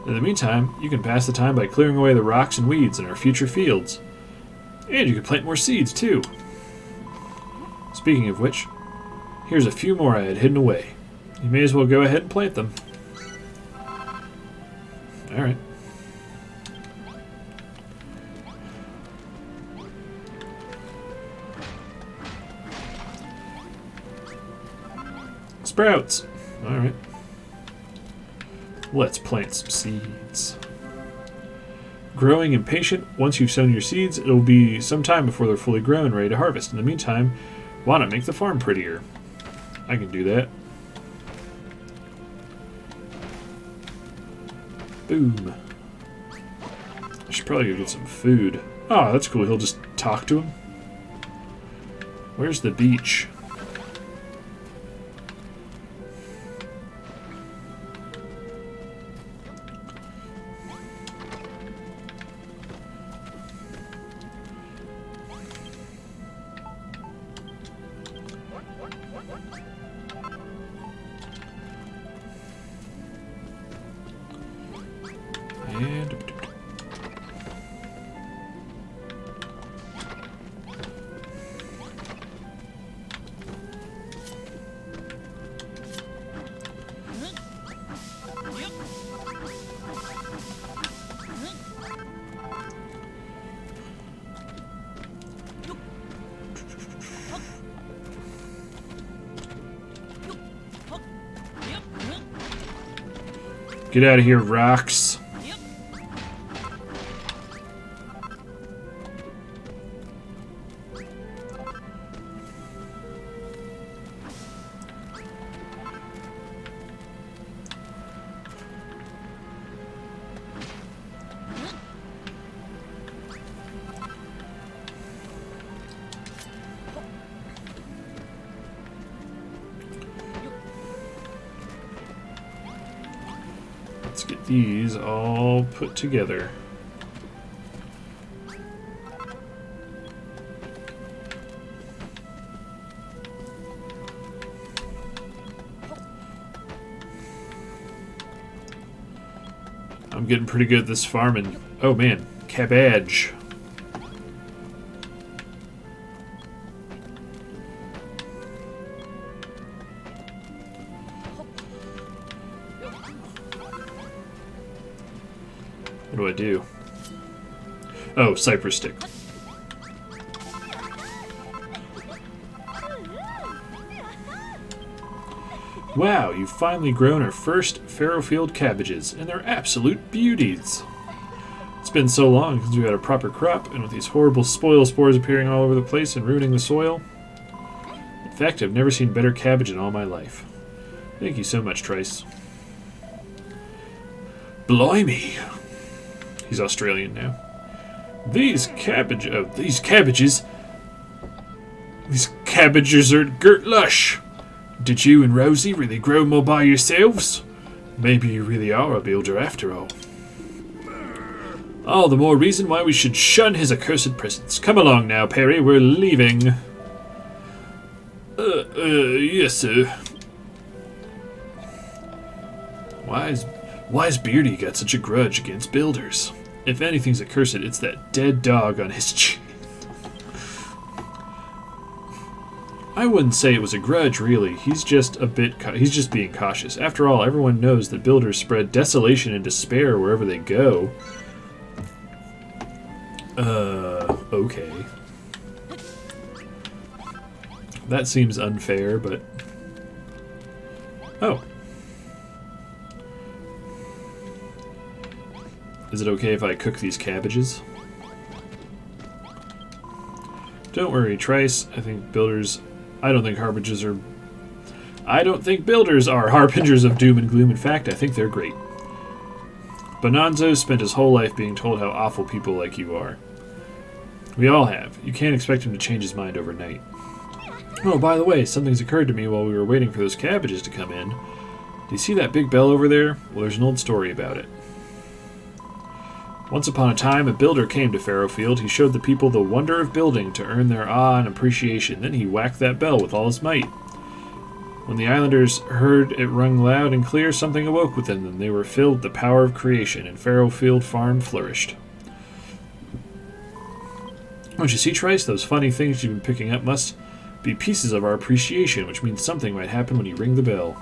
Speaker 1: In the meantime, you can pass the time by clearing away the rocks and weeds in our future fields. And you can plant more seeds, too. Speaking of which, here's a few more I had hidden away. You may as well go ahead and plant them. Alright. Sprouts! Alright. Let's plant some seeds. Growing impatient, once you've sown your seeds, it'll be some time before they're fully grown and ready to harvest. In the meantime, why not make the farm prettier? I can do that. Boom. I should probably go get some food. Oh, that's cool. He'll just talk to him. Where's the beach? And get out of here, rocks. Let's get these all put together. I'm getting pretty good at this farming. Oh man, cabbage. What do I do? Oh, cypress stick. Wow, you've finally grown our first Farrowfield cabbages, and they're absolute beauties. It's been so long since we had a proper crop, and with these horrible spoil spores appearing all over the place and ruining the soil. In fact, I've never seen better cabbage in all my life. Thank you so much, Trice. Blimey! He's Australian now. These cabbages are girt lush. Did you and Rosie really grow them all by yourselves? Maybe you really are a builder after all. All the more reason why we should shun his accursed presence. Come along now, Perry, we're leaving. Yes, sir. Why's Beardy got such a grudge against builders? If anything's accursed, it's that dead dog on his chin. I wouldn't say it was a grudge, really. He's just being cautious. After all, everyone knows that builders spread desolation and despair wherever they go. Okay. That seems unfair, but... Oh. Is it okay if I cook these cabbages? Don't worry, Trice. I don't think builders are harbingers of doom and gloom. In fact, I think they're great. Bonanzo spent his whole life being told how awful people like you are. We all have. You can't expect him to change his mind overnight. Oh, by the way, something's occurred to me while we were waiting for those cabbages to come in. Do you see that big bell over there? Well, there's an old story about it. Once upon a time, a builder came to Furrowfield. He showed the people the wonder of building to earn their awe and appreciation. Then he whacked that bell with all his might. When the islanders heard it rung loud and clear, something awoke within them. They were filled with the power of creation, and Furrowfield Farm flourished. Don't you see, Trice? Those funny things you've been picking up must be pieces of our appreciation, which means something might happen when you ring the bell.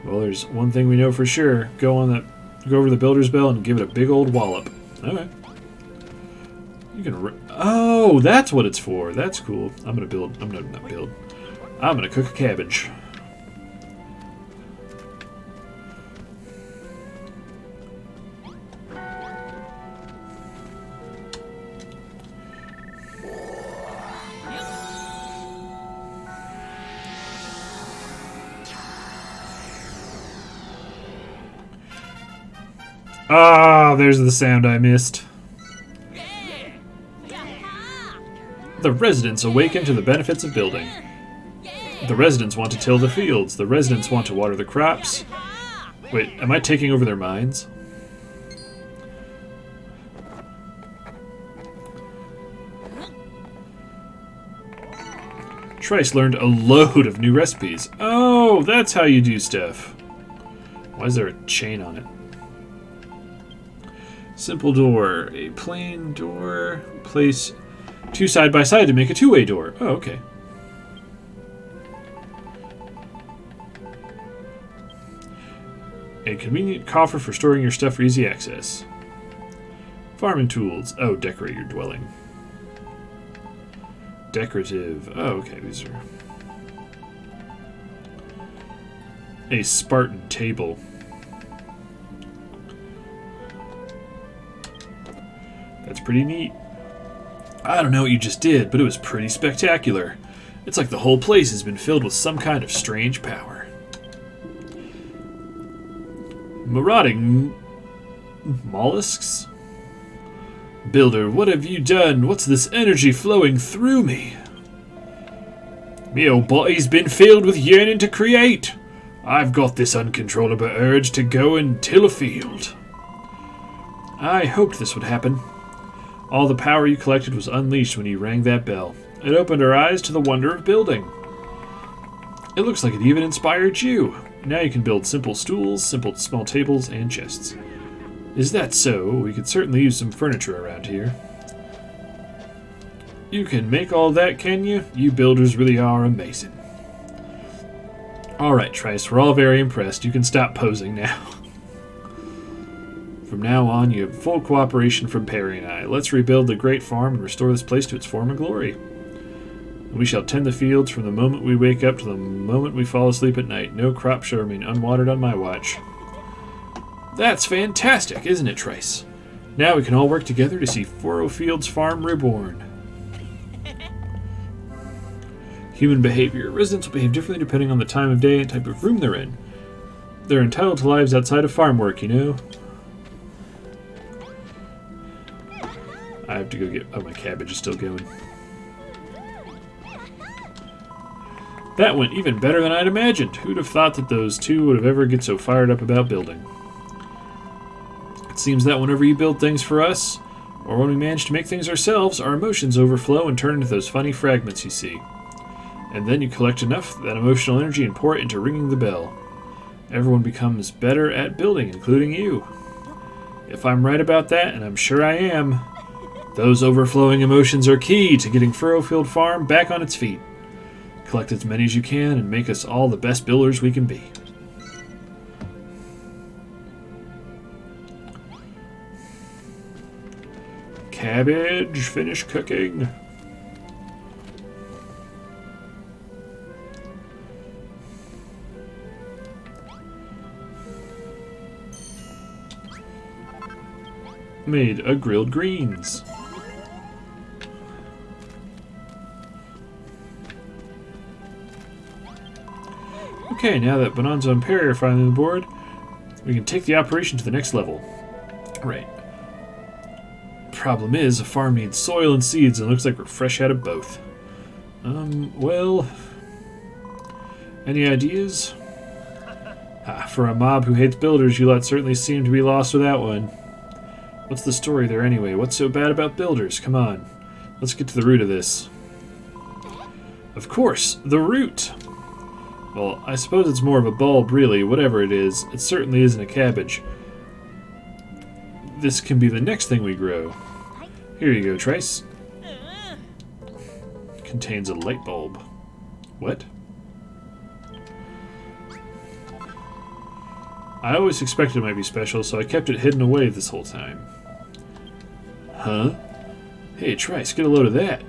Speaker 1: Well, there's one thing we know for sure. Go over to the builder's bell and give it a big old wallop. Okay. You can. Oh, that's what it's for. That's cool. I'm gonna cook a cabbage. Ah, there's the sound I missed. The residents awaken to the benefits of building. The residents want to till the fields. The residents want to water the crops. Wait, am I taking over their minds? Trice learned a load of new recipes. Oh, that's how you do stuff. Why is there a chain on it? Simple door. A plain door. Place two side by side to make a two-way door. Oh, okay. A convenient coffer for storing your stuff for easy access. Farming tools. Oh, decorate your dwelling. Decorative. Oh, okay, these are... A Spartan table. That's pretty neat. I don't know what you just did, but it was pretty spectacular. It's like the whole place has been filled with some kind of strange power. Marauding mollusks? Builder, what have you done? What's this energy flowing through me? Me old body's been filled with yearning to create. I've got this uncontrollable urge to go and till a field. I hoped this would happen. All the power you collected was unleashed when you rang that bell. It opened our eyes to the wonder of building. It looks like it even inspired you. Now you can build simple stools, simple small tables, and chests. Is that so? We could certainly use some furniture around here. You can make all that, can you? You builders really are amazing. Alright, Trice, we're all very impressed. You can stop posing now. From now on, you have full cooperation from Perry and I. Let's rebuild the great farm and restore this place to its former glory. We shall tend the fields from the moment we wake up to the moment we fall asleep at night. No crop shall remain unwatered on my watch. That's fantastic, isn't it, Trice? Now we can all work together to see Furrowfield's farm reborn. Human behavior. Residents will behave differently depending on the time of day and type of room they're in. They're entitled to lives outside of farm work, you know? I have to go get... Oh, my cabbage is still going. That went even better than I'd imagined. Who'd have thought that those two would have ever get so fired up about building? It seems that whenever you build things for us, or when we manage to make things ourselves, our emotions overflow and turn into those funny fragments you see. And then you collect enough of that emotional energy and pour it into ringing the bell. Everyone becomes better at building, including you. If I'm right about that, and I'm sure I am, those overflowing emotions are key to getting Furrowfield Farm back on its feet. Collect as many as you can and make us all the best builders we can be. cabbage. Finish cooking. Made a grilled greens. Okay, now that Bonanza and Perry are finally on board, we can take the operation to the next level. Right. Problem is, a farm needs soil and seeds, and it looks like we're fresh out of both. Well... Any ideas? For a mob who hates builders, you lot certainly seem to be lost with that one. What's the story there anyway? What's so bad about builders? Come on. Let's get to the root of this. Of course, the root! Well, I suppose it's more of a bulb, really, whatever it is. It certainly isn't a cabbage. This can be the next thing we grow. Here you go, Trice. Contains a light bulb. What? I always expected it might be special, so I kept it hidden away this whole time. Huh? Hey, Trice, get a load of that.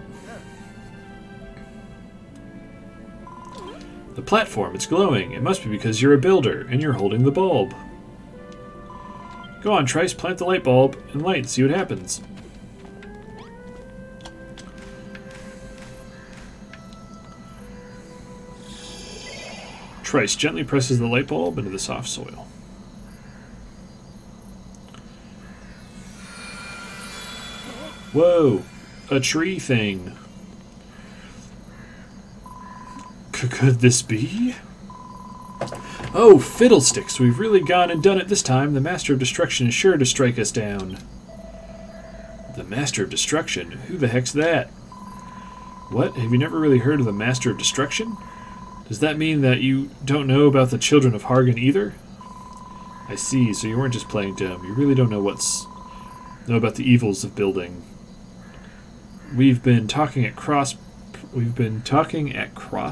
Speaker 1: The platform, it's glowing. It must be because you're a builder, and you're holding the bulb. Go on, Trice, plant the light bulb and light and see what happens. Trice gently presses the light bulb into the soft soil. Whoa! A tree thing. Could this be? Oh, fiddlesticks! We've really gone and done it this time. The Master of Destruction is sure to strike us down. The Master of Destruction? Who the heck's that? What? Have you never really heard of the Master of Destruction? Does that mean that you don't know about the Children of Hargan either? I see, so you weren't just playing dumb. You really don't know about the evils of building. We've been talking at cross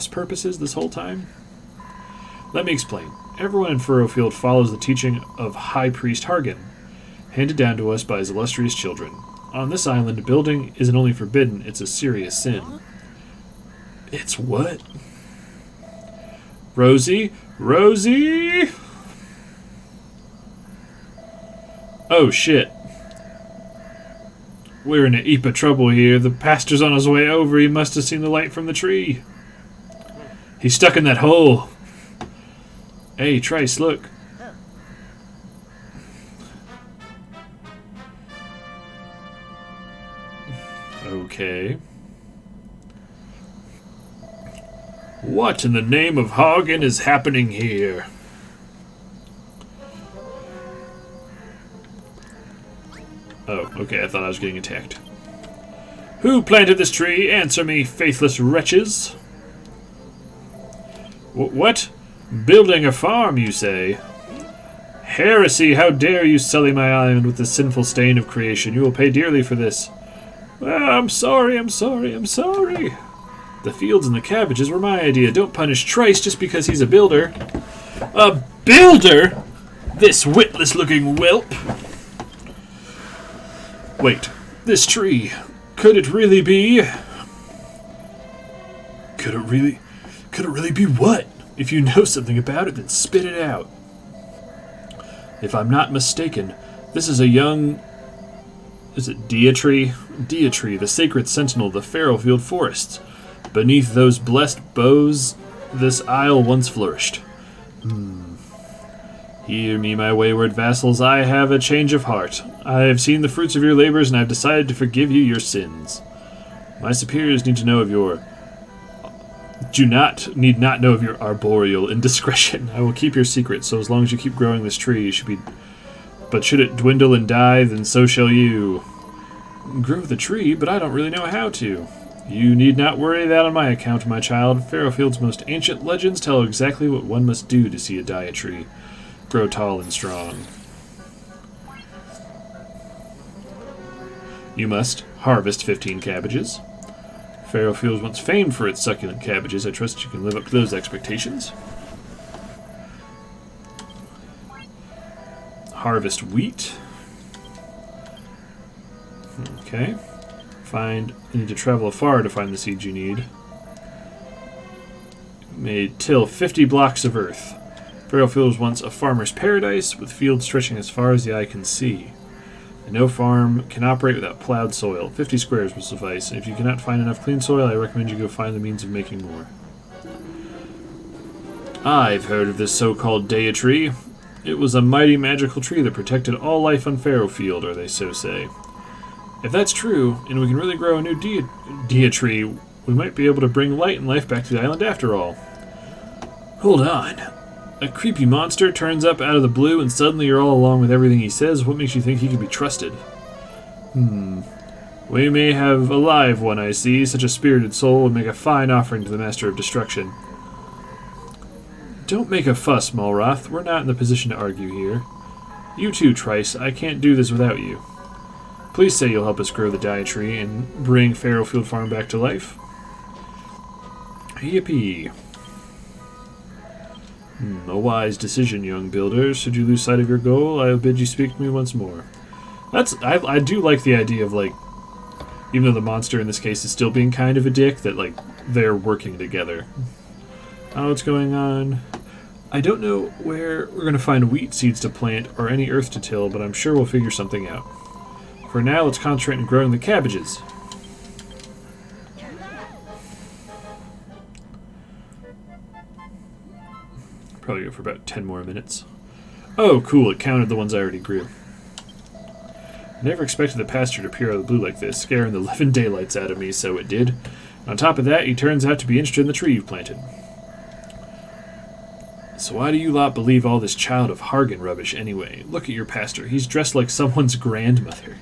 Speaker 1: purposes this whole time? Let me explain. Everyone in Furrowfield follows the teaching of High Priest Hargan, handed down to us by his illustrious children. On this island, building isn't only forbidden, it's a serious sin. It's what? Rosie? Rosie! Oh, shit. We're in a heap of trouble here. The pastor's on his way over. He must have seen the light from the tree. He's stuck in that hole. Hey, Trice, look. Okay. What in the name of Hargan is happening here? Oh, okay, I thought I was getting attacked. Who planted this tree? Answer me, faithless wretches. What? Building a farm, you say? Heresy! How dare you sully my island with the sinful stain of creation? You will pay dearly for this. I'm sorry, I'm sorry, I'm sorry. The fields and the cabbages were my idea. Don't punish Trice just because he's a builder. A builder? This witless-looking whelp. Wait, this tree. Could it really be? Could it really be what? If you know something about it, then spit it out. If I'm not mistaken, this is a young... Is it Deatri? Deatri, the sacred sentinel of the Furrowfield forests. Beneath those blessed boughs, this isle once flourished. Hear me, my wayward vassals, I have a change of heart. I have seen the fruits of your labors, and I have decided to forgive you your sins. My superiors need not know of your arboreal indiscretion. I will keep your secret, so as long as you keep growing this tree, you should be... But should it dwindle and die, then so shall you. Grow the tree, but I don't really know how to. You need not worry that on my account, my child. Furrowfield's most ancient legends tell exactly what one must do to see a dia tree grow tall and strong. You must harvest 15 cabbages. Furrowfield is once famed for its succulent cabbages. I trust you can live up to those expectations. Harvest wheat. Okay. You need to travel afar to find the seeds you need. Made till 50 blocks of earth. Fairyfield was once a farmer's paradise, with fields stretching as far as the eye can see. And no farm can operate without plowed soil. 50 squares will suffice, and if you cannot find enough clean soil, I recommend you go find the means of making more. I've heard of this so-called Dea tree. It was a mighty magical tree that protected all life on Fairyfield, or they so say. If that's true, and we can really grow a new Dea tree, we might be able to bring light and life back to the island after all. Hold on. A creepy monster turns up out of the blue and suddenly you're all along with everything he says. What makes you think he can be trusted? We may have a live one, I see. Such a spirited soul would make a fine offering to the Master of Destruction. Don't make a fuss, Malroth. We're not in the position to argue here. You too, Trice. I can't do this without you. Please say you'll help us grow the Dea tree and bring Fairyfield Farm back to life. Yippee. A wise decision, young builder. Should you lose sight of your goal, I'll bid you speak to me once more. I do like the idea of, like, even though the monster in this case is still being kind of a dick, that, like, they're working together. I don't know what's going on. I don't know where we're going to find wheat seeds to plant or any earth to till, but I'm sure we'll figure something out. For now, let's concentrate on growing the cabbages. Probably go for about 10 more minutes. Oh, cool, it counted the ones I already grew. I never expected the pastor to appear out of the blue like this, scaring the living daylights out of me, so it did. And on top of that, he turns out to be interested in the tree you've planted. So why do you lot believe all this Child of Hargan rubbish anyway? Look at your pastor, he's dressed like someone's grandmother.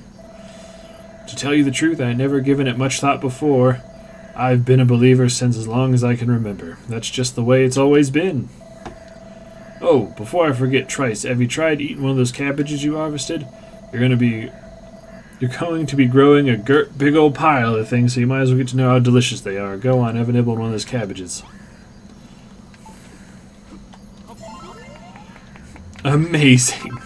Speaker 1: To tell you the truth, I had never given it much thought before. I've been a believer since as long as I can remember. That's just the way it's always been. Oh, before I forget, Trice, have you tried eating one of those cabbages you harvested? You're going to be growing a big old pile of things, so you might as well get to know how delicious they are. Go on, have a nibble on one of those cabbages. Amazing.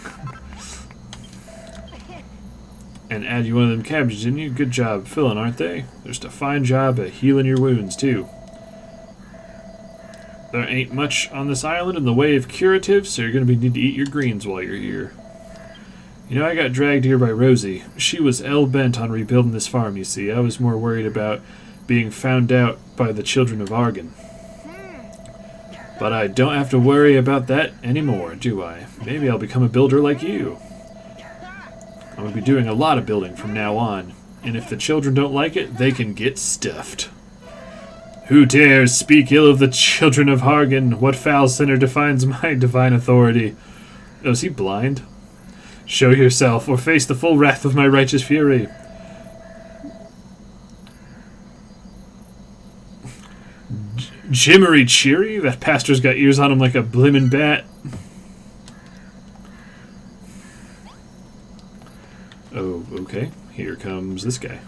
Speaker 1: And add you one of them cabbages, didn't you? Good job filling, aren't they? They're just a fine job at healing your wounds, too. There ain't much on this island in the way of curatives, so you're going to need to eat your greens while you're here. You know, I got dragged here by Rosie. She was hell-bent on rebuilding this farm, you see. I was more worried about being found out by the children of Argon. But I don't have to worry about that anymore, do I? Maybe I'll become a builder like you. I'm going to be doing a lot of building from now on, and if the children don't like it, they can get stuffed. Who dares speak ill of the children of Hargan? What foul sinner defines my divine authority? Oh, is he blind? Show yourself, or face the full wrath of my righteous fury. Jimmery Cheery? That pastor's got ears on him like a blimmin' bat. Oh, okay. Here comes this guy.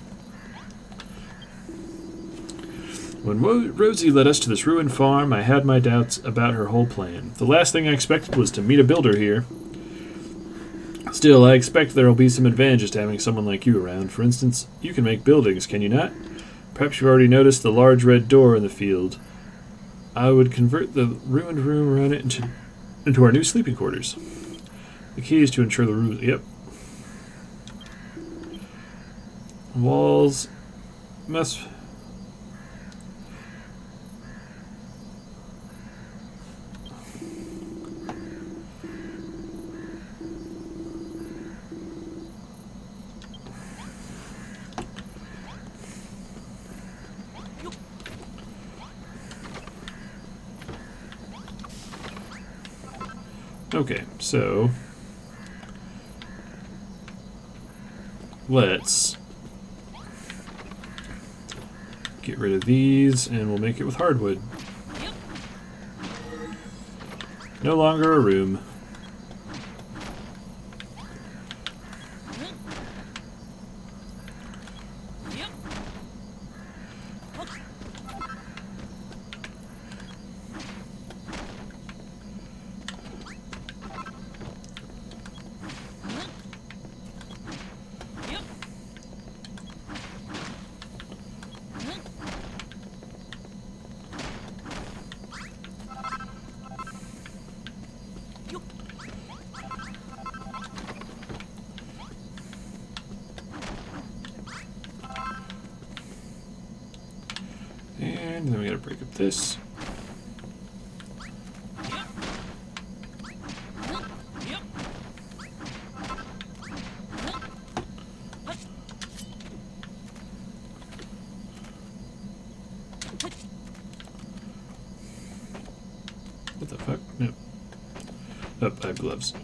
Speaker 1: When Rosie led us to this ruined farm, I had my doubts about her whole plan. The last thing I expected was to meet a builder here. Still, I expect there will be some advantages to having someone like you around. For instance, you can make buildings, can you not? Perhaps you've already noticed the large red door in the field. I would convert the ruined room around it into our new sleeping quarters. The key is to ensure the room... Yep. Walls must... Okay, so let's get rid of these and we'll make it with hardwood. No longer a room. fine. Then we gotta break up this. What the fuck? No. Oh, I have gloves.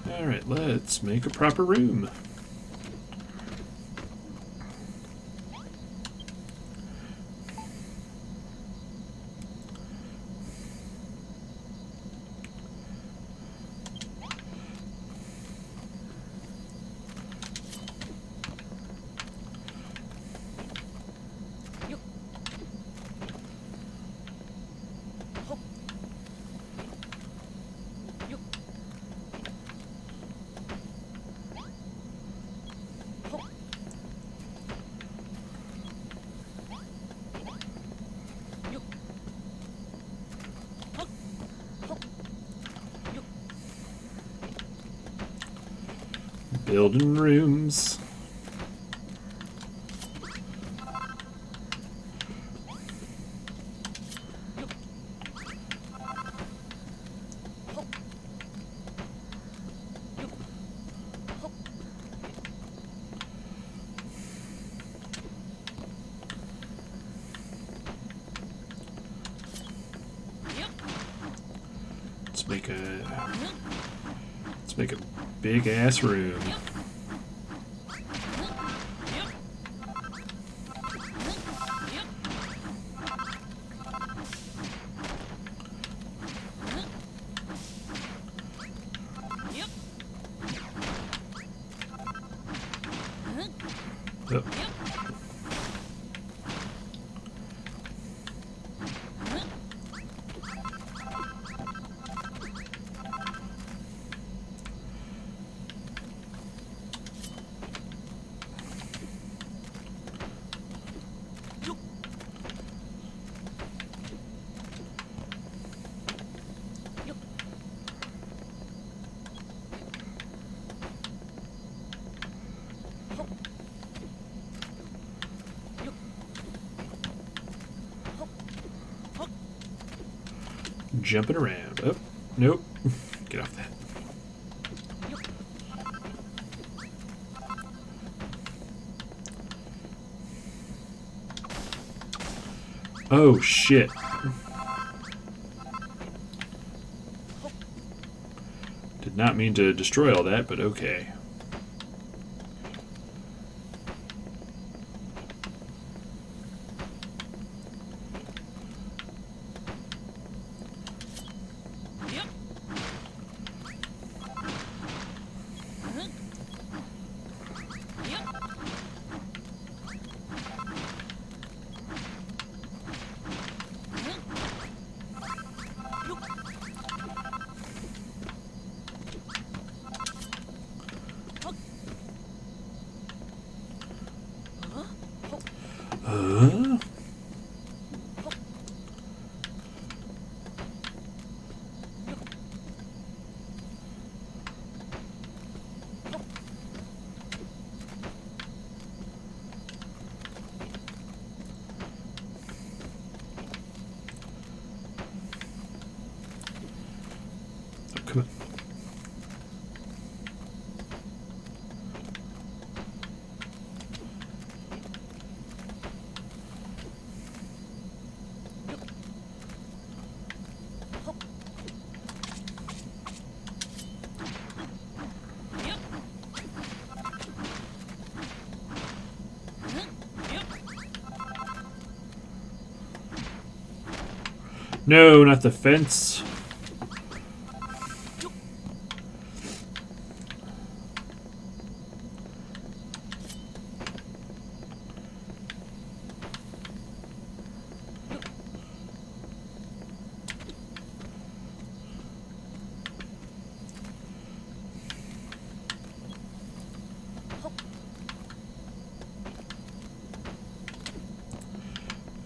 Speaker 1: Alright, let's make a proper room. Building rooms. Let's make a big ass room. Oh. Jumping around. Oh, nope. Get off that. Oh, shit. Did not mean to destroy all that, but okay. Come on. No, not the fence.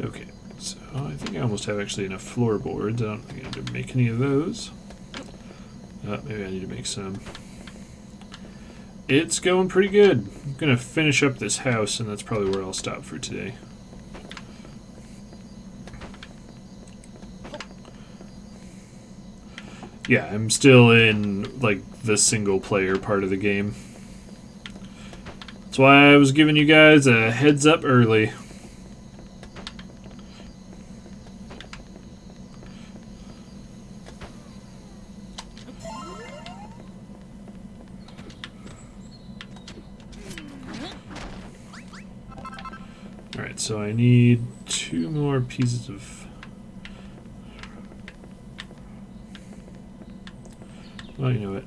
Speaker 1: Okay, So I think I almost have actually enough floorboards. I don't think I need to make any of those. Maybe I need to make some. It's going pretty good. I'm going to finish up this house, and that's probably where I'll stop for today. Yeah, I'm still in, like, the single-player part of the game. That's why I was giving you guys a heads up early. Alright, so I need 2 more pieces of... Well, you know what?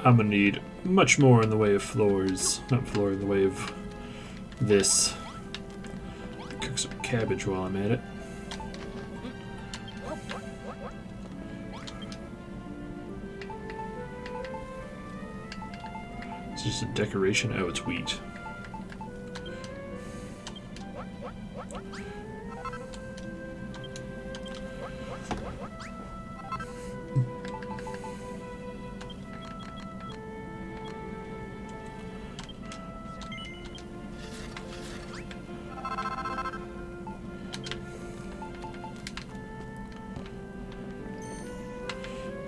Speaker 1: I'm gonna need much more in the way of floors. Not floor, in the way of this. Cook some cabbage while I'm at it. It's just a decoration. Oh, it's wheat.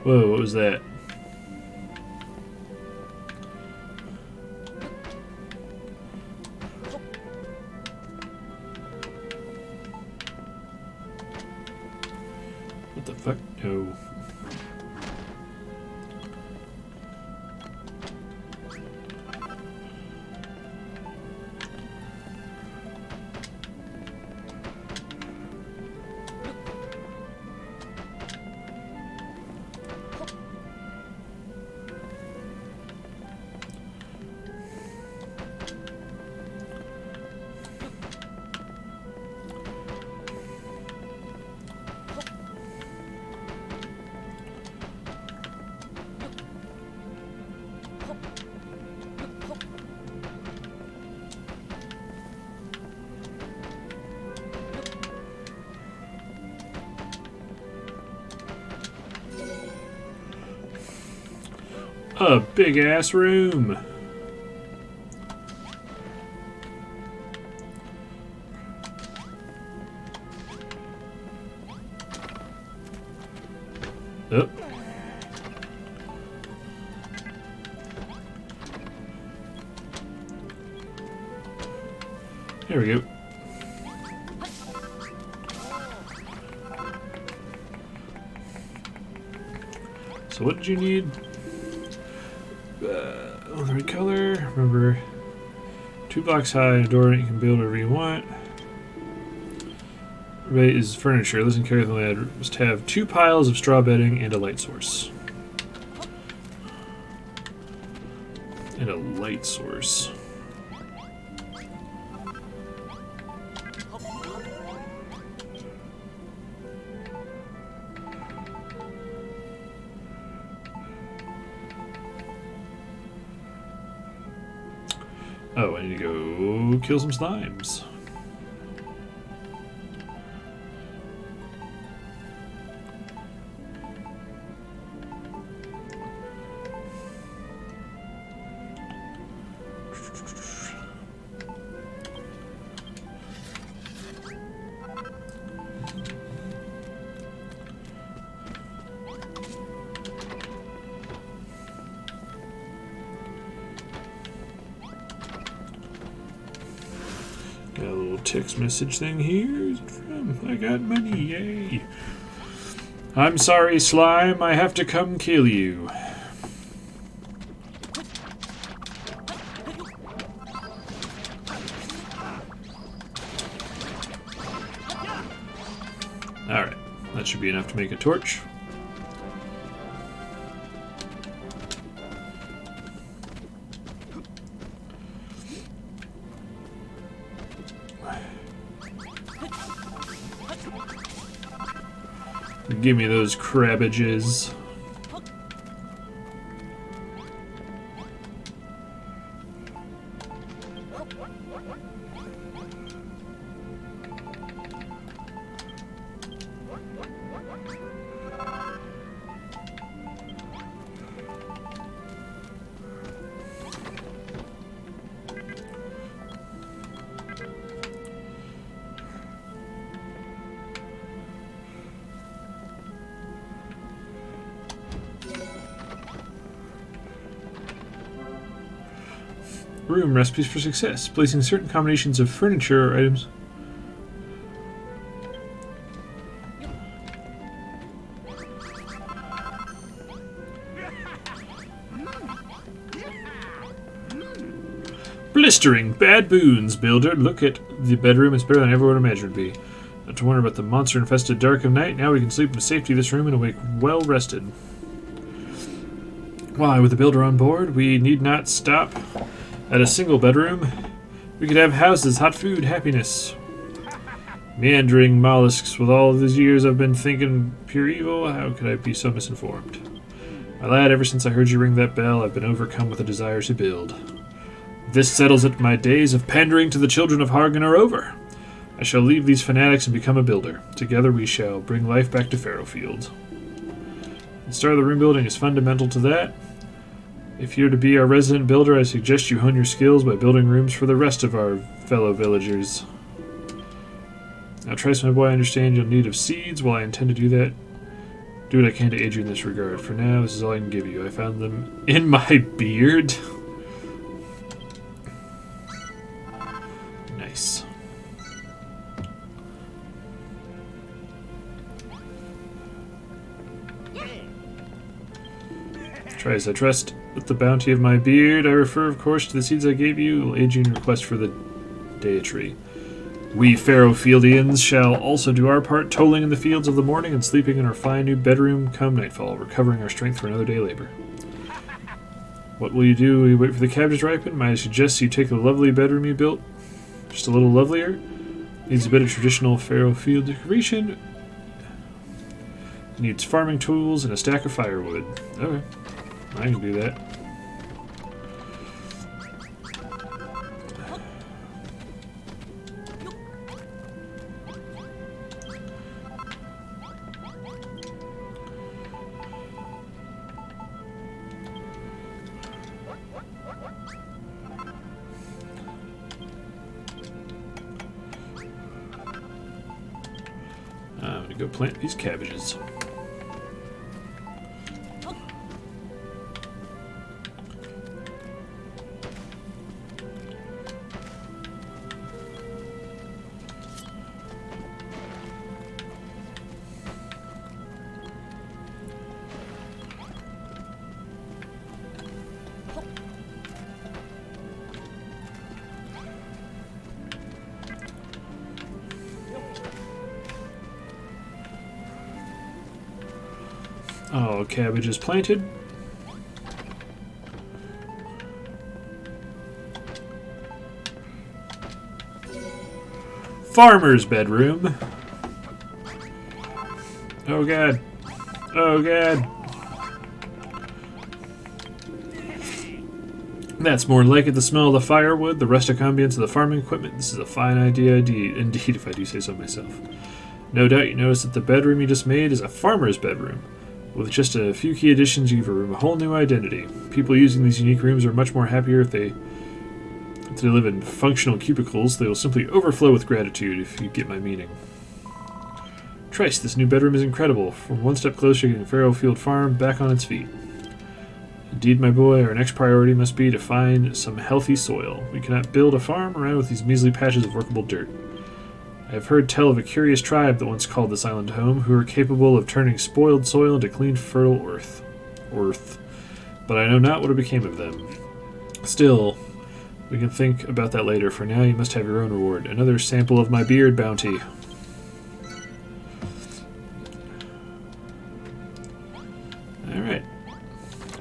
Speaker 1: Whoa, what was that? What the fuck? No. A big ass room. Oh. There we go. So what did you need? The right color. Remember, 2 blocks high and a door you can build whatever you want. Right is furniture. Listen carefully. I must have 2 piles of straw bedding and a light source. And a light source. Oh, I need to go kill some slimes. text message thing here. Who's it from? I got money, yay. I'm sorry, Slime. I have to come kill you. Alright, that should be enough to make a torch. Give me those crabbages. Room recipes for success. Placing certain combinations of furniture or items. Blistering bad boons, builder. Look at the bedroom. It's better than I ever would imagine it would be. Not to wonder about the monster-infested dark of night. Now we can sleep in safety in this room and awake well rested. Why, with the builder on board, we need not stop at a single bedroom. We could have houses, hot food, happiness. Meandering mollusks, with all these years I've been thinking pure evil, how could I be so misinformed? My lad, ever since I heard you ring that bell, I've been overcome with a desire to build. This settles it. My days of pandering to the children of Hargan are over. I shall leave these fanatics and become a builder. Together we shall bring life back to Fairyfield. The start of the room building is fundamental to that. If you're to be our resident builder, I suggest you hone your skills by building rooms for the rest of our fellow villagers. Now, Trice, my boy, I understand you'll need of seeds. While I intend to do that, do what I can to aid you in this regard. For now, this is all I can give you. I found them in my beard. Nice. Trice, I trust with the bounty of my beard. I refer, of course, to the seeds I gave you. It will aid you in your quest for the Deity. We Fairyfieldians shall also do our part, toiling in the fields of the morning and sleeping in our fine new bedroom come nightfall, recovering our strength for another day labor. What will you do? Will you wait for the cabbages to ripen? Might I suggest you take the lovely bedroom you built just a little lovelier? Needs a bit of traditional Fairyfield decoration. Needs farming tools and a stack of firewood. Okay. I can do that. I'm going to go plant these cabbages. Oh, cabbage is planted. Farmer's bedroom. Oh god. Oh god. That's more like it. The smell of the firewood, the rustic ambience of the farming equipment. This is a fine idea indeed, if I do say so myself. No doubt you notice that the bedroom you just made is a farmer's bedroom. With just a few key additions, you give a room a whole new identity. People using these unique rooms are much more happier if they live in functional cubicles. They will simply overflow with gratitude, if you get my meaning. Trice, this new bedroom is incredible. From one step closer to getting Fairyfield Farm back on its feet. Indeed, my boy, our next priority must be to find some healthy soil. We cannot build a farm around with these measly patches of workable dirt. I have heard tell of a curious tribe that once called this island home, who are capable of turning spoiled soil into clean, fertile earth. But I know not what became of them. Still, we can think about that later. For now, you must have your own reward. Another sample of my beard bounty. Alright.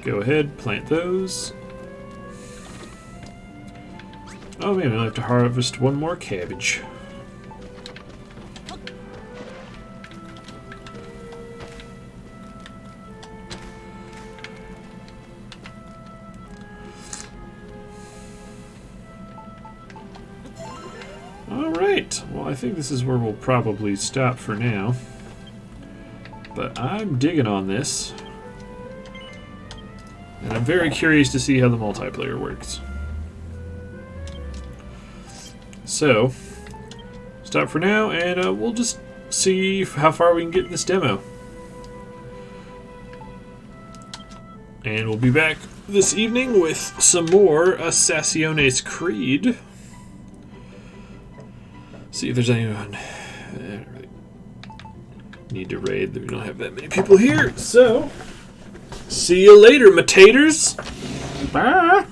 Speaker 1: Go ahead, plant those. Oh man, I have to harvest one more cabbage. Alright, well I think this is where we'll probably stop for now. But I'm digging on this. And I'm very curious to see how the multiplayer works. So, stop for now, and we'll just see how far we can get in this demo. And we'll be back this evening with some more Assassino's Creed. See if there's anyone I don't really need to raid. We don't have that many people here, so see you later, my taters. Bye.